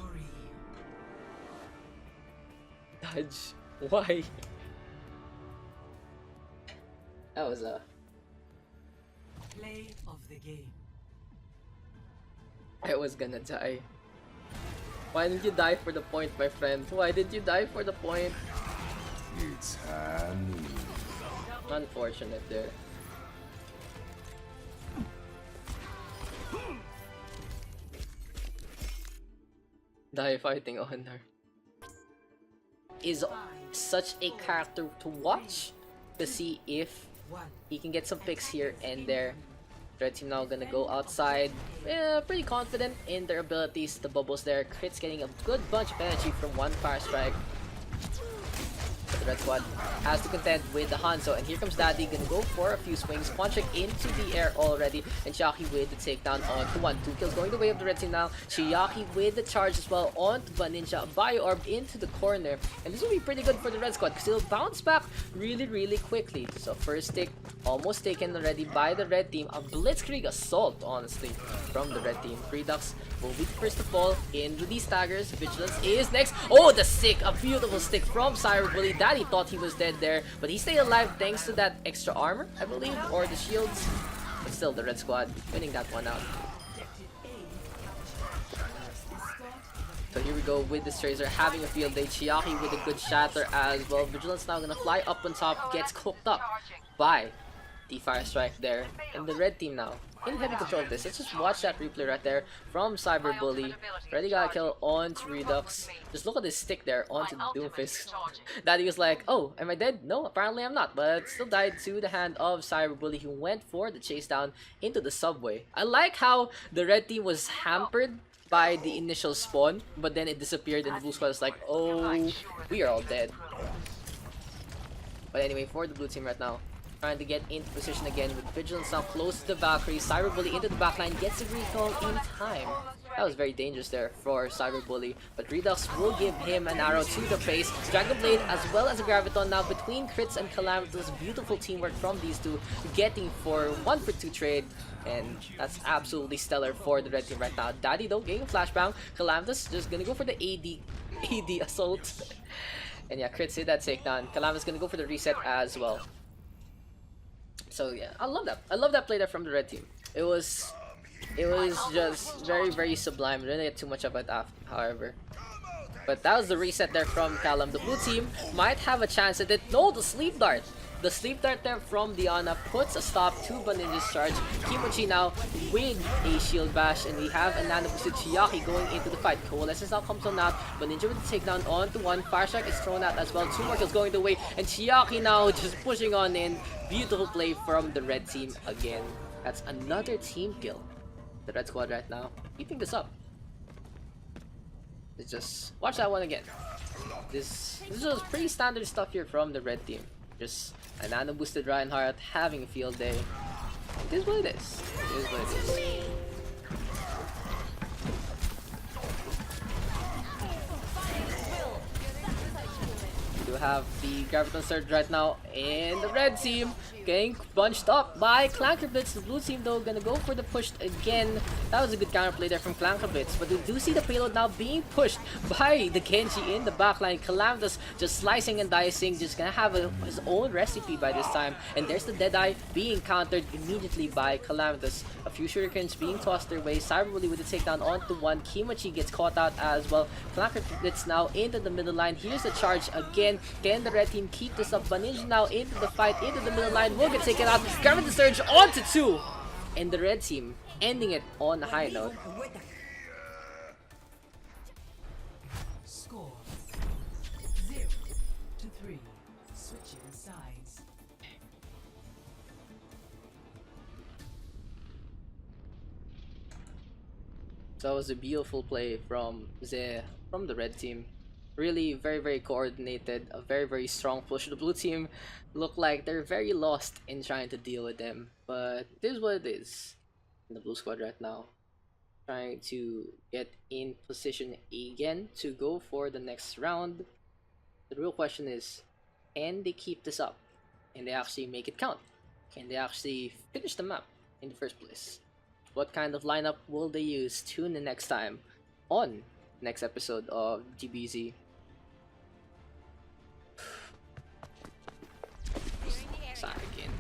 Dodge. Why? That was a...
Play of the game.
I was gonna die. Why didn't you die for the point, my friend? Why did you die for the point?
It's honey.
Unfortunate there. Die fighting honor is such a character to watch to see if he can get some picks here and there. Red team now gonna go outside. Yeah, pretty confident in their abilities. The bubbles there. Crit's getting a good bunch of energy from one fire strike. But the red squad has to contend with the Hanzo, and here comes Daddy, gonna go for a few swings, punching into the air already, and Chiaki with the takedown onto one. 2 kills going the way of the red team now. Chiaki with the charge as well onto the Ninja. Bio Orb into the corner, and this will be pretty good for the red squad because it'll bounce back really quickly. So first stick almost taken already by the red team. A blitzkrieg assault, honestly, from the red team. 3 Daks will be first to fall into these staggers. Vigilance is next. Oh, the stick! A beautiful stick from Cyberbully. Daddy thought he was dead there, but he stayed alive thanks to that extra armor, I believe, or the shields. But still, the red squad winning that one out. So here we go with this Tracer having a field day. Chiaki with a good shatter as well. Vigilance now gonna fly up on top, gets cooked up by the fire strike there. And the red team now in heavy control of this. Let's just watch that replay right there from Cyberbully. Already got a kill onto Redux. Just look at this stick there onto Doomfist. Daddy was like, oh, am I dead? No, apparently I'm not. But still died to the hand of Cyberbully, who went for the chase down into the subway. I like how the red team was hampered by the initial spawn, but then it disappeared and the blue squad was like, oh, we are all dead. But anyway, for the blue team right now, trying to get into position again with Vigilance now close to the Valkyrie. Cyberbully into the backline, gets a recall in time. That was very dangerous there for Cyberbully, but Redux will give him an arrow to the face. Dragon Blade as well as a Graviton now between Crits and Calamitous. Beautiful teamwork from these two, getting for 1-for-2 trade, and that's absolutely stellar for the red team right now. Daddy though getting a flashbang. Calamitous just gonna go for the AD assault. And yeah, Crits hit that takedown. Calamitous gonna go for the reset as well. So yeah, I love that. I love that play there from the red team. It was just very sublime. Didn't get too much of it after, however. But that was the reset there from Callum. The blue team might have a chance at it. No, the sleep dart. The sleep dart there from Diana puts a stop to Baninja's charge. Kimochi now with a shield bash, and we have a nano boosted Chiaki going into the fight. Coalescence now comes on out. Baninja with the takedown onto one. Fire strike is thrown out as well. 2 more kills going the way, and Chiaki now just pushing on in. Beautiful play from the red team again. That's another team kill. The red squad right now keeping this up. Let's just watch that one again. This was pretty standard stuff here from the red team. Just a nano boosted Reinhardt having a field day. It is what it is. It is what it is. We do have the Graviton surge right now, and the red team getting bunched up by Clanker Blitz. The blue team though gonna go for the push again. That was a good counterplay there from Clanker Blitz, but we do see the payload now being pushed by the Genji in the backline. Calamitous just slicing and dicing, just gonna have his own recipe by this time. And there's the Deadeye being countered immediately by Calamitous. A few shurikens being tossed their way. Cyberbully with the takedown onto one. Kimochi gets caught out as well. Clanker Blitz now into the middle line. Here's the charge again. Can the red team keep this up? Baninja now into the fight, into the middle line. Will get taken out. Graviton surge onto 2. And the red team ending it on a high note.
Score 0-3. Switching sides.
So that was a beautiful play from the red team. Really very coordinated, a very strong push. The blue team look like they're very lost in trying to deal with them, but this is what it is. And the blue squad right now trying to get in position again to go for the next round. The real question is, can they keep this up? Can they actually make it count? Can they actually finish the map in the first place? What kind of lineup will they use? Tune in next time on next episode of GBZ. Side again.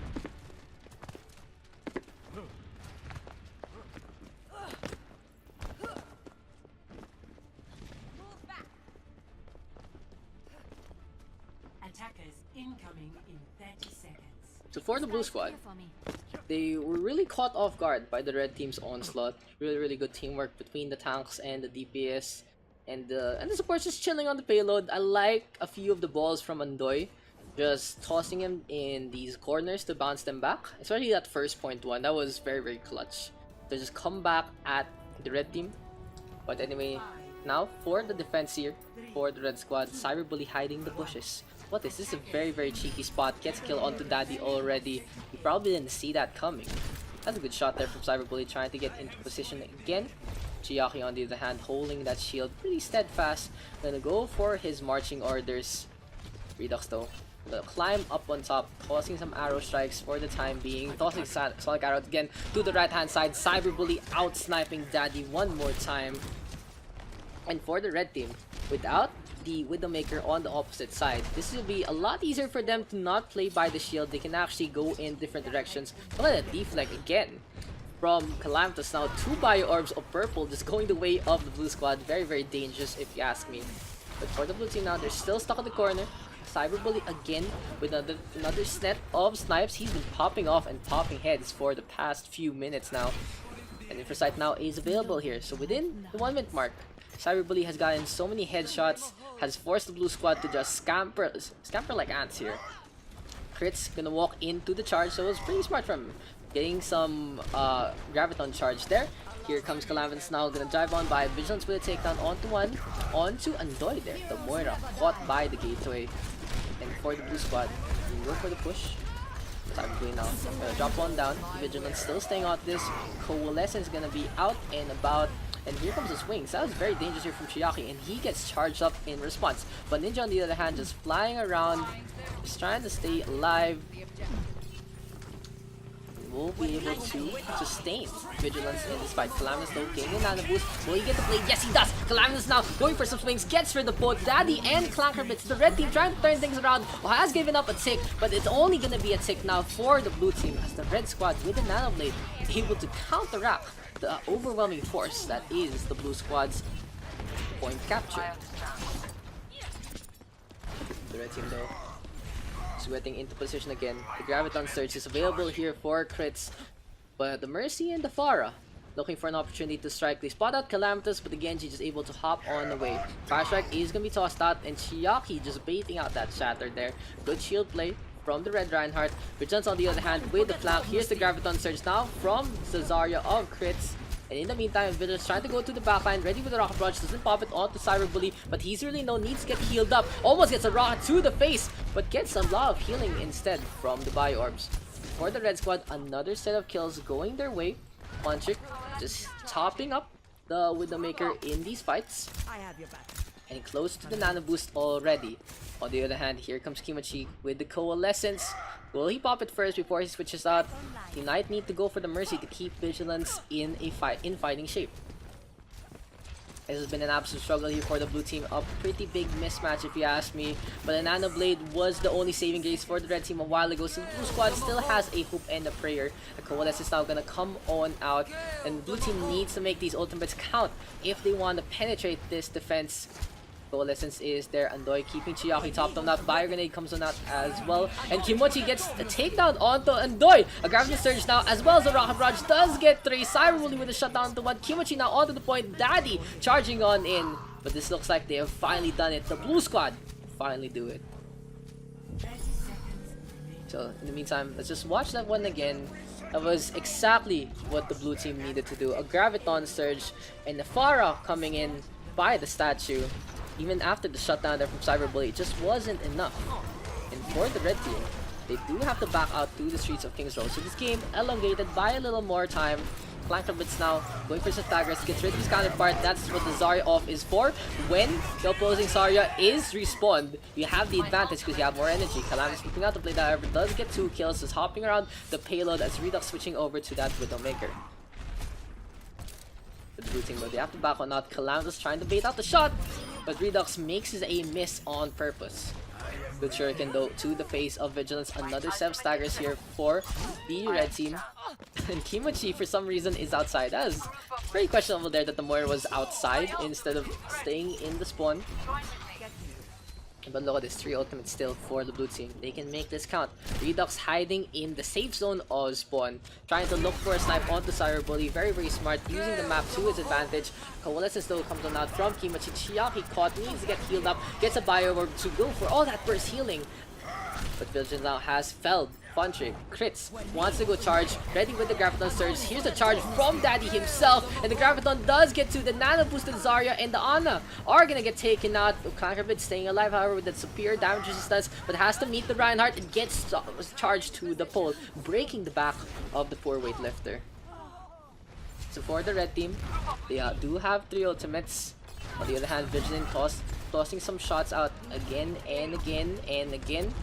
Attackers incoming in 30 seconds.
So for the blue squad, they were really caught off guard by the red team's onslaught. Really good teamwork between the tanks and the DPS, and the supports just chilling on the payload. I like a few of the balls from Andoy, just tossing him in these corners to bounce them back. Especially that first point one, that was very clutch. To just come back at the red team. But anyway, now for the defense here for the red squad, Cyberbully hiding the bushes. What is this? Is a very cheeky spot. Gets kill onto Daddy already. You probably didn't see that coming. That's a good shot there from Cyberbully, trying to get into position again. Chiaki on the other hand holding that shield pretty steadfast. Gonna go for his marching orders. Redux though, gonna climb up on top, tossing some arrow strikes for the time being. Tossing Sonic Arrow again to the right hand side. Cyberbully out sniping Daddy one more time. And for the red team, without the Widowmaker on the opposite side, this will be a lot easier for them to not play by the shield. They can actually go in different directions. Look at that deflect again from Calamitous. Now 2 bio orbs of purple just going the way of the blue squad. Very dangerous if you ask me. But for the blue team now, they're still stuck in the corner. Cyberbully again with another set of snipes. He's been popping off and popping heads for the past few minutes now. And Infrasight now is available here. So within the 1 minute mark, Cyberbully has gotten so many headshots, has forced the blue squad to just scamper like ants here. Crit's gonna walk into the charge, so it was pretty smart from him. Getting some Graviton charge there. Here comes Calamitous now, gonna drive on by Vigilance with a takedown onto Andoy there. The Moira caught by the gateway. And for the blue squad, we go for the push. Cyberbully now gonna drop one down. Vigilance still staying out this. Coalescence gonna be out and about. And here comes his wings. That was very dangerous here from Chiaki, and he gets charged up in response. But Ninja on the other hand just flying around, just trying to stay alive. Will be able to sustain Vigilance in this fight. Calamitous though gaining a nano boost. Will he get the play? Yes, he does! Calamitous now going for some swings, gets rid of both Daddy and Clankerbits. The red team trying to turn things around. Has given up a tick, but it's only gonna be a tick now for the blue team, as the red squad with the nano blade able to counteract the overwhelming force that is the blue squad's point capture. The red team though, sweating into position again. The Graviton Surge is available here for crits, but the Mercy and the Pharah looking for an opportunity to strike. They spot out Calamitous, but the Genji just able to hop on the way. Fire Strike is gonna be tossed out, and Chiaki just baiting out that shatter there. Good shield play from the red Reinhardt. Vigilance on the other hand with the flank. Here's the Graviton Surge now from Cesaria of crits. And in the meantime, Vigilance trying to go to the backline, ready with the rocket punch, doesn't pop it onto Cyberbully, but he's really no need to get healed up. Almost gets a rocket to the face, but gets a lot of healing instead from the bio orbs. For the red squad, another set of kills going their way. Punchik just topping up the Widowmaker in these fights. And close to the nano boost already. On the other hand, here comes Kimachi with the Coalescence. Will he pop it first before he switches out? He might need to go for the Mercy to keep Vigilance in fighting shape. This has been an absolute struggle here for the blue team. A pretty big mismatch if you ask me. But the Nano Blade was the only saving grace for the red team a while ago. So the blue squad still has a hope and a prayer. The Coalescence is now gonna come on out. And the blue team needs to make these ultimates count if they want to penetrate this defense. Coalescence is there. Andoy keeping Chiaki topped on out. Fire Grenade comes on out as well. And Kimochi gets a takedown onto Andoy. A Gravity Surge now as well as the Rocket Barrage does get 3. Cyberbully with a shutdown to 1. Kimochi now onto the point. Daddy charging on in. But this looks like they have finally done it. The blue squad finally do it. So in the meantime, let's just watch that one again. That was exactly what the blue team needed to do. A Graviton Surge and the Pharah coming in by the statue. Even after the shutdown there from Cyberbully, it just wasn't enough. And for the red team, they do have to back out to the streets of King's Road. So this game elongated by a little more time. Clankerbits now going for some staggers, gets rid of his counterpart. That's what the Zarya off is for. When the opposing Zarya is respawned, you have the advantage because you have more energy. Calamitous looking out to play that, however, does get 2 kills, just hopping around the payload as Redux switching over to that Widowmaker. The blue team, but they have to back on out. Calamitous trying to bait out the shot, but Redux makes a miss on purpose. Good shuriken though to the face of Vigilance. Another 7 staggers here for the red team. And Kimochi for some reason is outside. That is very questionable there that the Moira was outside instead of staying in the spawn. But look at this, 3 ultimates still for the blue team. They can make this count. Redux hiding in the safe zone of spawn, trying to look for a snipe onto Cyberbully. Very, very smart, using the map to his advantage. Coalescence though comes on out from Kimochi. Chiaki caught, needs to get healed up, gets a bio orb to go for all that burst healing. But Vigilance now has felled. Fun trick, crits, wants to go charge, ready with the Graviton Surge. Here's the charge from Daddy himself, and the Graviton does get to the nano boosted Zarya, and the Ana are gonna get taken out. Clankerbit staying alive, however, with that superior damage resistance, but has to meet the Reinhardt and gets charged to the pole, breaking the back of the poor weightlifter. So for the red team, they do have 3 ultimates. On the other hand, Vigilant tossing some shots out again and again and again,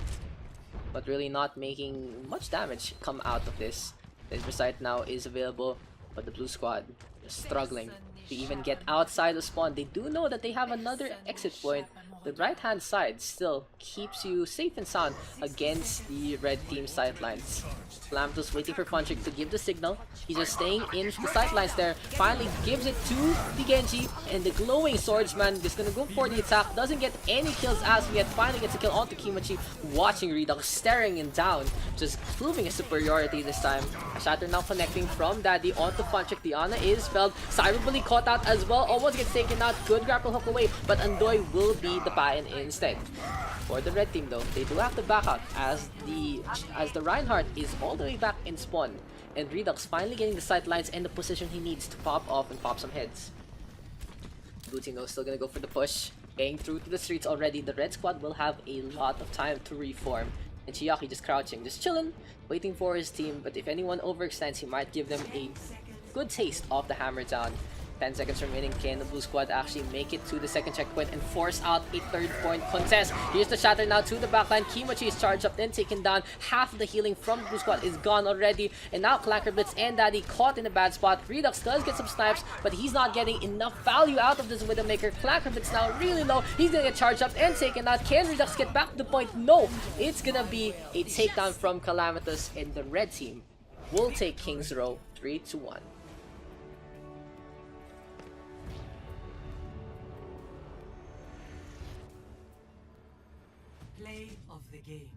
but really not making much damage come out of this. The Inversight now is available, but the blue squad is struggling to even get outside the spawn. They do know that they have another exit point. The right hand side still keeps you safe and sound against the red team sidelines. Calamitous waiting for Funtrick to give the signal. He's just staying in the sidelines there. Finally gives it to the Genji, and the glowing swordsman is gonna go for the attack. Doesn't get any kills as of yet. Finally gets a kill onto Kimochi, watching Redux, staring him down, just proving his superiority this time. A shatter now connecting from Daddy onto Funtrick. The Ana is felled. Cyberbully caught out as well, almost gets taken out. Good grapple hook away, but Andoy will be the buy-in instead. For the red team though, they do have to back out as the Reinhardt is all the way back in spawn, and Redux finally getting the sight lines and the position he needs to pop off and pop some heads. Blue team though still gonna go for the push, getting through to the streets already. The red squad will have a lot of time to reform, and Chiaki just crouching, just chilling, waiting for his team. But if anyone overextends, he might give them a good taste of the hammer down. 10 seconds remaining. Can the blue squad actually make it to the second checkpoint and force out a 3rd point contest? Here's the shatter now to the backline. Kimochi is charged up, then taken down. Half of the healing from the blue squad is gone already, and now Clankerblitz and Daddy caught in a bad spot. Redux does get some snipes, but he's not getting enough value out of this Widowmaker. Clankerblitz now really low. He's gonna get charged up and taken out. Can Redux get back to the point? No! It's gonna be a takedown from Calamitous, and the red team will take King's Row 3-1.
Play of the game.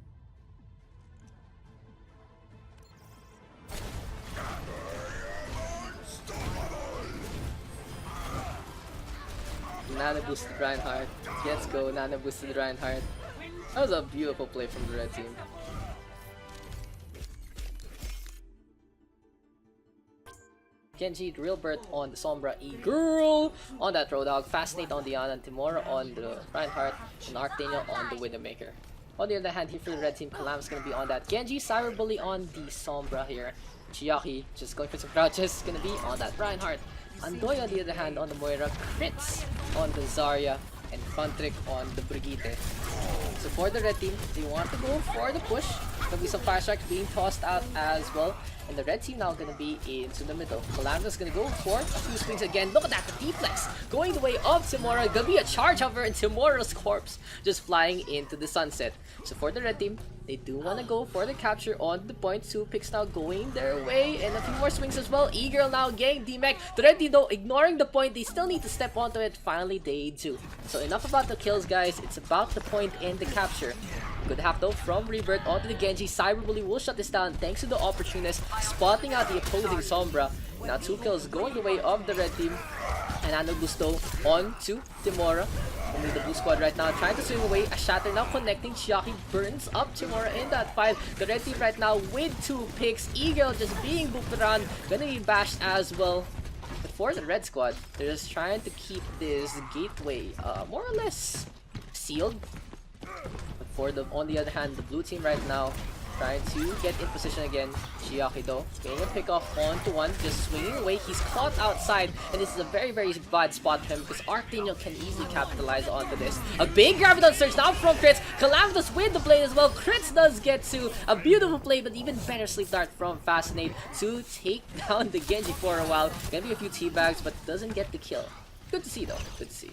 Nano boosted Reinhardt. Let's go, Nano boosted Reinhardt. That was a beautiful play from the red team. Genji, Drillbert on the Sombra E-Girl on that Roadhog, Fascinate on the Ana, and Timora on the Reinhardt, and Arctania on the Widowmaker. On the other hand, here for the red team, Kalam is going to be on that Genji, Cyberbully on the Sombra here. Chiaki just going for some crouches, going to be on that Reinhardt. Andoy on the other hand on the Moira, crits on the Zarya, and Funtrick on the Brigitte. So for the red team, they want to go for the push. There'll be some fire strikes being tossed out as well. And the red team now gonna be into the middle. Calamitous gonna go for a few swings again. Look at that, the deflex going the way of Timora. Gonna be a charge hover, and Timora's corpse just flying into the sunset. So for the red team, they do want to go for the capture on the point. 2 picks now going their way, and a few more swings as well. E-Girl now getting D-Mech. The red team though ignoring the point. They still need to step onto it. Finally they do. So enough about the kills, guys. It's about the point and the capture. Good half though from Rebirth onto the Genji. Cyberbully will shut this down thanks to the opportunist spotting out the opposing Sombra. Now 2 kills going the way of the red team. And Ano Gusto on to Timora. Only the blue squad right now trying to swing away. A shatter now connecting. Chiaki burns up Timora in that fight. The red team right now with 2 picks. Eagle just being booped around. Gonna be bashed as well. But for the red squad, they're just trying to keep this gateway more or less sealed. But for the, on the other hand, the blue team right now Trying to get in position again. Chiaki though, getting a pick off onto one, just swinging away. He's caught outside, and this is a very bad spot for him because Arctaniel can easily capitalize onto this. A big Graviton Surge now from Crits. Calamitous with the blade as well. Crits does get to a beautiful play, but even better Sleep Dart from Fascinate to take down the Genji for a while. Gonna be a few teabags, but doesn't get the kill. Good to see though, good to see.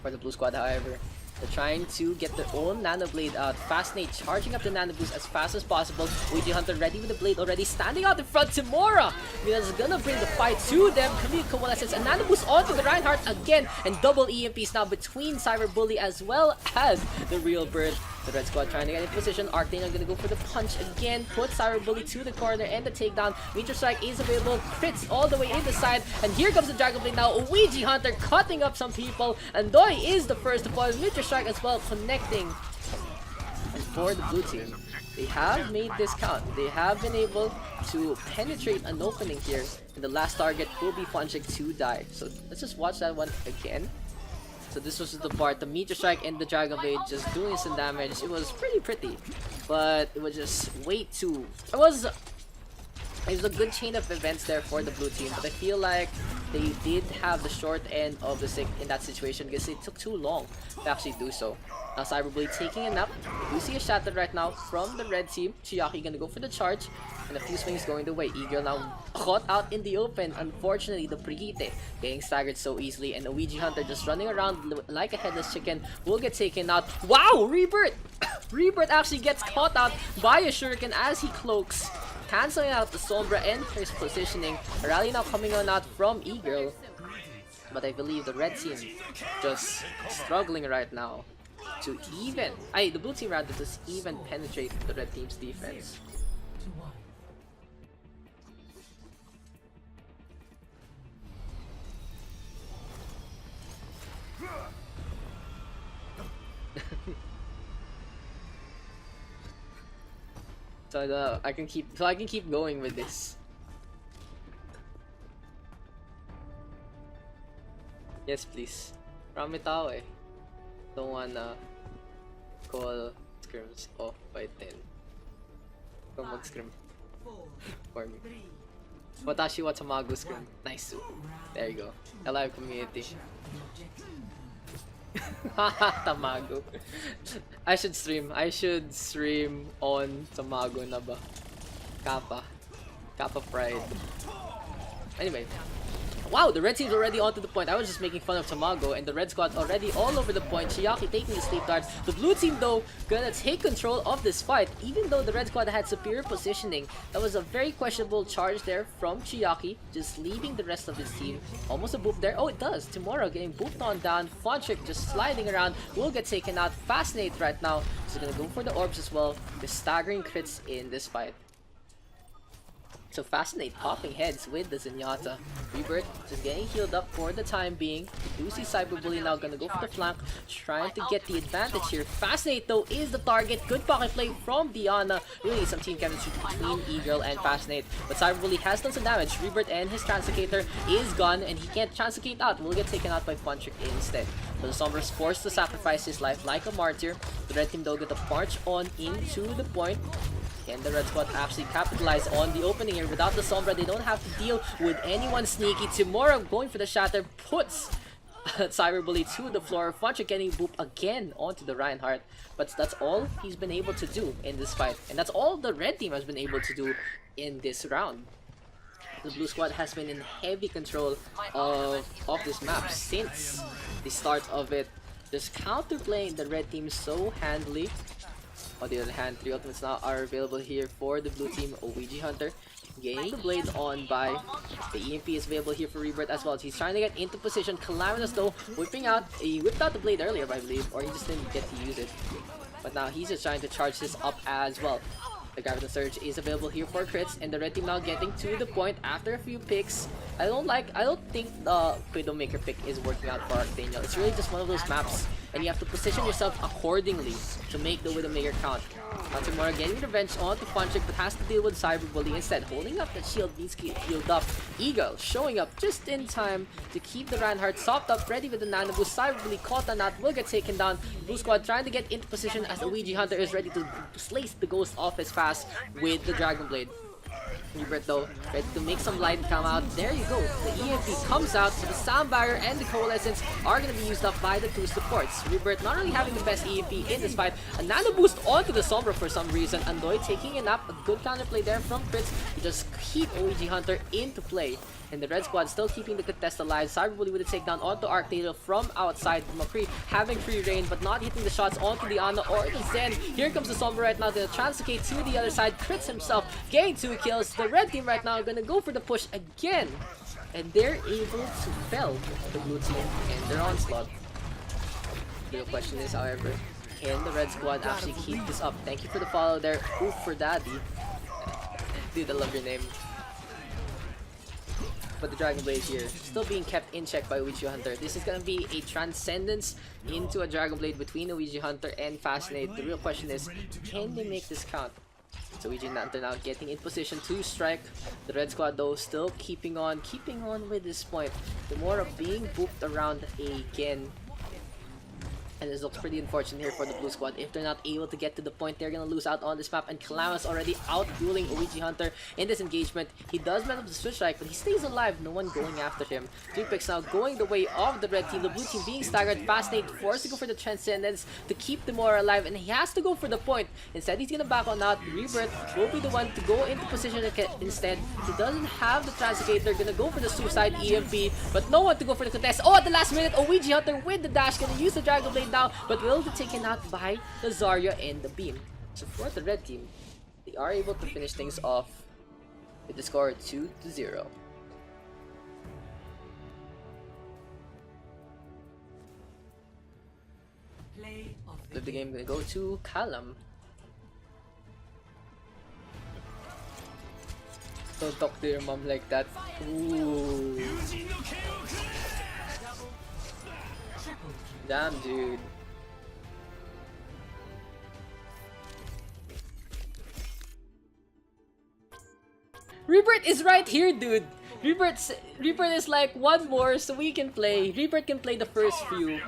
For the blue squad, however, they're trying to get their own Nano Blade out. Fascinate charging up the Nano Boost as fast as possible. Lijiang ready with the blade already. Standing out in front, Timora! Mila's gonna bring the fight to them. Camille Coalescence, a Nano Boost onto the Reinhardt again. And double EMPs now between Cyber Bully as well as the Real Bird. The red squad trying to get in position. Arctaniel gonna go for the punch again. Put Cyber Bully to the corner and the takedown. Meteor Strike is available. Crits all the way in the side. And here comes the Dragon Blade now. Ouija Hunter cutting up some people. And Doi is the first to fall. Meteor Strike as well connecting. And for the blue team, they have made this count. They have been able to penetrate an opening here. And the last target will be Funchik to die. So let's just watch that one again. So this was the part, the Meteor Strike and the Dragon Blade just doing some damage. It was pretty, but it was just way too... It was a good chain of events there for the blue team, but I feel like they did have the short end of the stick in that situation because it took too long to actually do so. Now Cyberblade taking a nap. We do see a shatter right now from the red team. Chiaki gonna go for the charge. And a few swings going the way. Eagle now caught out in the open. Unfortunately, the Brigitte getting staggered so easily. And the Ouija Hunter just running around like a headless chicken will get taken out. Wow! Rebirth! Rebirth actually gets caught out by a Shuriken as he cloaks. Canceling out the Sombra and his positioning. A rally now coming on out from Eagle. But I believe the red team just struggling right now to even... the blue team rather just even penetrate the red team's defense. So I can keep going with this. Yes, please. Marami tao eh. Don't wanna call scrims off by 10. Kung mag-scrim for me. Watashi wa Tamago scrim. Nice. There you go. Hello community. Tamago. I should stream on Tamago na ba? Kappa Pride. Anyway. Wow, the red team's already onto the point. I was just making fun of Tamago, and the red squad already all over the point. Chiaki taking the sleep darts. The blue team, though, gonna take control of this fight. Even though the red squad had superior positioning, that was a very questionable charge there from Chiaki, just leaving the rest of his team. Almost a boop there. Oh, it does. Timora getting booped on down. Fontrick just sliding around. Will get taken out. Fascinate right now. So gonna go for the orbs as well. The staggering crits in this fight. So Fascinate popping heads with the Zenyatta. Rebirth just getting healed up for the time being. We do see Cyberbully now gonna go for the flank, trying to get the advantage here. Fascinate though is the target. Good pocket play from Diana. Really some team chemistry between E-Girl and Fascinate. But Cyberbully has done some damage. Rebirth and his Translocator is gone and he can't Translocate out. Will get taken out by Funtrick instead. So the Sombra's forced to sacrifice his life like a martyr. The red team though get to march on into the point. And the red squad actually capitalize on the opening here. Without the Sombra, they don't have to deal with anyone sneaky. Timora going for the shatter puts Cyberbully to the floor. Funtrick getting booped again onto the Reinhardt. But that's all he's been able to do in this fight. And that's all the red team has been able to do in this round. The blue squad has been in heavy control of this map since the start of it. Just counterplaying the red team so handily. On the other hand, 3 ultimates now are available here for the blue team. Ouija Hunter getting the blade on by. The EMP is available here for Rebirth as well. He's trying to get into position. Calamitous though whipping out. He whipped out the blade earlier, I believe, or he just didn't get to use it. But now he's just trying to charge this up as well. The Graviton Surge is available here for crits, and the red team now getting to the point after a few picks. I don't think the Widowmaker pick is working out for Arctaniel. It's really just one of those maps and you have to position yourself accordingly to make the Widowmaker count. Matsumoto getting revenge onto Funchik, but has to deal with Cyberbully instead. Holding up that shield, needs to healed up. Eagle showing up just in time to keep the Reinhardt sopped up, ready with the Nano Boost. Cyberbully caught on that, will get taken down. Blue Squad trying to get into position as the Ouija Hunter is ready to slice the ghost off his fast with the Dragon Blade. Hubert though, ready to make some light come out. There you go. The EMP comes out, so the Sound Barrier and the Coalescence are going to be used up by the two supports. Hubert not only having the best EMP in this fight, a Nano Boost onto the Sombra for some reason. Andoy taking a nap, a good counterplay there from Fritz to just keep OEG Hunter into play. And the Red Squad still keeping the contest alive. Cyberbully with a takedown onto Arctado from outside. McCree having free reign but not hitting the shots onto the Ana or the Zen. Here comes the Sombra right now to translocate to the other side. Crits himself, getting 2 kills. The red team right now are gonna go for the push again. And they're able to fell the blue team and their onslaught. The real question is, however, can the Red Squad actually keep this up? Thank you for the follow there. Oof for daddy. Dude, I love your name. But the Dragon Blade here still being kept in check by Ouija Hunter. This is gonna be a transcendence into a Dragon Blade between Ouija Hunter and Fascinate. The real question is, can they make this count? So Ouija Hunter now getting in position to strike. The Red Squad though still keeping on with this point. The more of being booped around again. And this looks pretty unfortunate here for the Blue Squad. If they're not able to get to the point, they're gonna lose out on this map. And Calamus already out-dueling Ouija Hunter in this engagement. He does manage the switch strike, but he stays alive. No one going after him. 3 picks now going the way of the red team. The blue team being staggered. Fascinate forced to go for the Transcendence to keep the more alive. And he has to go for the point. Instead, he's gonna back on out. Rebirth will be the one to go into position instead. He doesn't have the Translocator. Gonna go for the Suicide EMP, but no one to go for the contest. Oh, at the last minute, Ouija Hunter with the dash. Gonna use the Dragon Blade now, but will be taken out by the Zarya and the Beam. So for the red team, they are able to finish things off with the score 2-0.
Play of
Flip the game, gonna go to Callum. Don't talk to your mom like that. Ooh. Damn, dude. Rebirth is right here, dude. Rebirth is like, one more so we can play. Rebirth can play the first few.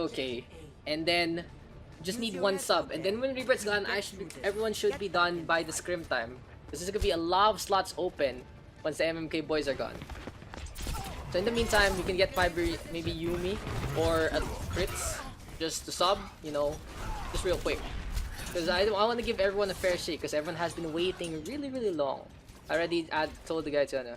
Okay. And then just need 1 sub. And then when Rebirth's gone, everyone should be done by the scrim time. This is gonna be a lot of slots open once the MMK boys are gone. So in the meantime, you can get maybe Yumi or Crits just to sub, you know, just real quick. Because I want to give everyone a fair shake, because everyone has been waiting really long. I already told the guy to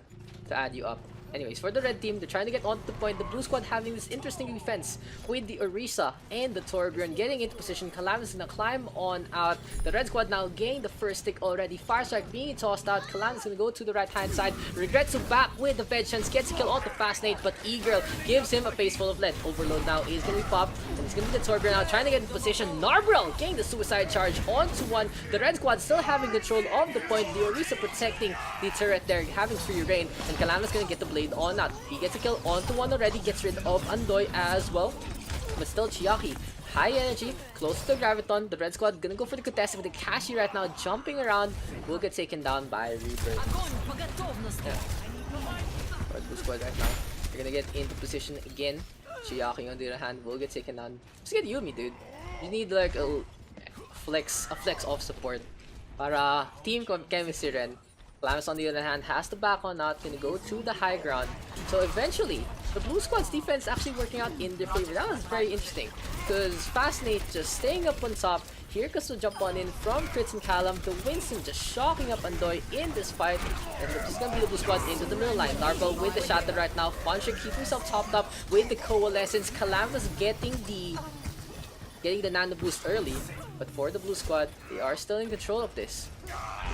add you up. Anyways, for the red team, they're trying to get onto the point. The blue squad having this interesting defense with the Orisa and the Torbjorn getting into position. Calamus is gonna climb on out. The red squad now gaining the first stick already. Fire strike being tossed out. Calamus is gonna go to the right hand side. Regretsu back with the vengeance. Gets a kill onto Fascinate, but E-Girl gives him a face full of lead. Overload now is gonna be popped. And it's gonna be the Torbjorn now trying to get in position. Narbrel getting the suicide charge onto one. The red squad still having control of the point. The Orisa protecting the turret there, having free reign. And Calamus gonna get the blade on that. He gets a kill onto one already, gets rid of Andoy as well. But still Chiaki, high energy, close to the Graviton. The red squad gonna go for the contest with the Kashi right now, jumping around, will get taken down by Rebirth. For the blue squad right now, they're gonna get into position again. Chiaki on the other hand will get taken down. Just get Yumi, dude. You need like a flex of support para team chemistry rin. Calamus on the other hand has the back on out, gonna go to the high ground. So eventually, the blue squad's defense actually working out in their favor. That was very interesting, because Fascinate just staying up on top. Here comes the jump on in from Fritz and Callum. The Winston just shocking up Andoy in this fight. And this is gonna be the blue squad into the middle line. Narvel with the shatter right now. Puncher keeping himself topped up with the Coalescence. Calamus getting the nano boost early. But for the blue squad, they are still in control of this.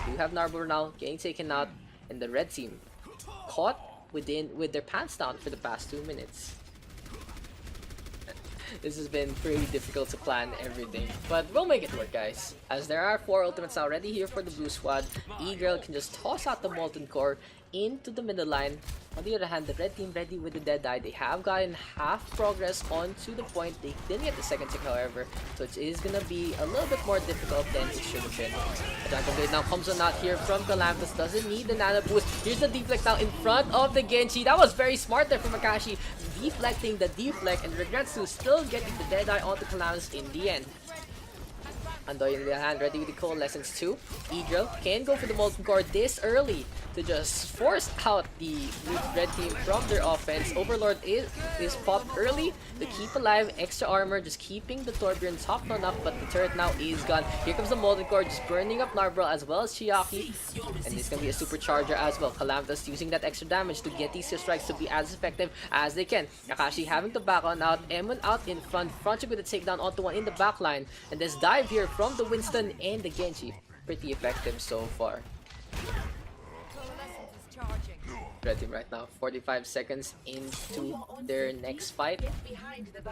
They do have Narbor now getting taken out, and the red team caught with their pants down for the past 2 minutes. This has been pretty difficult to plan everything, but we'll make it work, guys. As there are 4 ultimates already here for the blue squad, E-Girl can just toss out the Molten Core into the middle line. On the other hand, the red team ready with the Deadeye. They have gotten half progress onto the point. They didn't get the second tick, however, so it is gonna be a little bit more difficult than it should have been. The Dragon Blade now comes on out here from Calamitous. Doesn't need the Nano Boost. Here's the deflect now in front of the Genji. That was very smart there from Akashi. Deflecting the deflect and regrets to still getting the Deadeye onto Calamitous in the end. Andoy in the hand, ready with the Coalescence too. Eagle can go for the Molten Core this early to just force out the red team from their offense. Overlord is popped early to keep alive. Extra armor, just keeping the Torbjorn topped on up, but the turret now is gone. Here comes the Molten Core, just burning up Narborough as well as Chiaki. And this is gonna be a supercharger as well. Calamitous using that extra damage to get these strikes to be as effective as they can. Akashi having to back on out. Emon out in front. Frontcheck with a takedown onto one in the back line. And this dive here from the Winston and the Genji. Pretty effective so far. Red team right now, 45 seconds into their next fight.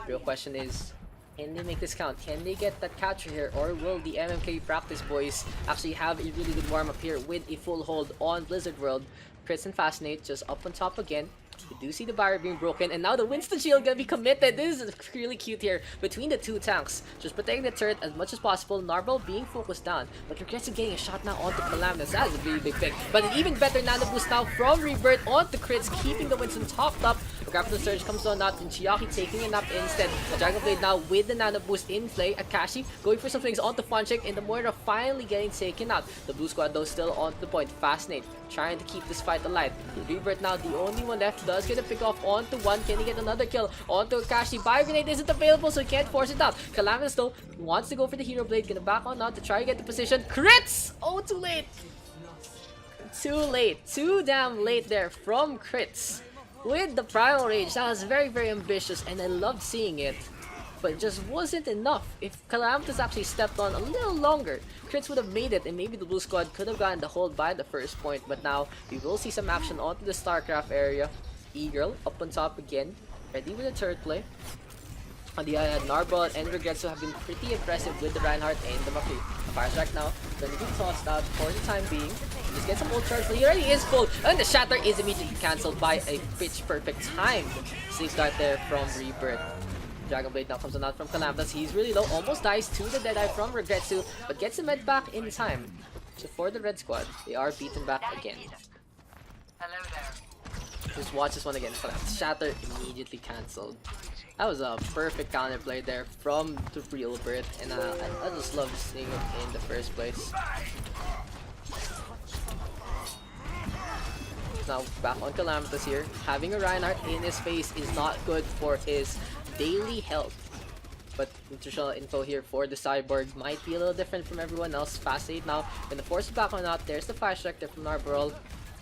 Real question is, can they make this count? Can they get that capture here? Or will the MMK practice boys actually have a really good warm-up here with a full hold on Blizzard World? Crits and Fascinate just up on top again. We do see the barrier being broken, and now the Winston shield gonna be committed. This is really cute here between the two tanks, just protecting the turret as much as possible. Narvel being focused down, but regrets getting a shot now onto Calamitous. That is a really big pick, but an even better nano boost now from Rebirth onto crits, keeping the Winston topped up. The Grapple Surge comes on out, and Chiaki taking it up instead. The Dragon Blade now with the nano boost in play. Akashi going for some things onto Funcheck, and the Moira finally getting taken out. The blue squad though still on the point. Fascinate trying to keep this fight alive. Rebirth now the only one left, does get a pick off onto one. Can he get another kill onto Akashi? Bio Grenade isn't available, so he can't force it out. Calamitous though wants to go for the Hero Blade, gonna back on out to try to get the position. Crits! Oh, too late! Too late. Too damn late there from Crits. With the Primal Rage, that was very, very ambitious, and I loved seeing it. But it just wasn't enough. If Calamitous actually stepped on a little longer, Crits would have made it, and maybe the blue squad could have gotten the hold by the first point. But now, we will see some action onto the StarCraft area. E-Girl up on top again, ready with the turret play. On the other hand, Narborough and Regretsu have been pretty impressive with the Reinhardt and the Mafia. Fire Strike now, gonna be tossed out for the time being. Just get some ult charge, he already is full, and the Shatter is immediately cancelled by a pitch perfect time. Safeguard there from Rebirth. Dragon Blade now comes on out from Calamitous. He's really low, almost dies to the Deadeye from Regretsu, but gets the med back in time. So for the red squad, they are beaten back again. Just watch this one again. Shatter immediately cancelled. That was a perfect counterplay there from the Rebirth, and I just love seeing it in the first place. Now back on Calamitous here. Having a Reinhardt in his face is not good for his daily health. But nutritional info here for the Cyborg might be a little different from everyone else. Fast 8 now. Gonna force it back on out. There's the Fire Strike there from Narborough.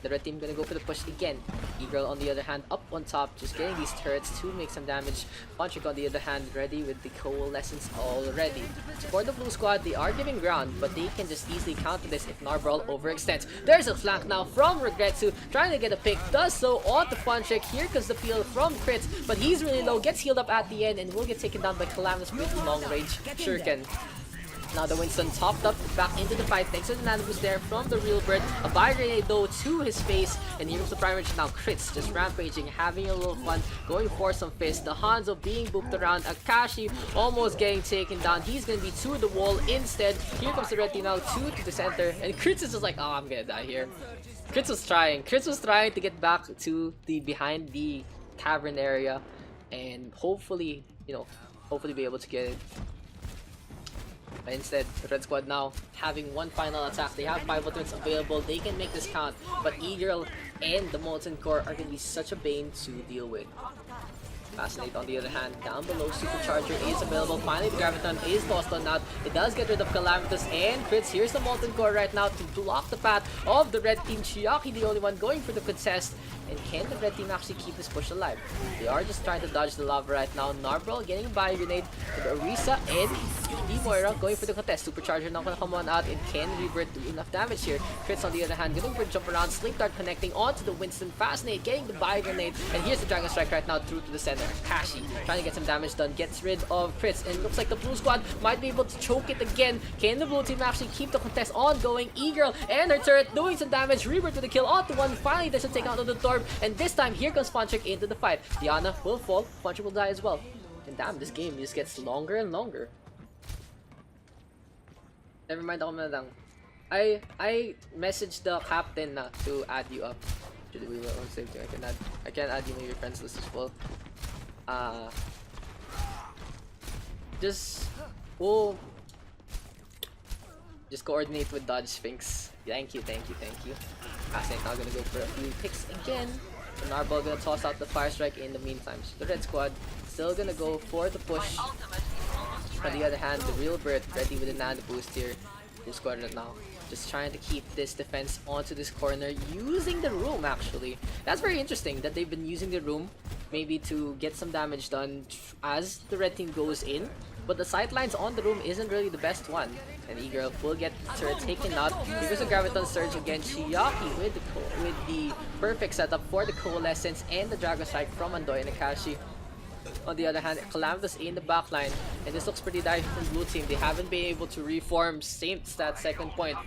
The red team gonna go for the push again. E-Girl on the other hand up on top, just getting these turrets to make some damage. Funcheck on the other hand ready with the Coalescence already. So for the blue squad, they are giving ground, but they can just easily counter this if Narborough overextends. There's a flank now from Regretsu, trying to get a pick, does so on the Funcheck. Here comes the peel from Crits, but he's really low, gets healed up at the end, and will get taken down by Calamitous with long range shuriken. Now the Winston topped up back into the fight thanks to the nano boost there from the Real Bird. A Bio Grenade though to his face, and here comes the primary now. Crits just rampaging, having a little fun, going for some fists. The Hanzo being booped around. Akashi almost getting taken down. He's gonna be to the wall instead. Here comes the red team now to the center, and Crits is just like, oh, I'm gonna die here. Crits was trying to get back to the behind the cavern area, and hopefully, hopefully be able to get it. But instead, the red squad now having one final attack. They have 5 ultimates available. They can make this count. But E-Girl and the Molten Core are going to be such a bane to deal with. Fascinate on the other hand, down below, Supercharger is available. Finally, the Graviton is tossed on out. It does get rid of Calamitous and Crits. Here's the Molten Core right now to block the path of the red team. Chiaki the only one going for the contest. And can the red team actually keep this push alive? They are just trying to dodge the lava right now. Narborough getting a Bio Grenade to the Orisa and the Moira going for the contest. Supercharger not gonna come on out, and can Rebirth do enough damage here? Crits on the other hand, getting for jump around. Slink Dart connecting onto the Winston. Fascinate getting the Bio Grenade, and here's the Dragon Strike right now through to the center. Kashi trying to get some damage done, gets rid of crits, and looks like the blue squad might be able to choke it again. Can the blue team actually keep the contest ongoing? E-Girl and her turret doing some damage. Rebirth with the kill onto one. Finally doesn't take out the Torb, and this time here comes Funtrick into the fight. Diana will fall, Funtrick will die as well. And damn, this game just gets longer and longer. Never mind ako na lang. I messaged the captain na to add you up. Actually, we will on same thing. I can add you maybe friends list as well. Just coordinate with Dodge Sphinx. Thank you. Passing now gonna go for a few picks again. The Narball gonna toss out the Fire Strike in the meantime. So the red squad still gonna go for the push. On the other hand, the real bird ready with a nano boost here. Blue squad right now just trying to keep this defense onto this corner using the room actually. That's very interesting that they've been using the room maybe to get some damage done as the red team goes in. But the sidelines on the room isn't really the best one. And E-Girl will get her taken out because of Graviton Surge against Shiaki with the perfect setup for the Coalescence and the Dragon Strike from Andoy and Akashi. On the other hand, Calamitous in the backline, and this looks pretty dire from blue team. They haven't been able to reform since that second point.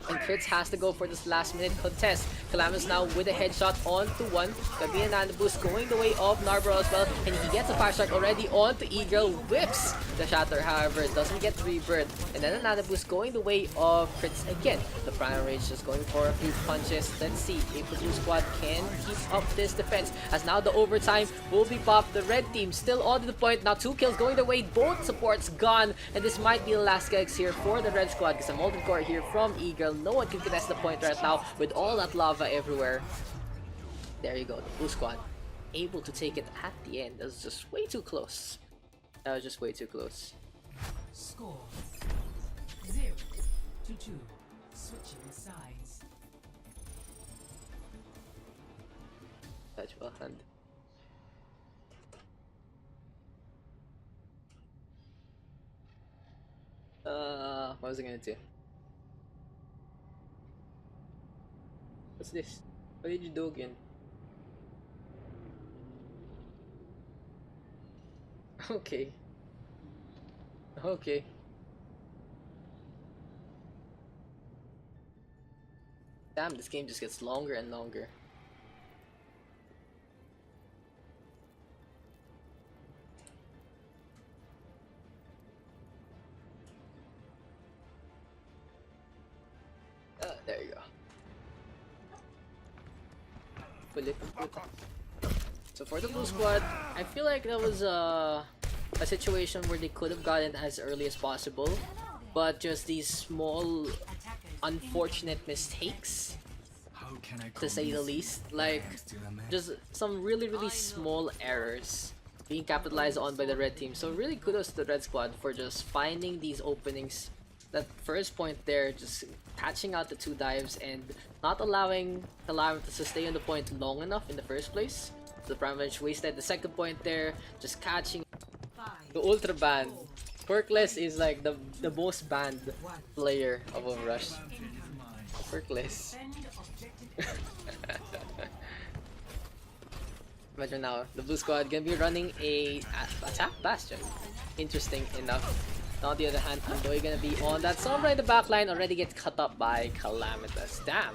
And Crits has to go for this last minute contest. Calamitous now with a headshot onto one. Gonna be a nano boost going the way of Narborough as well, and he gets a Fire Strike already onto E-Girl. Whips the Shatter, however, doesn't get Rebirth. And then a nano boost going the way of Crits again. The Primal Rage just going for a few punches. Let's see if the blue squad can keep up this defense, as now the overtime will be popped. The red team still on the point. Now 2 kills going their way. Both supports gone. And this might be the last gigs here for the red squad, because a Molten Core here from E-Girl. No one can contest the point right now with all that lava everywhere. There you go. The blue squad able to take it at the end. That was just way too close. That was just way too close.
Score 0-2. Switching sides.
Touch well hand. What was I gonna do? What's this? What did you do again? Okay. Okay. Damn, this game just gets longer and longer. There you go. So for the blue squad, I feel like that was a situation where they could have gotten as early as possible, but just these small unfortunate mistakes, to say the least, like just some really small errors being capitalized on by the red team. So really kudos to the red squad for just finding these openings. That first point there, just catching out the 2 dives and not allowing Calamitous to stay on the point long enough in the first place. The Privilege wasted the second point there, just catching the Ultra Band. Quirkless is like the most banned player of OverRush. Quirkless. Imagine now, the blue squad gonna be running a attack bastion. Interesting enough. On the other hand, Andoy gonna be on that Sombra in the backline, already gets cut up by Calamitous. Damn,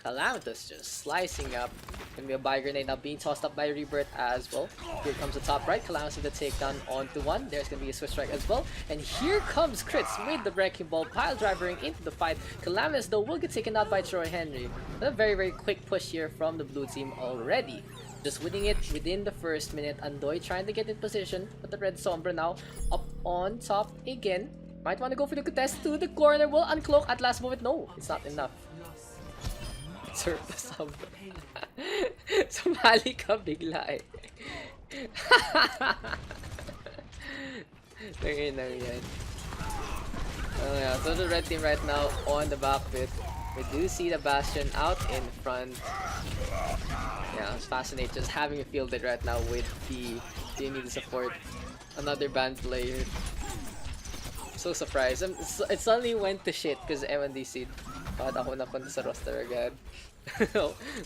Calamitous just slicing up. Gonna be a buy grenade now being tossed up by Rebirth as well. Here comes the top right, Calamitous with the takedown onto one. There's gonna be a switch strike as well. And here comes Crits with the Wrecking Ball, pile driving into the fight. Calamitous though will get taken out by Troy Henry. A very quick push here from the blue team already. Just winning it within the first minute. Andoy trying to get in position, but the red Sombra now up on top again. Might want to go for the contest to the corner. Will uncloak at last moment. No, it's not enough. Sir, the Sombra. Sumali ka bigla eh. Tingin na yan. Oh yeah, so the red team right now on the back pit. We do see the Bastion out in front. Yeah, it's fascinating just having it fielded right now with the need to support another band player. So surprised. It suddenly went to shit because MNDC. Bakit ako napunta sa roster agad?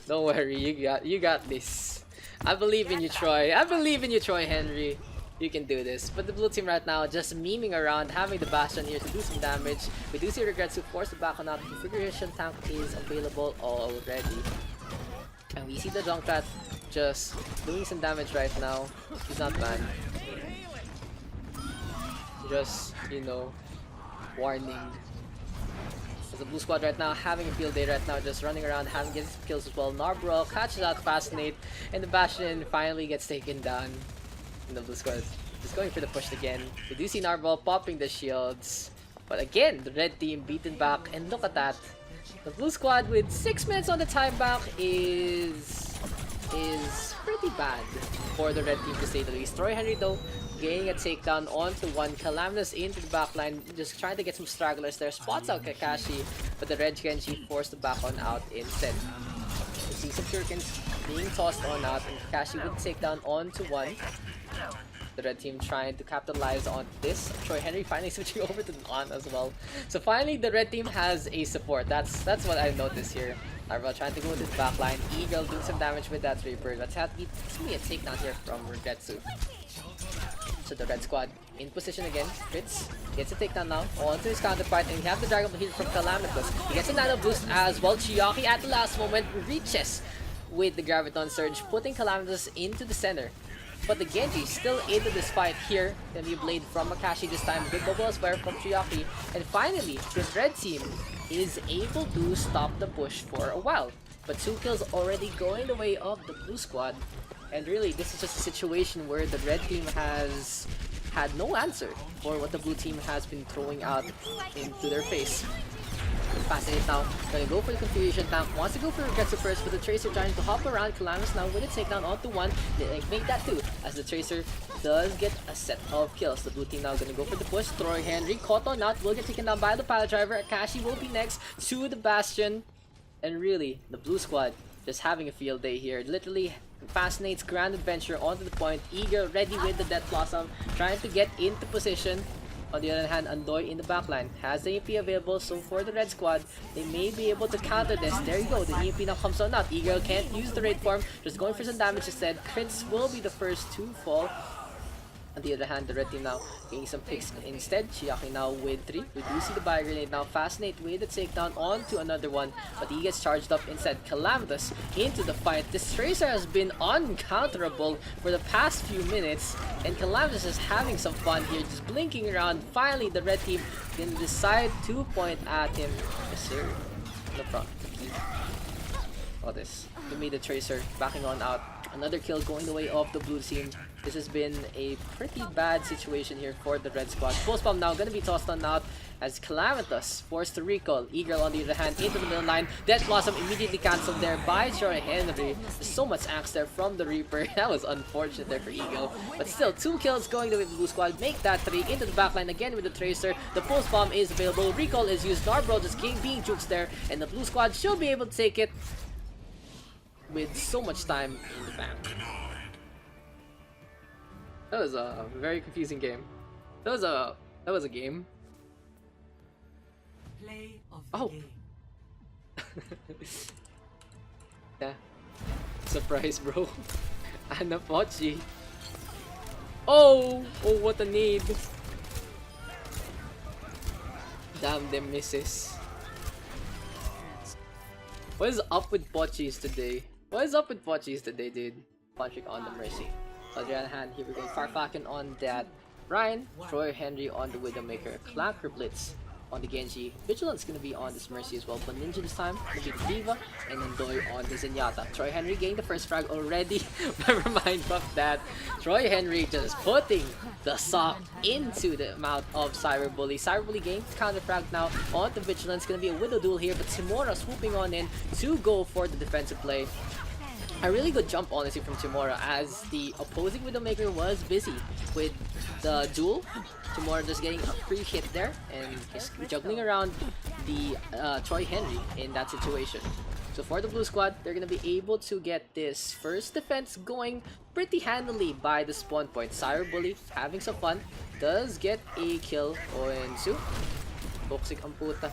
Don't worry, you got this. I believe in you, Troy. I believe in you, Troy Henry. You can do this. But the blue team right now just memeing around, having the Bastion here to do some damage. We do see Regrets who force the back on out. Configuration tank is available already. And we see the Junkrat just doing some damage right now. He's not banned. Just, you know, warning. As the blue squad right now having a field day right now, just running around, having getting some kills as well. Narbro catches out Fascinate, and the Bastion finally gets taken down. And the blue squad is going for the push again. We do see Narbro popping the shields, but again the red team beaten back, and look at that. The blue squad with 6 minutes on the time back is pretty bad for the red team to say the least. Troy Henry though getting a takedown onto one. Calamitous into the backline, just trying to get some stragglers there. Spots out Kakashi, but the red Genji forced the back on out instead. We see some shurikens being tossed on out, and Kakashi with the takedown onto one. The red team trying to capitalize on this. Troy Henry finally switching over to on as well. So finally the red team has a support. That's what I noticed here. Narval trying to go into the backline. Eagle doing some damage with that Reaper. That's going to be a takedown here from Regetsu. So the red squad in position again. Fritz gets a takedown now onto his counterpart, and we have the Dragon Ball here from Calamitous. He gets a nano boost as well. Chiaki at the last moment reaches with the Graviton Surge, putting Calamitous into the center. But the Genji still into this fight here. Gonna be a blade from Akashi this time. Good bubble as well from Chiaki. And finally, the red team is able to stop the push for a while. But 2 kills already going the way of the blue squad. And really, this is just a situation where the red team has had no answer for what the blue team has been throwing out into their face. Fascinate now, gonna go for the configuration tank, wants to go for Regetsu first, but the Tracer trying to hop around. Calamitous now with a takedown onto one. They make that too, as the Tracer does get a set of kills. The blue team now gonna go for the push. Troy Henry caught on out, will get taken down by the pilot driver. Akashi will be next to the Bastion. And really, the blue squad just having a field day here. Literally, Fascinate's grand adventure onto the point. Eager, ready with the Death Blossom, trying to get into position. On the other hand, Andoy in the backline has the EMP available, so for the red squad, they may be able to counter this. There you go, the EMP now comes on out. Eagle can't use the raid form, just going for some damage instead. Crits will be the first to fall. On the other hand, the red team now getting some picks instead. Chiaki now with 3. We do see the Bio Grenade now. Fascinate with the takedown onto another one, but he gets charged up instead. Calamitous into the fight. This Tracer has been uncounterable for the past few minutes, and Calamitous is having some fun here, just blinking around. Finally, the red team can decide to point at him. Yes, sir. In the front. All this. Give me the Tracer backing on out. Another kill going the way of the blue team. This has been a pretty bad situation here for the red squad. Pulse bomb now gonna be tossed on out as Calamitous forced to recall. Eagle on the other hand into the middle line. Death Blossom immediately cancelled there by Troy Henry. There's so much axe there from the Reaper. That was unfortunate there for Eagle. But still, 2 kills going the way of the blue squad. Make that 3 into the backline again with the Tracer. The pulse bomb is available. Recall is used. Narbro just being jukes there, and the blue squad should be able to take it with so much time in the bank. That was a very confusing game. That was a game.
Play of the
Oh.
game.
Yeah. Surprise, bro. Anapochi. Oh, what a need. Damn them misses. What is up with Pochis today? What is up with Pochis today, dude? Punching on the Mercy. On the other hand, here we go. Farfakin on that. Ryan, Troy Henry on the Widowmaker. Clanker Blitz on the Genji. Vigilance gonna be on this Mercy as well. But Ninja this time, gonna be the Diva, and Andoy on the Zenyatta. Troy Henry getting the first frag already. Never mind, fuck that. Troy Henry just putting the sock into the mouth of Cyberbully. Cyberbully getting counter frag now on the Vigilance. Gonna be a Widow duel here, but Timora swooping on in to go for the defensive play. A really good jump, honestly, from Timora, as the opposing Widowmaker was busy with the duel. Timora just getting a free hit there, and he's juggling around the Troy Henry in that situation. So for the blue squad, they're gonna be able to get this first defense going pretty handily by the spawn point. Cyberbully having some fun, does get a kill on Su. Toxic ang puta.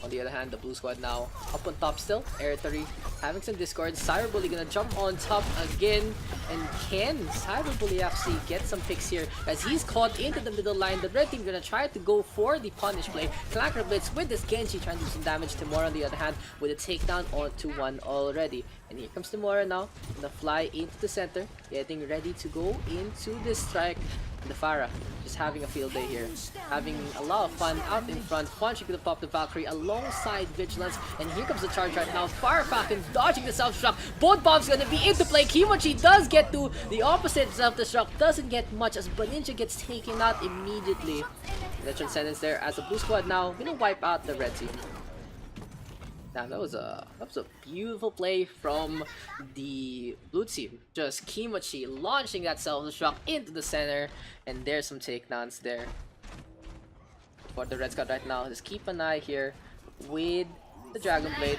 On the other hand, the blue squad now up on top still. Air 3 having some discord. Cyberbully gonna jump on top again. And can Cyberbully actually get some picks here as he's caught into the middle line? The red team gonna try to go for the punish play. Clanker Blitz with this Genji trying to do some damage. Timora on the other hand with a takedown onto one already. And here comes Timora now. Gonna fly into the center. Getting ready to go into this strike. And the Pharah just having a field day here. Having a lot of fun out in front. Punch gonna pop the Valkyrie alongside Vigilance. And here comes the charge right now. Fire Falcon dodging the self-destruct. Both bombs gonna be into play. Kimochi does get to the opposite self-destruct. Doesn't get much as Baninja gets taken out immediately. The Transcendence there as the blue squad now gonna wipe out the red team. Damn, that was a beautiful play from the blue team. Just Kimochi launching that self-destruct into the center, and there's some takedowns there for the red squad right now. Just keep an eye here with the Dragon Blade.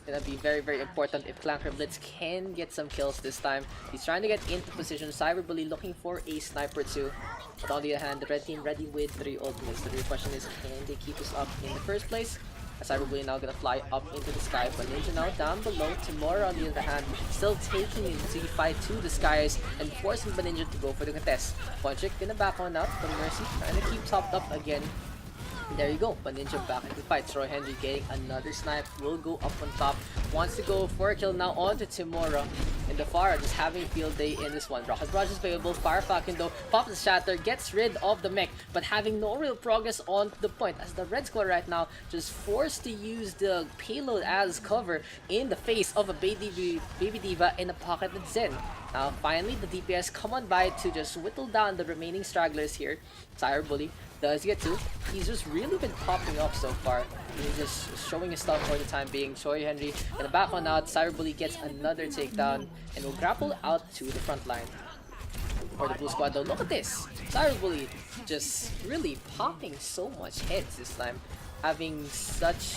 Gonna be very, very important if Clanker Blitz can get some kills this time. He's trying to get into position. Cyberbully looking for a sniper too. But on the other hand, the red team ready with 3 ultimates. The real question is, can they keep us up in the first place? Cyberbully now gonna fly up into the sky, but Ninja now down below. Timora on the other hand still taking in the fight to the skies and forcing Baninja to go for the contest. Ponchik gonna back on out, but Mercy trying to keep topped up again. And there you go, Baninja back into the fight. Troy Henry getting another snipe, will go up on top. Wants to go for a kill now onto Timora. And the Pharah just having field day in this one. Rocket Barrage is available. Fire Falcon though pops the shatter, gets rid of the mech, but having no real progress on the point as the red squad right now just forced to use the payload as cover in the face of a Baby Diva in a pocketed Zen. Now finally the DPS come on by to just whittle down the remaining stragglers here. Cyberbully does get to. He's just really been popping up so far. He's just showing his stuff for the time being. Troy Henry gonna back on out. Cyberbully gets another takedown and will grapple out to the front line. For the blue squad though, look at this. Cyberbully just really popping so much heads this time. Having such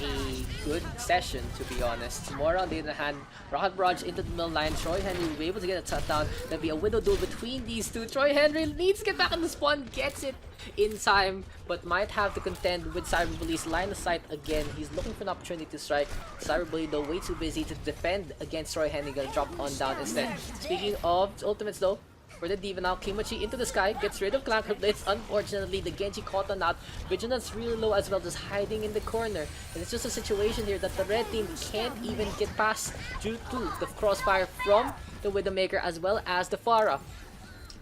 a good session, to be honest. Timora on the other hand, Rocket Barrage into the middle line. Troy Henry will be able to get a touchdown. There'll be a widow duel between these two. Troy Henry needs to get back in the spawn, gets it in time, but might have to contend with Cyberbully's line of sight again. He's looking for an opportunity to strike. Cyberbully though way too busy to defend against Troy Henry, gonna drop on down instead. Speaking of ultimates though, for the Diva now, Kimochi into the sky, gets rid of Clanker Blitz. Unfortunately, the Genji caught on that. Vigilance really low as well, just hiding in the corner. And it's just a situation here that the red team can't even get past due to the crossfire from the Widowmaker as well as the Pharah.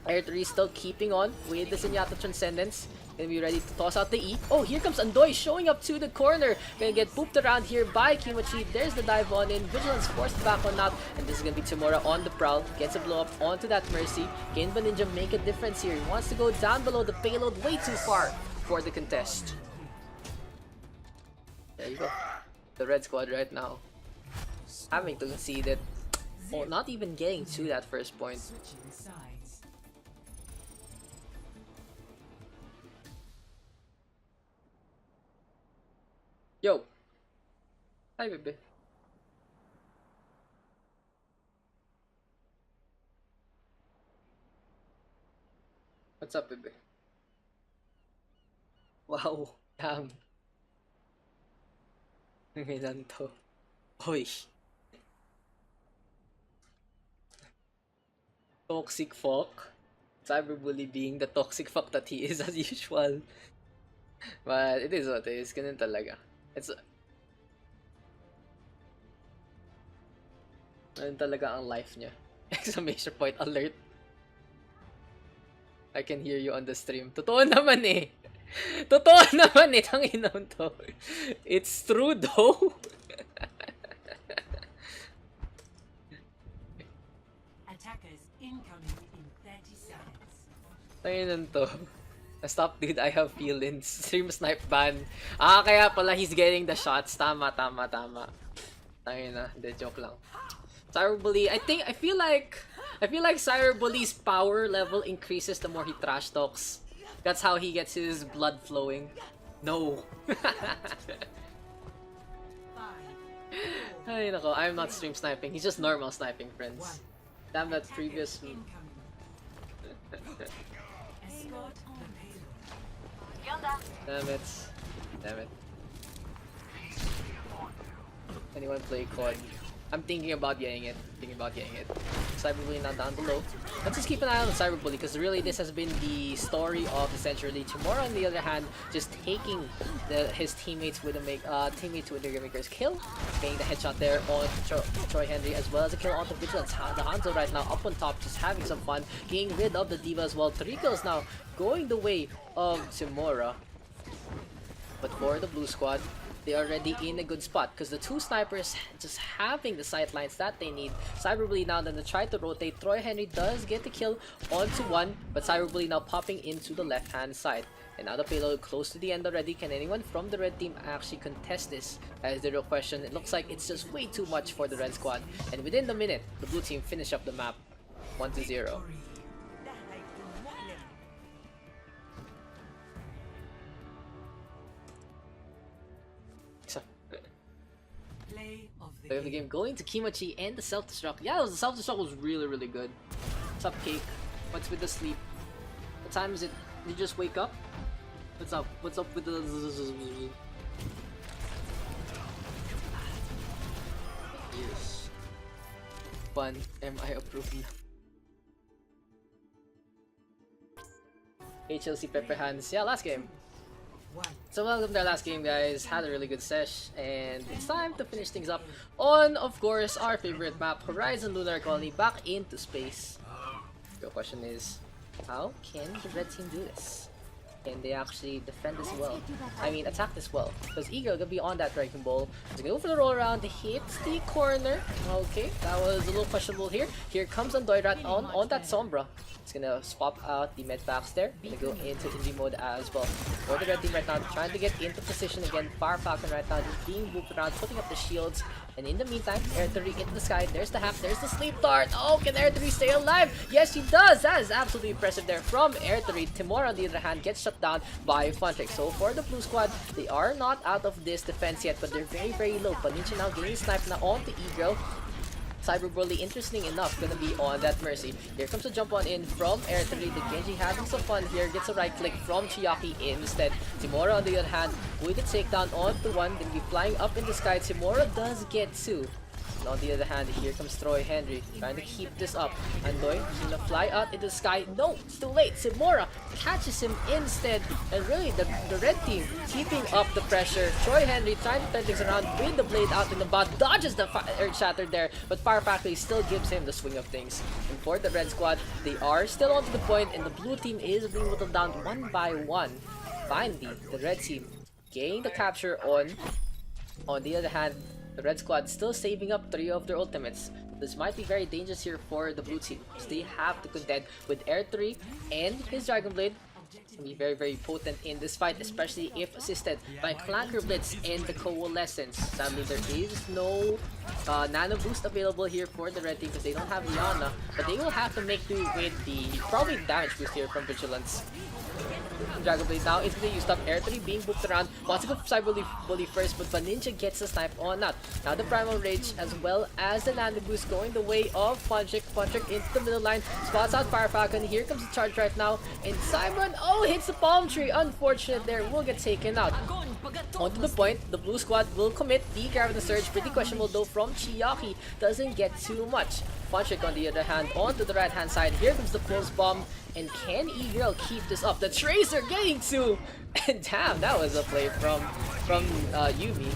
Air 3 still keeping on with the Zenyatta Transcendence. Gonna be ready to toss out the E. Oh, here comes Andoy showing up to the corner. Gonna get pooped around here by Kimochi. There's the dive on in. Vigilance forced back on out. And this is gonna be Timora on the prowl. Gets a blow up onto that Mercy. Can Ninja make a difference here? He wants to go down below the payload way too far for the contest. There you go. The red squad right now having to concede it. Oh, not even getting to that first point. Yo! Hi, baby. What's up, baby? Wow, damn. Ilan to? Hoy! Toxic fuck. Cyberbully being the toxic fuck that he is as usual. But it is what it is. Ganun talaga. It's ano talaga ang life niya. Exclamation point alert. I can hear you on the stream. Totoo naman eh. Totoo naman eh. Tanginan to. It's true though.
Attackers incoming in 30 seconds.
Tanginan to. Stop dude, I have feelings. Stream snipe ban. Ah, kaya pala he's getting the shots. Tama. Tangina, hindi, joke lang. Cyberbully, I feel like Cyberbully's power level increases the more he trash talks. That's how he gets his blood flowing. No. Ay nako, I'm not stream sniping. He's just normal sniping, friends. Damn that previous. Damn it. Anyone play COD? I'm thinking about getting it. Cyberbully now down below. Let's just keep an eye on the Cyberbully because really this has been the story of the century. Tomorrow, on the other hand, just taking his teammates with the Maker's kill, getting the headshot there on Troy Henry as well as a kill onto Vigilance. The Hanzo right now up on top, just having some fun, getting rid of the Diva as well. 3 kills now, going the way of Simora. But for the blue squad, they are already in a good spot because the 2 snipers just having the sight lines that they need. Cyberbully now then they try to rotate. Troy Henry does get the kill onto 1, but Cyberbully now popping into the left hand side. And now the payload close to the end already. Can anyone from the red team actually contest this? That is the real question. It looks like it's just way too much for the red squad. And within the minute, the blue team finish up the map 1-0. Play of the game going to Kimachi and the self-destruct. Yeah, the self-destruct was really good. What's up, Cake? What's with the sleep? What time is it? Did you just wake up? What's up? What's up with the... Yes. Fun. Am I approved? HLC Pepper Hands. Yeah, last game. So welcome to our last game, guys. Had a really good sesh, and it's time to finish things up on, of course, our favorite map, Horizon Lunar Colony, back into space. The question is, how can the red team do this? Can they actually defend this well? I mean, attack this well. Because Eagle gonna be on that Dragon Ball. He's gonna go for the roll around, hits the corner. Okay, that was a little questionable here. Here comes Andoirat on that Sombra. It's gonna swap out the med packs there. Gonna go into Indy mode as well. For the red team right now, trying to get into position again. Fire Falcon right now, just being moved around, putting up the shields. And in the meantime, Air 3 into the sky. There's the hack, there's the sleep dart. Oh, can Air 3 stay alive? Yes, she does. That is absolutely impressive there from Air 3. Timur, on the other hand, gets shut down by Funtrick. So for the blue squad, they are not out of this defense yet, but they're very low. Panincha now getting sniped now onto Eagle. Cyberbully, interesting enough, gonna be on that Mercy. Here comes the jump on in from Air 3. The Genji having some fun here, gets a right click from Chiaki instead. Timura, on the other hand, with the takedown onto 1, gonna be flying up in the sky. Timura does get 2. And on the other hand, here comes Troy Henry, trying to keep this up. Andoy, he's gonna fly out into the sky. No, it's too late. Simora catches him instead. And really, the red team keeping up the pressure. Troy Henry trying to turn things around with the blade out in the bot. Dodges the Earth Shatter there, but Fire Factory still gives him the swing of things. And for the red squad, they are still onto the point, and the blue team is being whittled down 1 by 1. Finally, the red team getting the capture on the other hand, the red squad still saving up 3 of their ultimates. This might be very dangerous here for the blue team, because they have to contend with Air 3 and his Dragon Blade. It's going to be very potent in this fight, especially if assisted by Clanker Blitz and the Coalescence. Sadly, there is no Nano Boost available here for the red team because they don't have Liana, but they will have to make do with the probably damage boost here from Vigilance. Dragon Blade now is being used up. Air 3 being booked around. Wants to go for Cyberbully first, but Ninja gets the snipe on that. Now the Primal Rage as well as the Nano Boost going the way of Funtrick. Funtrick into the middle line. Spots out Fire Falcon. Here comes the charge right now. And Simon, oh, hits the palm tree. Unfortunate there. Will get taken out. Onto the point, the blue squad will commit the Gravity Surge. Pretty questionable though from Chiaki. Doesn't get too much. Funtrick on the other hand, onto the right hand side. Here comes the Pulse Bomb. And can E-Girl keep this up? The Tracer getting 2! And damn, that was a play from Yumi.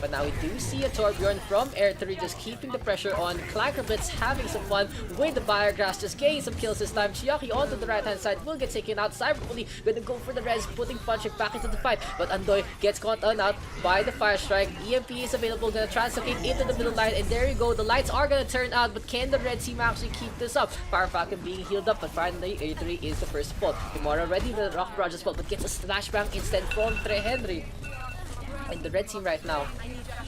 But now we do see a Torbjorn from Air 3 just keeping the pressure on. Clanker Blitz having some fun with the Biregrass, just getting some kills this time. Chiaki onto the right hand side will get taken out. Cyberbully gonna go for the res, putting Funtrick back into the fight. But Andoy gets caught on out by the Fire Strike. EMP is available, gonna translocate into the middle line. And there you go, the lights are gonna turn out. But can the red team actually keep this up? Fire Falcon being healed up, but finally Air 3 is the first fall. Kimura ready with the Rock Barrage as well, but gets a Slash Bang instead from Tre Henry. And the red team right now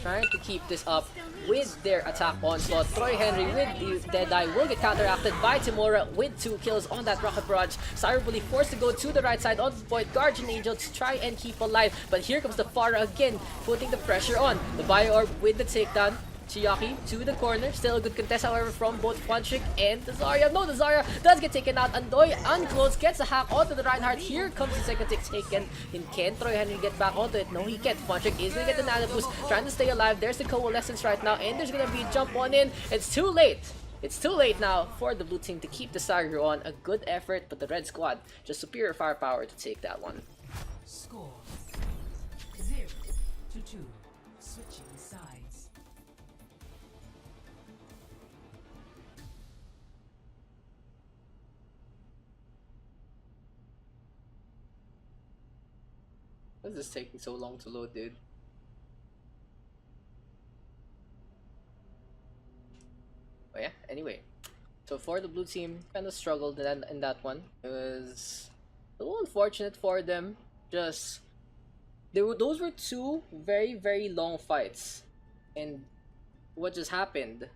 trying to keep this up with their attack onslaught. Troy Henry with the Deadeye will get counteracted by Timura with 2 kills on that Rocket Barrage. Cyberbully forced to go to the right side on the point. Guardian Angel to try and keep alive. But here comes the Pharah again, putting the pressure on. The Bio Orb with the takedown. Chiaki to the corner. Still a good contest, however, from both Funchik and the Zarya. No, the Zarya does get taken out. Andoy unclosed, gets a hack onto the Reinhardt. Here comes the second tick taken. Can Troy Henry get back onto it? No, he can't. Funchik is gonna get the nano boost, trying to stay alive. There's the coalescence right now, and there's gonna be a jump on in. It's too late. It's too late now for the blue team to keep the Saga on. A good effort, but the red squad just superior firepower to take that one.
Score 0-2. Switching sides.
Why is this taking so long to load, dude? But yeah, anyway. So for the blue team, kind of struggled in that one. It was a little unfortunate for them. Just those were two very long fights, and what just happened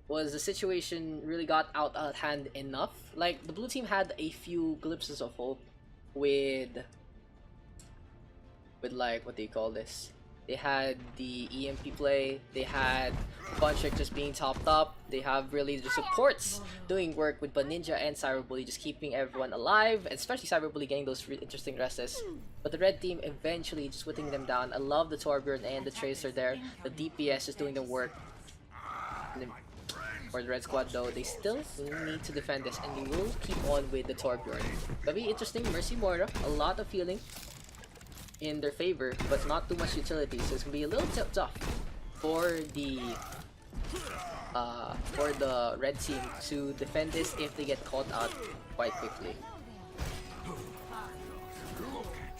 was the situation really got out of hand enough. Like, the blue team had a few glimpses of hope with like, what do you call this? They had the EMP play, they had Bunchik just being topped up, they have really the supports doing work with Ninja and Cyberbully just keeping everyone alive, especially Cyberbully getting those interesting rests. But the red team eventually just putting them down. I love the Torbjorn and the Tracer there, the DPS is doing the work. And then for the red squad though, they still need to defend this, and they will keep on with the Torbjorn. Gonna be interesting. Mercy Moira, a lot of healing in their favor, but not too much utility, so it's gonna be a little tough for the red team to defend this if they get caught out quite quickly.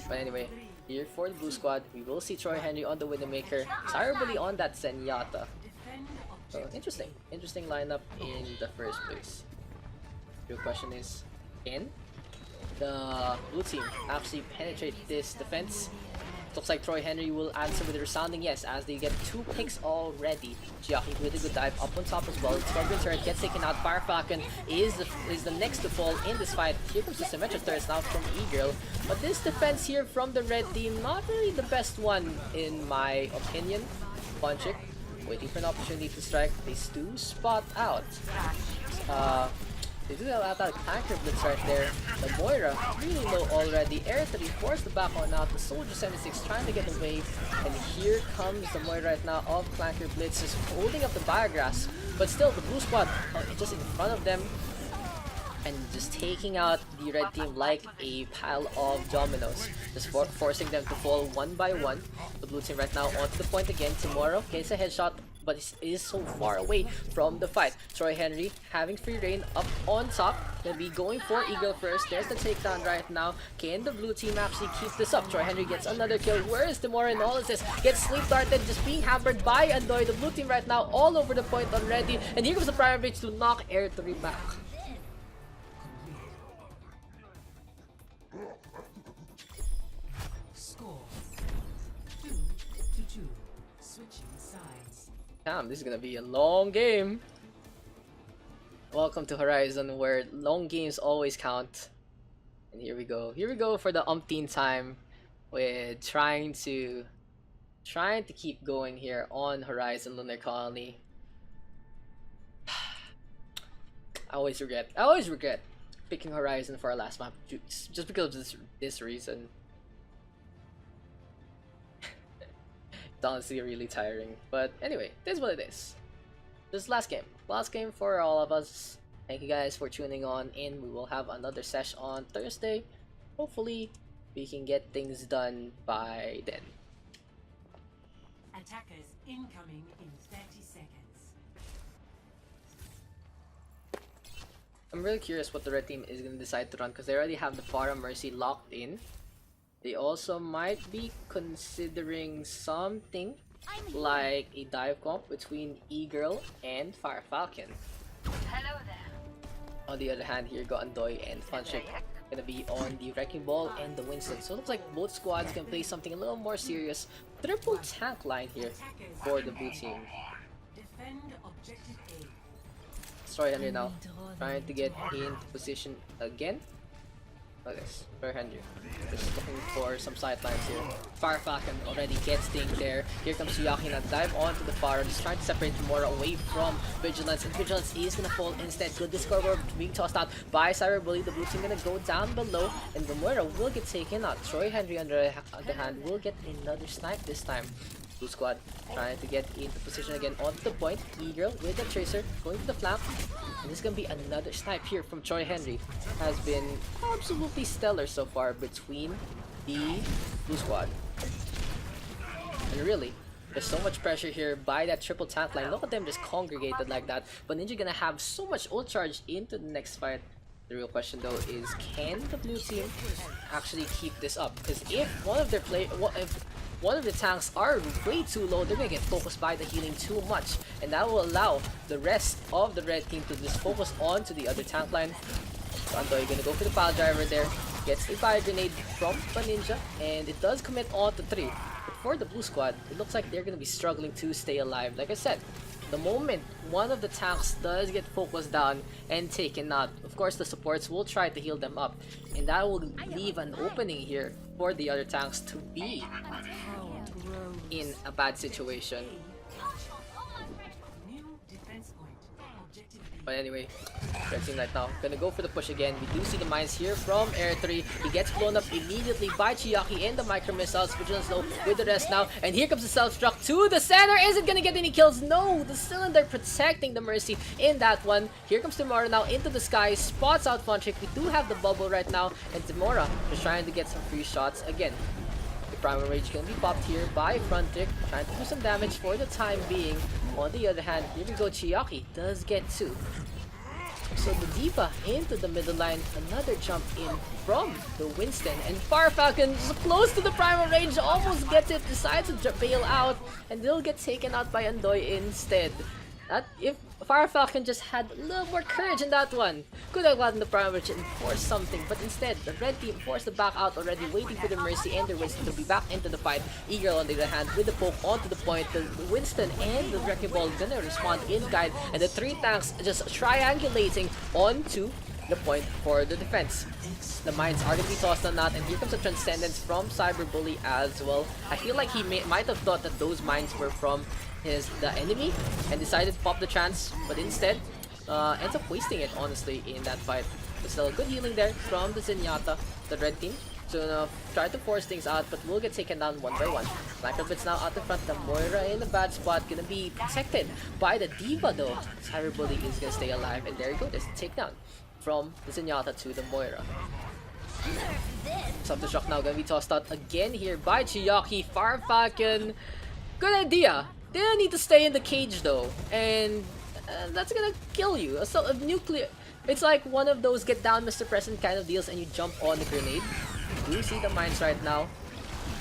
But anyway, here for the blue squad, we will see Troy Henry on the Widowmaker, Cyberbully on that Zenyatta. So interesting lineup in the first place. Your question is, can the blue team actually penetrate this defense? Looks like Troy Henry will answer with a resounding yes, as they get 2 picks already. Chiaki with a good dive up on top as well. Scorpion turret gets taken out. Fire Falcon is the next to fall in this fight. Here comes the Symmetric turrets now from E-Girl. But this defense here from the red team, not really the best one in my opinion. Bunchik waiting for an opportunity to strike. They do spot out. They do have that Clanker Blitz right there. The Moira really low already. Air 3 forced the back one out. The Soldier 76 trying to get away. And here comes the Moira right now of Clanker Blitz, just holding up the Biograss. But still, the blue squad just in front of them and just taking out the red team like a pile of dominoes. Just forcing them to fall one by one. The blue team right now onto the point again. Tomorrow gets a headshot, but it is so far away from the fight. Troy Henry having free reign up on top. Gonna be going for Eagle first. There's the takedown right now. Can the blue team actually keep this up? Troy Henry gets another kill. Where is Timora in all of this? Gets sleep darted, just being hampered by Andoy. The blue team right now all over the point already. And here comes the Prime Bridge to knock Air 3 back.
Score 2-2. Switching sides.
Damn, this is gonna be a long game. Welcome to Horizon, where long games always count. And here we go. Here we go for the umpteenth time with trying to keep going here on Horizon Lunar Colony. I always regret picking Horizon for our last map just because of this reason. It's honestly really tiring, but anyway, this is what it is. This is last game for all of us. Thank you guys for tuning on in. We will have another session on Thursday. Hopefully we can get things done by then.
Attackers incoming in 30 seconds.
I'm really curious what the red team is going to decide to run, because they already have the Pharah Mercy locked in. They also might be considering something like a dive comp between E-Girl and Fire Falcon.
Hello there.
On the other hand, here got Andoy and Funchik gonna be on the Wrecking Ball and the Winston. So it looks like both squads can play something a little more serious. Triple tank line here for the blue team.
Defend objective A.
Troy Henry now trying to get into position again. Look at this. For Henry. Just looking for some sidelines here. Fire Falcon already gets dinged there. Here comes Yaki now. Dive onto the Faro. Just trying to separate Mora away from Vigilance. And Vigilance is gonna fall instead. Good Discord Orb being tossed out by Cyberbully. The blue team gonna go down below. And the Mora will get taken out. Troy Henry on the other hand will get another snipe this time. Blue squad trying to get into position again onto the point. E-Girl with the Tracer going to the flank. And this is gonna be another snipe here from Troy Henry. Has been absolutely stellar so far between the blue squad. And really, there's so much pressure here by that triple tank line. Look at them just congregated like that. But Ninja gonna have so much ult charge into the next fight. The real question though is, can the blue team actually keep this up? Because if one of the tanks are way too low, they're gonna get focused by the healing too much, and that will allow the rest of the red team to just focus on to the other tank line. Andoy gonna go for the pile driver there, gets a fire grenade from the ninja, and it does commit on to 3. But for the blue squad, it looks like they're gonna be struggling to stay alive. Like I said, the moment one of the tanks does get focused down and taken out, of course the supports will try to heal them up, and that will leave an opening here for the other tanks to be in a bad situation.
New defense point. Objective B.
But anyway, red team right now gonna go for the push again. We do see the mines here from Air 3. He gets blown up immediately by Chiyaki and the micro missiles. Vigilance low with the rest now. And here comes the self-struck to the center. Is it gonna get any kills? No! The cylinder protecting the Mercy in that one. Here comes Timora now into the sky. Spots out Fontrick. We do have the bubble right now. And Timora just trying to get some free shots again. Primal Rage can be popped here by Frontic, trying to do some damage for the time being. On the other hand, here we go, Chiyaki does get 2. So the Diva into the middle line, another jump in from the Winston, and Fire Falcon is close to the Primal Rage, almost gets it, decides to bail out, and they'll get taken out by Andoy instead. That if Fire Falcon just had a little more courage in that one, could have gotten the Primal Rage and forced something, but instead the red team forced the back out already, waiting for the Mercy and the Winston to be back into the fight. Eagle on the other hand with the poke onto the point. The Winston and the Wrecking Ball gonna respond in guide, and the 3 tanks just triangulating onto the point for the defense. The mines are gonna be tossed on that, and here comes a Transcendence from Cyberbully as well. I feel like he might have thought that those mines were from the enemy and decided to pop the trance, but instead ends up wasting it honestly in that fight. But still good healing there from the Zenyatta, the red team. So try to force things out, but we'll get taken down one by one. Microbit's now out in front. The Moira in a bad spot, gonna be protected by the Diva though. Cyberbully is gonna stay alive, and there you go, there's the takedown from the Zenyatta to the Moira. Something shock now gonna be tossed out again here by Chiyaki. Fire Falcon, good idea. Didn't need to stay in the cage though, and that's gonna kill you. So a nuclear, it's like one of those get down Mr. President kind of deals, and you jump on the grenade. You see the mines right now,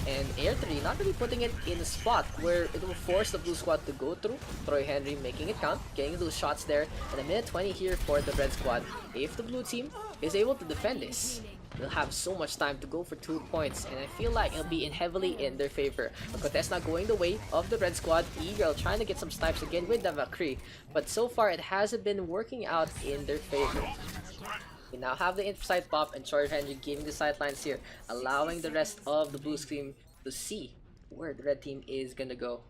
and Air 3 not really putting it in a spot where it will force the blue squad to go through. Troy Henry making it count, getting those shots there, and a minute 20 here for the red squad. If the blue team is able to defend this, they'll have so much time to go for 2 points, and I feel like it'll be heavily in their favor. But Contesta going the way of the red squad. E-Girl trying to get some snipes again with the Valkyrie, but so far it hasn't been working out in their favor. We now have the inside pop, and Troy Henry giving the sidelines here, allowing the rest of the blue team to see where the red team is gonna go.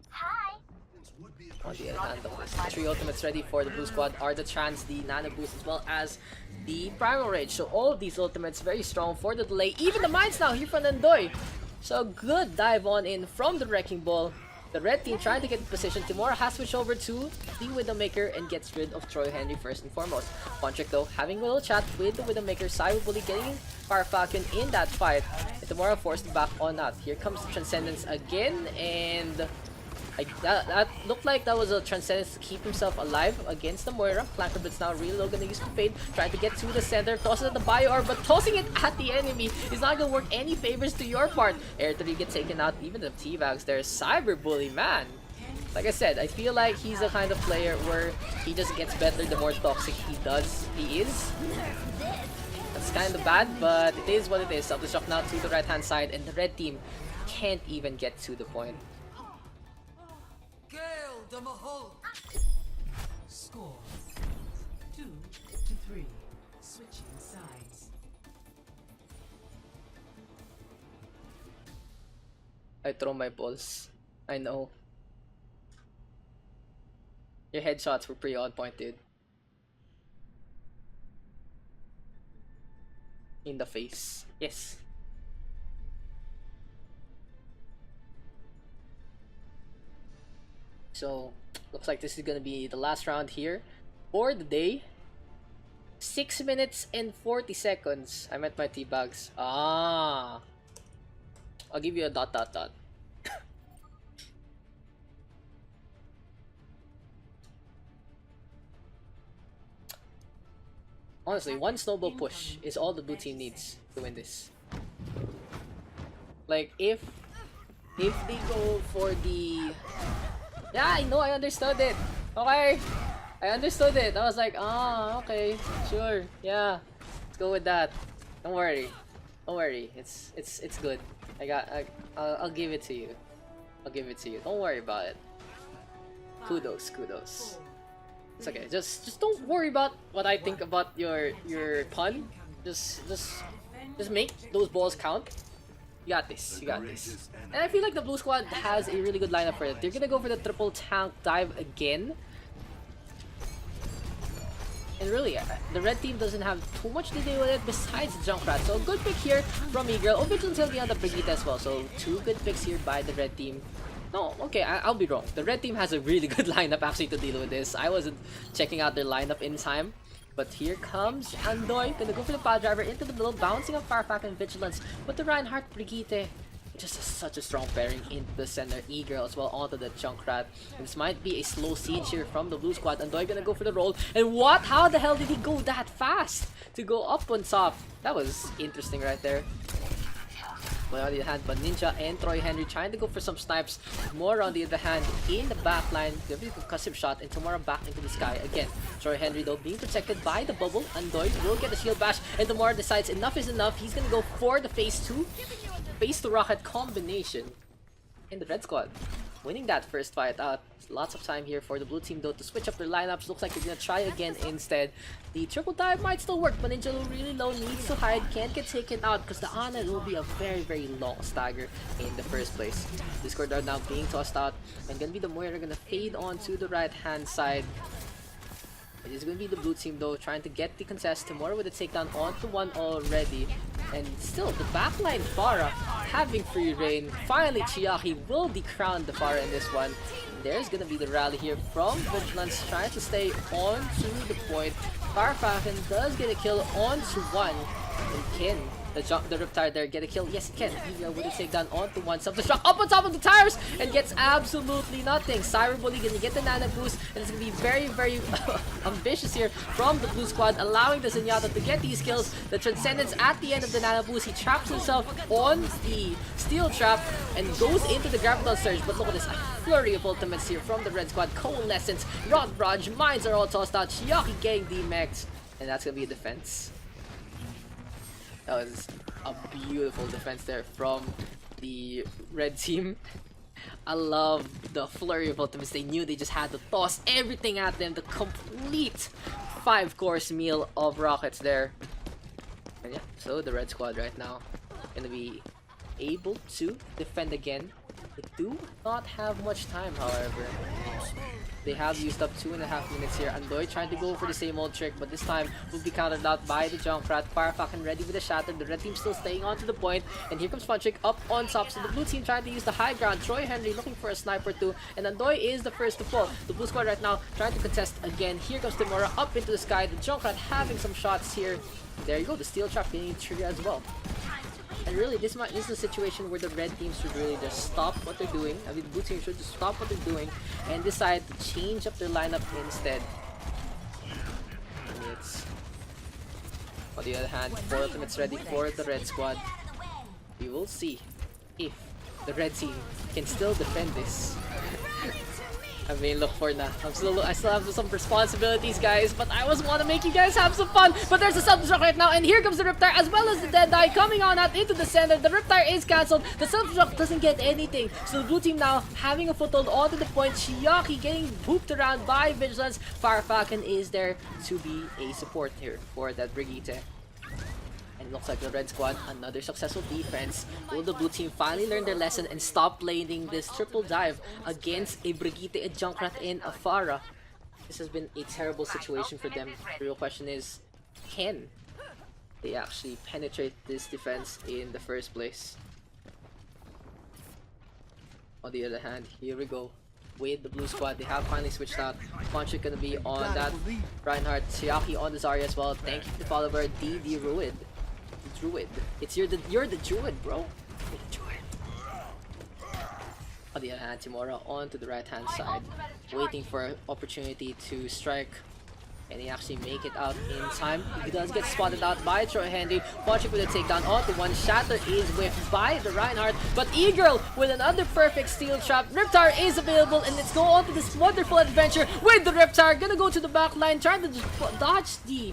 On the other hand, the 3 ultimates ready for the blue squad are the Trans, the Nano Boost, as well as the Primal Rage. So all of these ultimates very strong for the delay. Even the mines now here from Nandoy. So good dive on in from the Wrecking Ball. The red team trying to get in position. Timora has switched over to the Widowmaker and gets rid of Troy Henry first and foremost. Fontrick though having a little chat with the Widowmaker. Cyberbully getting Fire Falcon in that fight. And Timora forced back on that. Here comes the Transcendence again, and that looked like that was a Transcendence to keep himself alive against the Moira. Clankerbit's now really low, gonna use the fade, trying to get to the center, tosses at the Bio Orb, but tossing it at the enemy is not gonna work any favors to your part. Air 3 get taken out, even the T-Bags there. Cyberbully, man. Like I said, I feel like he's the kind of player where he just gets better the more toxic he is. That's kind of bad, but it is what it is. Self-destruct now to the right-hand side, and the red team can't even get to the point.
Score 2-3. Switching sides.
I throw my balls. I know. Your headshots were pretty on point, dude. In the face. Yes. So, looks like this is gonna be the last round here for the day. 6 minutes and 40 seconds. I meant my tea bags. Ah. I'll give you a dot dot dot. Honestly, one snowball push is all the blue team needs to win this. Like, if they go for the... Yeah, I know, I understood it. Okay, I understood it. I was like, ah, okay, sure, yeah, let's go with that. Don't worry, don't worry. It's good. I'll give it to you. I'll give it to you. Don't worry about it. Kudos, kudos. It's okay. Just don't worry about what I think about your pun. Just make those balls count. You got this. You got this. And I feel like the blue squad has a really good lineup for it. They're gonna go for the triple tank dive again. And really, the red team doesn't have too much to do with it besides Junkrat. So a good pick here from Eagle. Vigilance will be on the Brigitte as well. So 2 good picks here by the red team. No, okay, I'll be wrong. The red team has a really good lineup actually to deal with this. I wasn't checking out their lineup in time. But here comes Andoy, gonna go for the pile driver into the middle, bouncing up Farfak and Vigilance with the Reinhardt Brigitte. Just such a strong pairing into the center. E-Girl as well onto the Junkrat. This might be a slow siege here from the blue squad. Andoy gonna go for the roll. And what? How the hell did he go that fast to go up on top? That was interesting right there. But on the other hand, but Ninja and Troy Henry trying to go for some snipes. More on the other hand, in the back line, giving a concussive shot and Tomorrow back into the sky again. Troy Henry though being protected by the bubble. Andoy will get a shield bash and Tomorrow decides enough is enough. He's gonna go for the phase 2. Phase 2 rocket combination. In the red squad, winning that first fight out. Lots of time here for the blue team though to switch up their lineups. Looks like they're gonna try again instead. The triple dive might still work, but Ninja really low, needs to hide, can't get taken out because the Ana will be a very long stagger in the first place. Discord are now being tossed out and gonna be the Moira gonna fade on to the right hand side. It is going to be the blue team though, trying to get the contest. Tomorrow with a takedown onto 1 already. And still, the backline Pharah having free reign. Finally, Chiaki will decrown the Pharah in this one. And there's going to be the rally here from Vigilance, trying to stay on to the point. Farfalcon does get a kill onto 1. And can the Riptide there get a kill? Yes, it can. Eagle with a takedown onto 1. Self-destruct up on top of the tires and gets absolutely nothing. Cyberbully gonna get the nano boost, and it's gonna be very ambitious here from the blue squad, allowing the Zenyatta to get these kills. The Transcendence at the end of the nano boost, he traps himself on the steel trap and goes into the Graviton Surge. But look at this, a flurry of ultimates here from the red squad. Coalescence, Rod Raj, mines are all tossed out. Chiaki getting D-Max, and that's gonna be a defense. That was a beautiful defense there from the red team. I love the flurry of ultimates. They knew they just had to toss everything at them. The complete 5-course meal of rockets there. And yeah, so the red squad right now gonna be able to defend again. They do not have much time, however. They have used up 2.5 minutes here. Andoy trying to go for the same old trick, but this time will be countered out by the Junkrat. Firefucking ready with a shatter. The red team still staying on to the point. And here comes Funtrick up on top. So the blue team trying to use the high ground. Troy Henry looking for a sniper too. And Andoy is the first to fall. The blue squad right now trying to contest again. Here comes Timura up into the sky. The Junkrat having some shots here. There you go. The steel trap getting trigger as well. And really, this is a situation where the red team should really just stop what they're doing. I mean, the blue team should just stop what they're doing and decide to change up their lineup instead. And it's, on the other hand, 4 ultimates ready for the red squad. We will see if the red team can still defend this. I mean, look for now. I still have some responsibilities, guys, but I always want to make you guys have some fun. But there's a self-destruct right now, and here comes the Riptire as well as the Deadeye coming on out into the center. The Riptire is cancelled. The self-destruct doesn't get anything. So the blue team now having a foothold onto the point. Chiaki getting pooped around by Vigilance. Fire Falcon is there to be a support here for that Brigitte. And And it looks like the red squad, another successful defense. Will the blue team finally learn their lesson and stop playing this triple dive against a Brigitte, a Junkrat, and a Farah? This has been a terrible situation for them. The real question is, can they actually penetrate this defense in the first place? On the other hand, here we go. With the blue squad, they have finally switched out. Puncher gonna be on that. Reinhardt, Chiaki on the Zarya as well. Thank you to the follower, the Druid. The Druid. You're the Druid, bro. You're the Druid. On the other hand, Timora on to the right hand side, waiting for an opportunity to strike. And he actually make it out in time. He does get spotted out by Troy Henry. Punching with a takedown onto one. Shatter is whiffed by the Reinhardt. But E-Girl with another perfect steel trap. Riptire is available, and let's go on to this wonderful adventure with the Riptire. Gonna go to the back line, trying to dodge the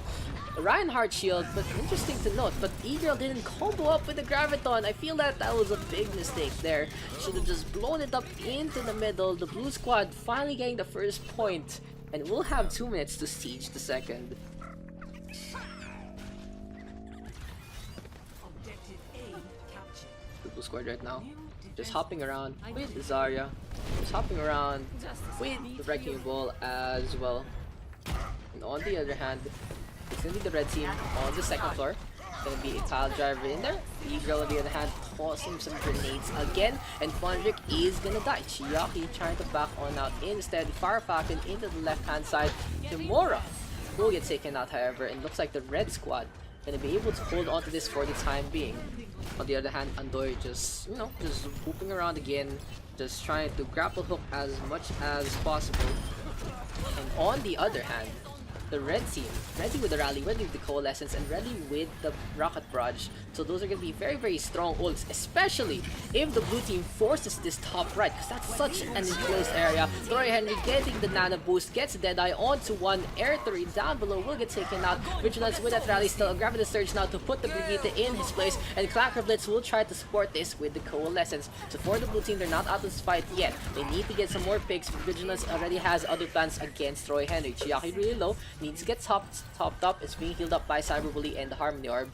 Reinhardt shield. But interesting to note, but E-Girl didn't combo up with the Graviton. I feel that was a big mistake there. Should have just blown it up into the middle. The blue squad finally getting the first point. And we'll have 2 minutes to siege the second. The blue squad right now, just hopping around with the Zarya, just hopping around with the Wrecking Ball as well. And on the other hand, it's gonna be the red team on the second floor. Gonna be a tile driver in there. E-Girl on the other hand tossing some grenades again, and Fondrick is gonna die. Chiaki trying to back on out instead. Fire Falcon into the left hand side. Timora will get taken out, however, and looks like the red squad gonna be able to hold on to this for the time being. On the other hand, Andoy just just whooping around again, just trying to grapple hook as much as possible. And on the other hand, the red team, ready with the rally, ready with the coalescence, and ready with the rocket barrage. So those are going to be very, very strong ults, especially if the blue team forces this top right, because that's such an enclosed area. Troy Henry getting the nano boost, gets Deadeye onto one. Air 3 down below will get taken out. Vigilance with that rally still, Gravity Surge now to put the Brigitte in his place, and Clacker Blitz will try to support this with the coalescence. So for the blue team, they're not out of this fight yet. They need to get some more picks. Vigilance already has other plans against Troy Henry. Chiaki really low, needs to get topped up. It's being healed up by Cyberbully and the Harmony Orb.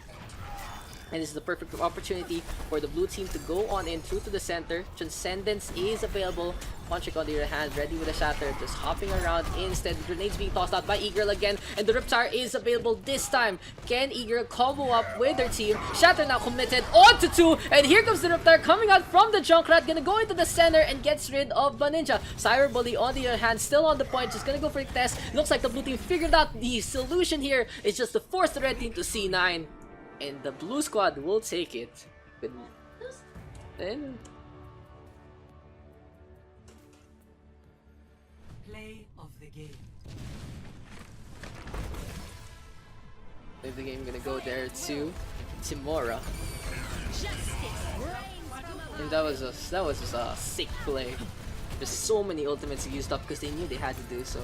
And this is the perfect opportunity for the blue team to go on in through to the center. Transcendence is available. Punchik on the other hand, ready with a shatter, just hopping around instead. Grenades being tossed out by E-Girl again, and the Riptire is available this time. Can E-Girl combo up with their team? Shatter now committed onto 2, and here comes the Riptire coming out from the Junkrat, gonna go into the center and gets rid of Baninja. Cyberbully on the other hand, still on the point, just gonna go for the test. Looks like the blue team figured out the solution here. It's just to force the red team to C9. And the blue squad will take it. And
Play of the game.
if the game gonna go there to Timora. And that was just a sick play. There's so many ultimates used up because they knew they had to do so.